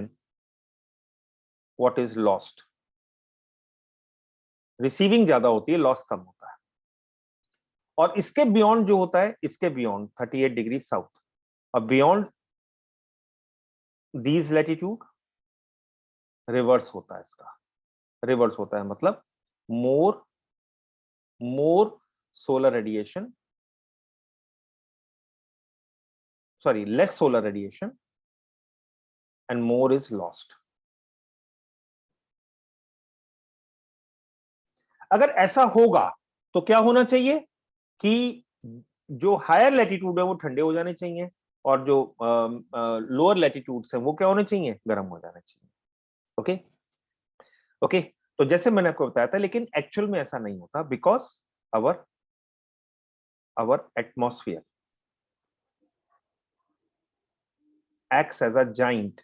what is lost. Receiving ज्यादा होती है, लॉस कम होता है। और इसके बियॉन्ड जो होता है, इसके बियॉन्ड 38 डिग्री साउथ, अब बियॉन्ड दीज लैटिट्यूड रिवर्स होता है, इसका रिवर्स होता है, मतलब more solar radiation, sorry less solar radiation and more is lost. अगर ऐसा होगा तो क्या होना चाहिए कि जो हायर लैटिट्यूड है वो ठंडे हो जाने चाहिए और जो लोअर लैटिट्यूड्स हैं वो क्या होने चाहिए, गर्म हो जाने चाहिए। ओके ओके, तो जैसे मैंने आपको बताया था, लेकिन एक्चुअल में ऐसा नहीं होता, because our atmosphere acts as a giant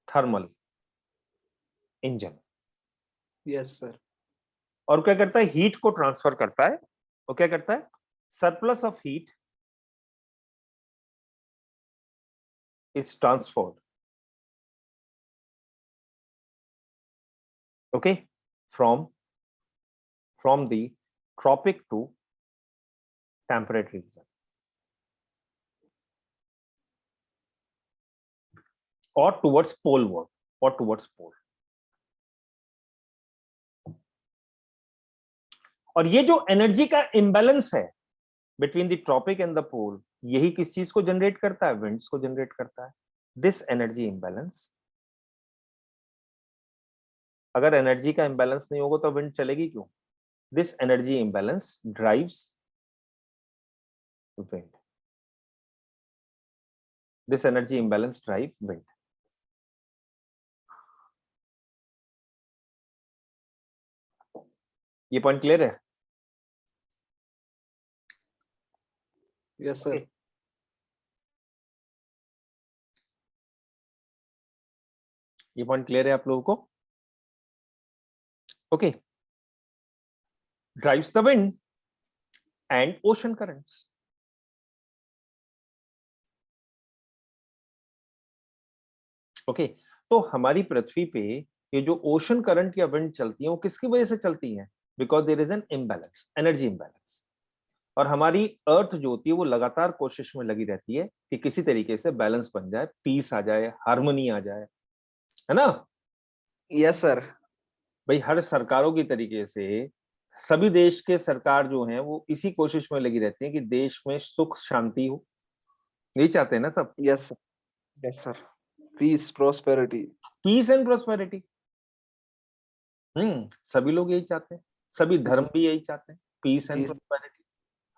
thermal engine. Yes sir. और क्या करता है, हीट को ट्रांसफर करता है, वो क्या करता है, surplus of heat is transferred, okay, from the tropic to temperate region और टुवर्ड्स पोल वर्ड और टुवर्ड्स पोल। और ये जो एनर्जी का इंबैलेंस है between the tropic and the pole, यही किस चीज को जनरेट करता है, विंड्स को जनरेट करता है। दिस एनर्जी इंबैलेंस, अगर एनर्जी का इंबैलेंस नहीं होगा तो विंड चलेगी क्यों? This energy imbalance drives wind, this energy imbalance drive wind. ये पॉइंट क्लियर है? Yes sir. ये पॉइंट क्लियर है आप लोगों को? Okay, drives the wind and ocean currents. Okay, तो हमारी पृथ्वी पे ये जो ओशन करंट या विंड चलती है वो किसकी वजह से चलती है? Because there is an imbalance, energy imbalance. और हमारी अर्थ जो होती है वो लगातार कोशिश में लगी रहती है कि किसी तरीके से बैलेंस बन जाए, पीस आ जाए, हार्मनी आ जाए, है ना? Yes sir. भाई हर सरकारों की तरीके से सभी देश के सरकार जो हैं वो इसी कोशिश में लगी रहती है कि देश में सुख शांति हो, यही चाहते हैं ना सब, Yes, sir. Yes, sir. Peace, prosperity. Peace and prosperity. सभी लोग यही चाहते हैं, सभी धर्म भी यही चाहते हैं, पीस एंड Peace. प्रोस्पेरिटी।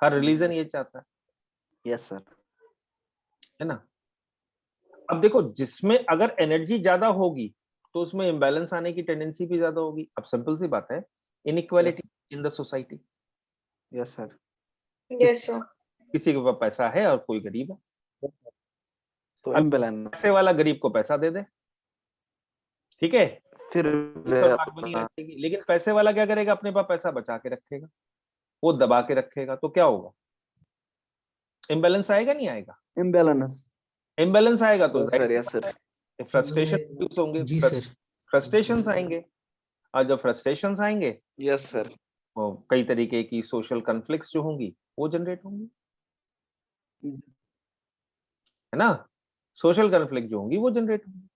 हर रिलीजन ये चाहता Yes, sir. है ना। अब देखो, जिसमें अगर एनर्जी ज्यादा होगी तो उसमें इम्बैलेंस आने की टेंडेंसी भी ज्यादा होगी। अब सिंपल सी बात है, inequality in the society. Yes, sir. Yes, sir. किसी के पास पैसा है और कोई गरीब है, तो अब imbalance. पैसे वाला गरीब को पैसा दे दे, ठीक है, फिर तो बात बनी रहेगी। लेकिन पैसे वाला क्या करेगा, अपने पास पैसा बचा के रखेगा, वो दबा के रखेगा, तो क्या होगा, इम्बैलेंस आएगा नहीं आएगा। imbalance. इम्बैलेंस आएगा तो Yes, sir. जाहिर Yes, sir. फ्रस्ट्रेशन होंगे, जी सर। फ्रस्ट्रेशंस आएंगे, और जब फ्रस्ट्रेशंस आएंगे Yes, sir. तो कई तरीके की सोशल कॉन्फ्लिक्ट्स जो होंगी वो जनरेट होंगी, है ना। सोशल कॉन्फ्लिक्ट जो होंगी वो जनरेट होंगी।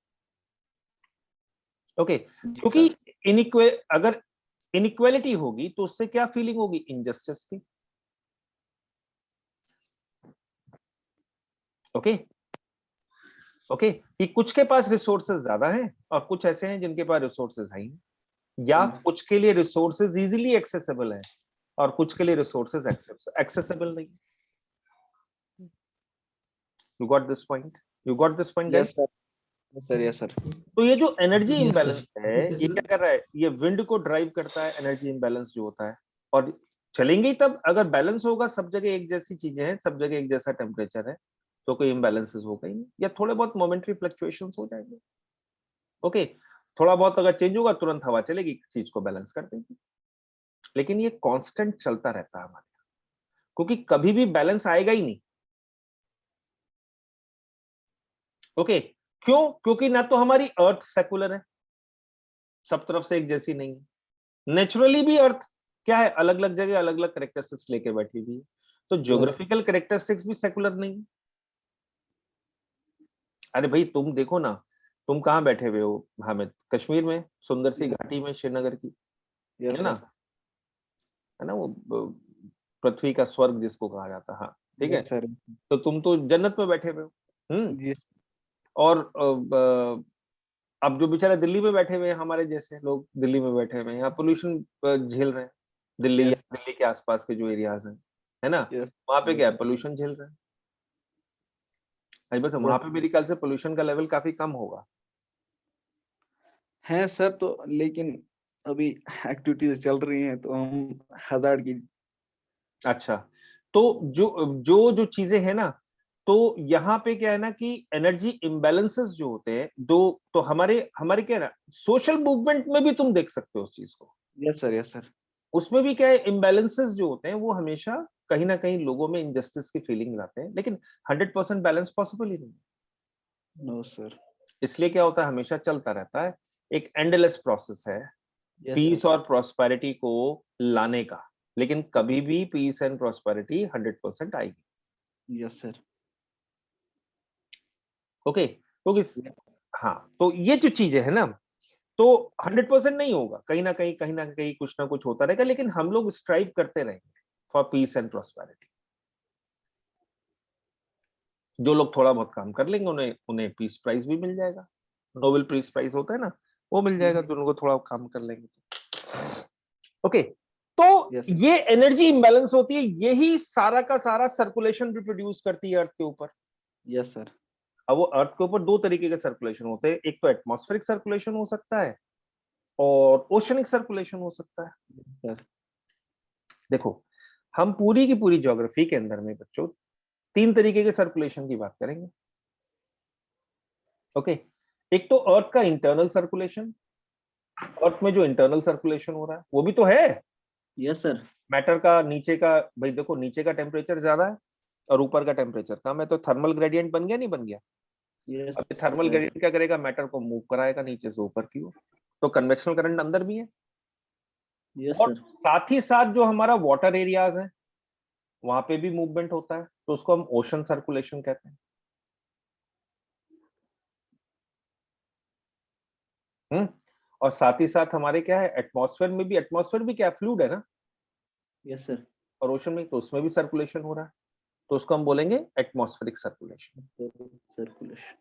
ओके, क्योंकि अगर इनइक्वालिटी होगी तो उससे क्या फीलिंग होगी, इनजस्टिस की। ओके ओके, कि कुछ के पास रिसोर्सेज ज्यादा हैं और कुछ ऐसे हैं जिनके पास रिसोर्सेज है ही नहीं, या कुछ के लिए रिसोर्सेज इजीली एक्सेसिबल है और कुछ के लिए रिसोर्सेज एक्सेसिबल नहीं। You got this point, you got this point Yes, sir. Yes, sir. Yes, sir. तो ये जो एनर्जी Yes, इम्बैलेंस sir. है, ये क्या कर रहा है, ये विंड को ड्राइव करता है, एनर्जी इम्बैलेंस जो होता है। और चलेंगे तब, अगर बैलेंस होगा, सब जगह एक जैसी चीजें हैं, सब जगह एक जैसा टेम्परेचर है, तो कोई इम्बैलेंसेस होगा ही नहीं, या थोड़े बहुत मोमेंटरी फ्लक्चुएशंस हो जाएंगे। ओके, थोड़ा बहुत अगर चेंज होगा, तुरंत हवा चलेगी, चीज को बैलेंस कर देगी। लेकिन ये कांस्टेंट चलता रहता है हमारे यहाँ, क्योंकि कभी भी बैलेंस आएगा ही नहीं। ओके, क्यों? क्योंकि ना तो हमारी अर्थ सेकुलर है, सब तरफ से एक जैसी नहीं है। नेचुरली भी अर्थ क्या है, अलग अलग जगह अलग अलग कैरेक्टरिस्टिक्स लेके बैठी हुई है, तो ज्योग्राफिकल कैरेक्टरिस्टिक्स भी सेकुलर नहीं है। अरे भाई तुम देखो ना, तुम कहाँ बैठे हुए हो हामिद, कश्मीर में, सुंदर सी घाटी में, श्रीनगर की, Yes, है ना, sir. है ना, वो पृथ्वी का स्वर्ग जिसको कहा जाता है, हाँ ठीक है। Yes, sir. तो तुम तो जन्नत में बैठे हुए हो। Yes. और अब जो बेचारे दिल्ली में बैठे हुए हैं, हमारे जैसे लोग दिल्ली में बैठे हुए हैं, यहाँ पोल्यूशन झेल रहे हैं, दिल्ली या Yes. दिल्ली के आसपास के जो एरियाज हैं, है ना, Yes. वहां पे Yes. क्या है, पोल्यूशन झेल रहे हैं। अरे बस वहां पे मेरे ख्याल से पोल्यूशन का लेवल काफी कम होगा। है सर, तो लेकिन अभी एक्टिविटीज चल रही हैं तो हम हजार्ड की। अच्छा, तो जो जो चीजें हैं ना, तो यहाँ पे क्या है ना कि एनर्जी इम्बैलेंसेस जो होते हैं, दो तो हमारे हमारे क्या है ना, सोशल मूवमेंट में भी तुम देख सकते हो उस चीज को। Yes sir, yes sir. उसमें भी क्या है, इम्बैलेंसेस जो होते हैं वो हमेशा कहीं ना कहीं लोगों में इनजस्टिस की फीलिंग लाते हैं, लेकिन 100% बैलेंस पॉसिबल ही नहीं। No sir. इसलिए क्या होता है, हमेशा चलता रहता है, एक एंडलेस प्रोसेस है पीस और प्रॉस्पेरिटी को लाने का, लेकिन कभी भी पीस एंड प्रॉस्पेरिटी 100% आएगी। Yes sir. ओके, तो हाँ, तो ये जो चीजें है ना, तो 100% नहीं होगा, कहीं ना कहीं कुछ ना कुछ होता रहेगा, लेकिन हम लोग स्ट्राइव करते रहेंगे फॉर पीस एंड प्रॉस्पेरिटी। जो लोग थोड़ा बहुत काम कर लेंगे उन्हें उन्हें पीस प्राइज भी मिल जाएगा, नोबेल पीस प्राइज होता है ना, वो मिल जाएगा जो उनको थोड़ा काम कर लेंगे। ओके, तो ये एनर्जी इंबैलेंस होती है, यही सारा का सारा सर्कुलेशन रिप्रोड्यूस करती है अर्थ के ऊपर। Yes sir. अब वो अर्थ के ऊपर दो तरीके के सर्कुलेशन होते हैं, एक तो एटमॉस्फेरिक सर्कुलेशन हो सकता है और ओशनिक सर्कुलेशन हो सकता है। सर देखो, हम पूरी की पूरी ज्योग्राफी के अंदर में बच्चों तीन तरीके के सर्कुलेशन की बात करेंगे। ओके, एक तो अर्थ का इंटरनल सर्कुलेशन, अर्थ में जो इंटरनल सर्कुलेशन हो रहा है वो भी तो है। Yes sir. मैटर का नीचे का, भाई देखो नीचे का टेम्परेचर ज्यादा है और ऊपर का टेम्परेचर कम है, तो थर्मल ग्रेडियंट बन गया नहीं बन गया? यस। अब थर्मल ग्रेडियंट क्या करेगा, मैटर को मूव कराएगा नीचे से ऊपर की ओर, तो कन्वेक्शनल करंट अंदर भी है। यस और सर। साथ ही साथ जो हमारा वाटर एरियाज है वहां पे भी मूवमेंट होता है, तो उसको हम ओशन सर्कुलेशन कहते हैं। और साथ ही साथ हमारे क्या है, एटमॉस्फेयर में भी, एटमॉस्फेयर भी क्या फ्लूइड है ना, यस सर। और ओशन में तो उसमें भी सर्कुलेशन हो रहा है, तो उसको हम बोलेंगे एटमॉस्फेरिक सर्कुलेशन। सर्कुलेशन।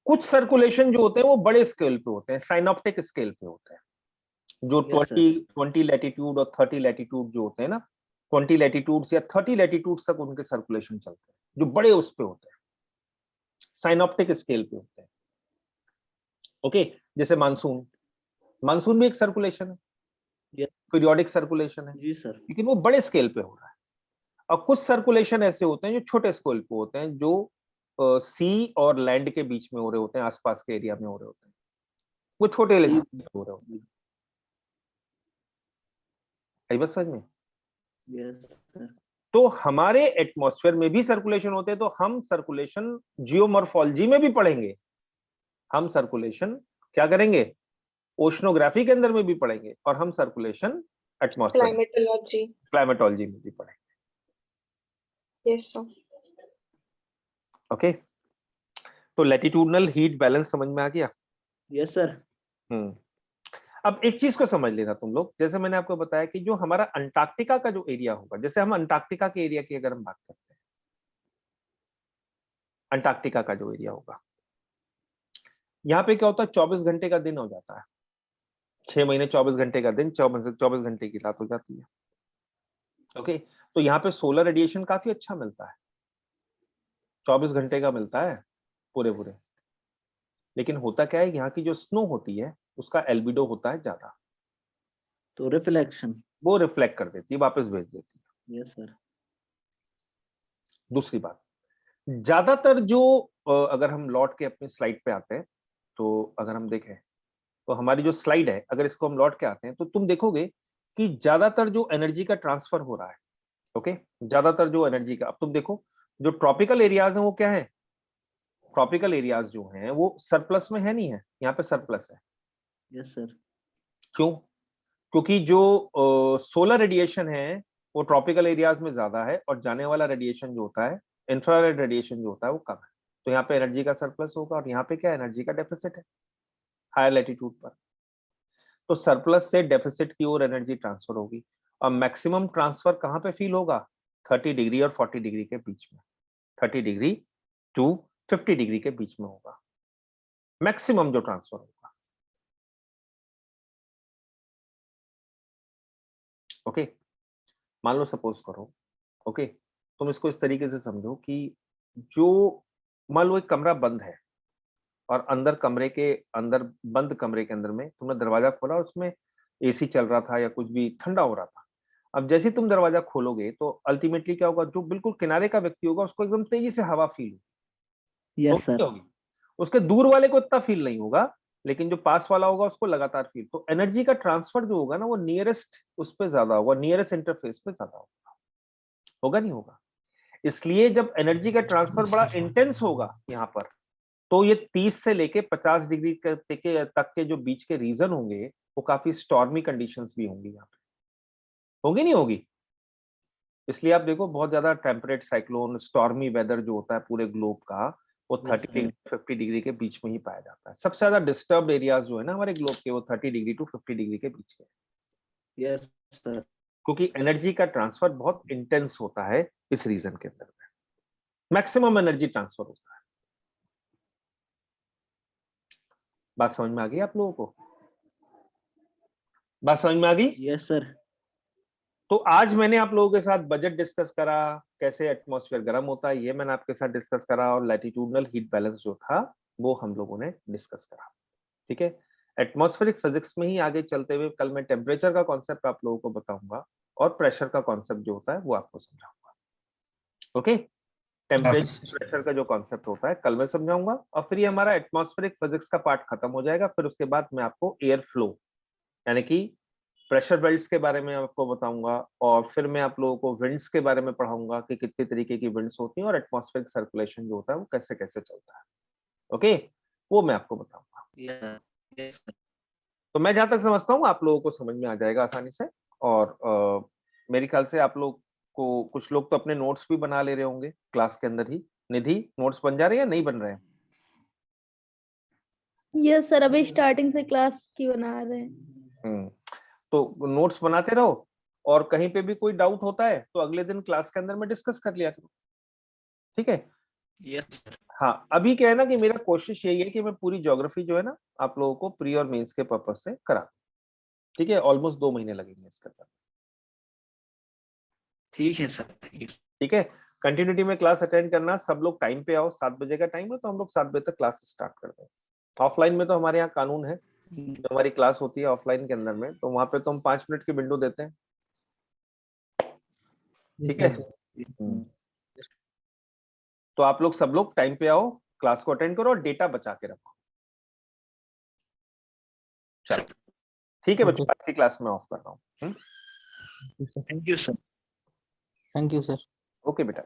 कुछ सर्कुलेशन जो होते हैं वो बड़े स्केल पे होते हैं, साइनॉप्टिक स्केल पे होते हैं, जो Yes, sir. 20 लैटिट्यूड और 30 लैटिट्यूड जो होते हैं ना, 20 लैटिट्यूड या 30 लैटिट्यूड तक उनके सर्कुलेशन चलते हैं, जो बड़े उस पे होते हैं, साइनॉप्टिक स्केल पे होते हैं। ओके, जैसे मानसून, मानसून भी एक सर्कुलेशन है, Yes. पीरियोडिक सर्कुलेशन है, जी सर। लेकिन वो बड़े स्केल पे हो रहा है। और कुछ सर्कुलेशन ऐसे होते हैं जो छोटे स्केल पे होते हैं, जो सी और लैंड के बीच में हो रहे होते हैं, आसपास के एरिया में हो रहे होते हैं, वो छोटे स्केल पे हो रहे होते हैं। आई बात समझ में? Yes sir. तो हमारे एटमॉस्फेयर में भी सर्कुलेशन होते हैं, तो हम सर्कुलेशन जियोमॉर्फोलॉजी में भी पढ़ेंगे, हम सर्कुलेशन क्या करेंगे, ओशनोग्राफी के अंदर में भी पढ़ेंगे, और हम सर्कुलेशन एटमॉस्फेयर क्लाइमेटोलॉजी। क्लाइमेटोलॉजी में भी पढ़ेंगे। Yes sir. ओके, तो लैटिट्यूडनल हीट बैलेंस समझ में आ गया? Yes sir. अब एक चीज को समझ लेना तुम लोग, जैसे मैंने आपको बताया कि जो हमारा अंटार्कटिका का जो एरिया होगा, जैसे हम अंटार्कटिका के एरिया की अगर हम बात करते हैं, अंटार्कटिका का जो एरिया होगा, यहाँ पे क्या होता है, 24 घंटे का दिन हो जाता है, 6 महीने 24 घंटे का दिन, 24 घंटे की रात हो जाती है। ओके, तो यहाँ पे सोलर रेडिएशन काफी अच्छा मिलता है, 24 घंटे का मिलता है पूरे पूरे। लेकिन होता क्या है, यहाँ की जो स्नो होती है उसका एल्बिडो होता है ज्यादा, तो रिफ्लेक्शन। वो रिफ्लेक्ट कर देती है, वापस भेज देती है। Yes sir. दूसरी बात, ज्यादातर जो अगर हम लौट के अपनी स्लाइड पे आते हैं, तो अगर हम देखें तो हमारी जो स्लाइड है, अगर इसको हम लौट के आते हैं, तो तुम देखोगे कि ज्यादातर जो एनर्जी का ट्रांसफर हो रहा है, ओके, ज्यादातर जो एनर्जी का, अब तुम देखो जो ट्रॉपिकल एरियाज हैं वो क्या है, ट्रॉपिकल एरियाज जो हैं वो सरप्लस में है, नहीं है, यहाँ पे सरप्लस है। Yes sir. क्यों? क्योंकि जो सोलर रेडिएशन है वो ट्रॉपिकल एरियाज में ज्यादा है, और जाने वाला रेडिएशन जो होता है, इंफ्रारेड रेडिएशन जो होता है वो कम है, तो यहाँ पे एनर्जी का सरप्लस होगा, और यहाँ पे क्या एनर्जी का डेफिसिट है हायर लैटिट्यूड पर। तो सरप्लस से डेफिसिट की ओर एनर्जी ट्रांसफर होगी, और मैक्सिमम ट्रांसफर कहां पे फील होगा, 30 डिग्री और 40 डिग्री के बीच में, 30 डिग्री टू 50 डिग्री के बीच में होगा मैक्सिमम जो ट्रांसफर होगा। ओके, मान लो सपोज करो, ओके, तुम इसको इस तरीके से समझो कि जो, मान लो एक कमरा बंद है, और अंदर कमरे के अंदर, बंद कमरे के अंदर में तुमने दरवाजा खोला, उसमें एसी चल रहा था या कुछ भी ठंडा हो रहा था। अब जैसे ही तुम दरवाजा खोलोगे तो अल्टीमेटली क्या होगा, जो बिल्कुल किनारे का व्यक्ति होगा उसको एकदम तेजी से हवा फील यस सर। होगी, उसके दूर वाले को इतना फील नहीं होगा, लेकिन जो पास वाला होगा उसको लगातार फील। तो एनर्जी का ट्रांसफर जो होगा ना, वो नियरेस्ट उस पर ज्यादा होगा, नियरेस्ट इंटरफेस पे ज्यादा होगा, होगा नहीं होगा? इसलिए जब एनर्जी का ट्रांसफर बड़ा इंटेंस होगा यहाँ पर, तो ये 30 से लेके 50 डिग्री तक के जो बीच के रीजन होंगे, वो काफी स्टॉर्मी कंडीशंस भी होंगी यहाँ पे, होगी नहीं होगी? इसलिए आप देखो बहुत ज्यादा टेम्परेट साइक्लोन, स्टॉर्मी वेदर जो होता है पूरे ग्लोब का, वो 30 डिग्री 50 डिग्री के बीच में ही पाया जाता है। सबसे ज्यादा डिस्टर्ब एरियाज जो है ना हमारे ग्लोब के, वो 30 डिग्री टू 50 डिग्री के बीच के, यस सर। क्योंकि एनर्जी का ट्रांसफर बहुत इंटेंस होता है इस रीजन के अंदर में, मैक्सिमम एनर्जी ट्रांसफर होता है। बात समझ में आ गई आप लोगों को? बात समझ में आ गई? Yes sir. तो आज मैंने आप लोगों के साथ बजट डिस्कस करा, कैसे एटमॉस्फेयर गर्म होता है ये मैंने आपके साथ डिस्कस करा, और लैटिट्यूडनल हीट बैलेंस जो था वो हम लोगों ने डिस्कस करा। ठीक है, एटमॉस्फेरिक फिजिक्स में ही आगे चलते हुए कल मैं टेम्परेचर का कॉन्सेप्ट आप लोगों को बताऊंगा, और प्रेशर का कॉन्सेप्ट जो होता है वो आपको समझाऊंगा। ओके, टेम्परेचर प्रेशर का जो कॉन्सेप्ट होता है कल मैं समझाऊंगा, और फिर ये हमारा एटमॉस्फेरिक फिजिक्स का पार्ट खत्म हो जाएगा। फिर उसके बाद मैं आपको एयर फ्लो यानी कि प्रेशर बेल्ट्स के बारे में आपको बताऊंगा, और फिर मैं आप लोगों को विंड्स के बारे में पढ़ाऊंगा कि कितने तरीके की विंड्स होती हैं, और एटमॉस्फेरिक सर्कुलेशन जो होता है वो कैसे कैसे चलता है। ओके, वो मैं आपको बताऊंगा। तो मैं जहां तक समझता हूँ आप लोगों को समझ में आ जाएगा आसानी से, और मेरे ख्याल से आप लोग को, कुछ लोग तो अपने नोट्स भी बना ले रहे होंगे क्लास के अंदर ही। निधि, नोट्स बन जा रहे हैं या नहीं बन रहे हैं? यस सर, अभी स्टार्टिंग से क्लास की बना रहे हैं। तो नोट्स बनाते रहो, और कहीं पे भी कोई डाउट होता है तो अगले दिन क्लास के अंदर में डिस्कस कर लिया करो, ठीक है? Yes sir. हाँ, अभी क्या है ना कि मेरा कोशिश यही है कि मैं पूरी ज्योग्राफी जो है ना आप लोगों को प्री और मेंस के पर्पज से करा, ठीक है? ऑलमोस्ट 2 महीने लगेंगे इसके अंदर, ठीक है सर। ठीक है? कंटिन्यूटी में क्लास अटेंड करना, सब लोग टाइम पे आओ, 7 बजे का टाइम है तो हम लोग 7 बजे तक क्लास स्टार्ट करते हैं। ऑफलाइन में तो हमारे यहाँ कानून है, जो हमारी क्लास होती है ऑफलाइन के अंदर में, तो वहां पे तो हम 5 मिनट की विंडो देते हैं, ठीक है? तो आप लोग सब लोग टाइम पे आओ, क्लास को अटेंड करो और डेटा बचा के रखो। चलो ठीक है बच्चों, आज की क्लास में ऑफ कर रहा हूँ। Thank you sir. Thank you sir. Okay बेटा।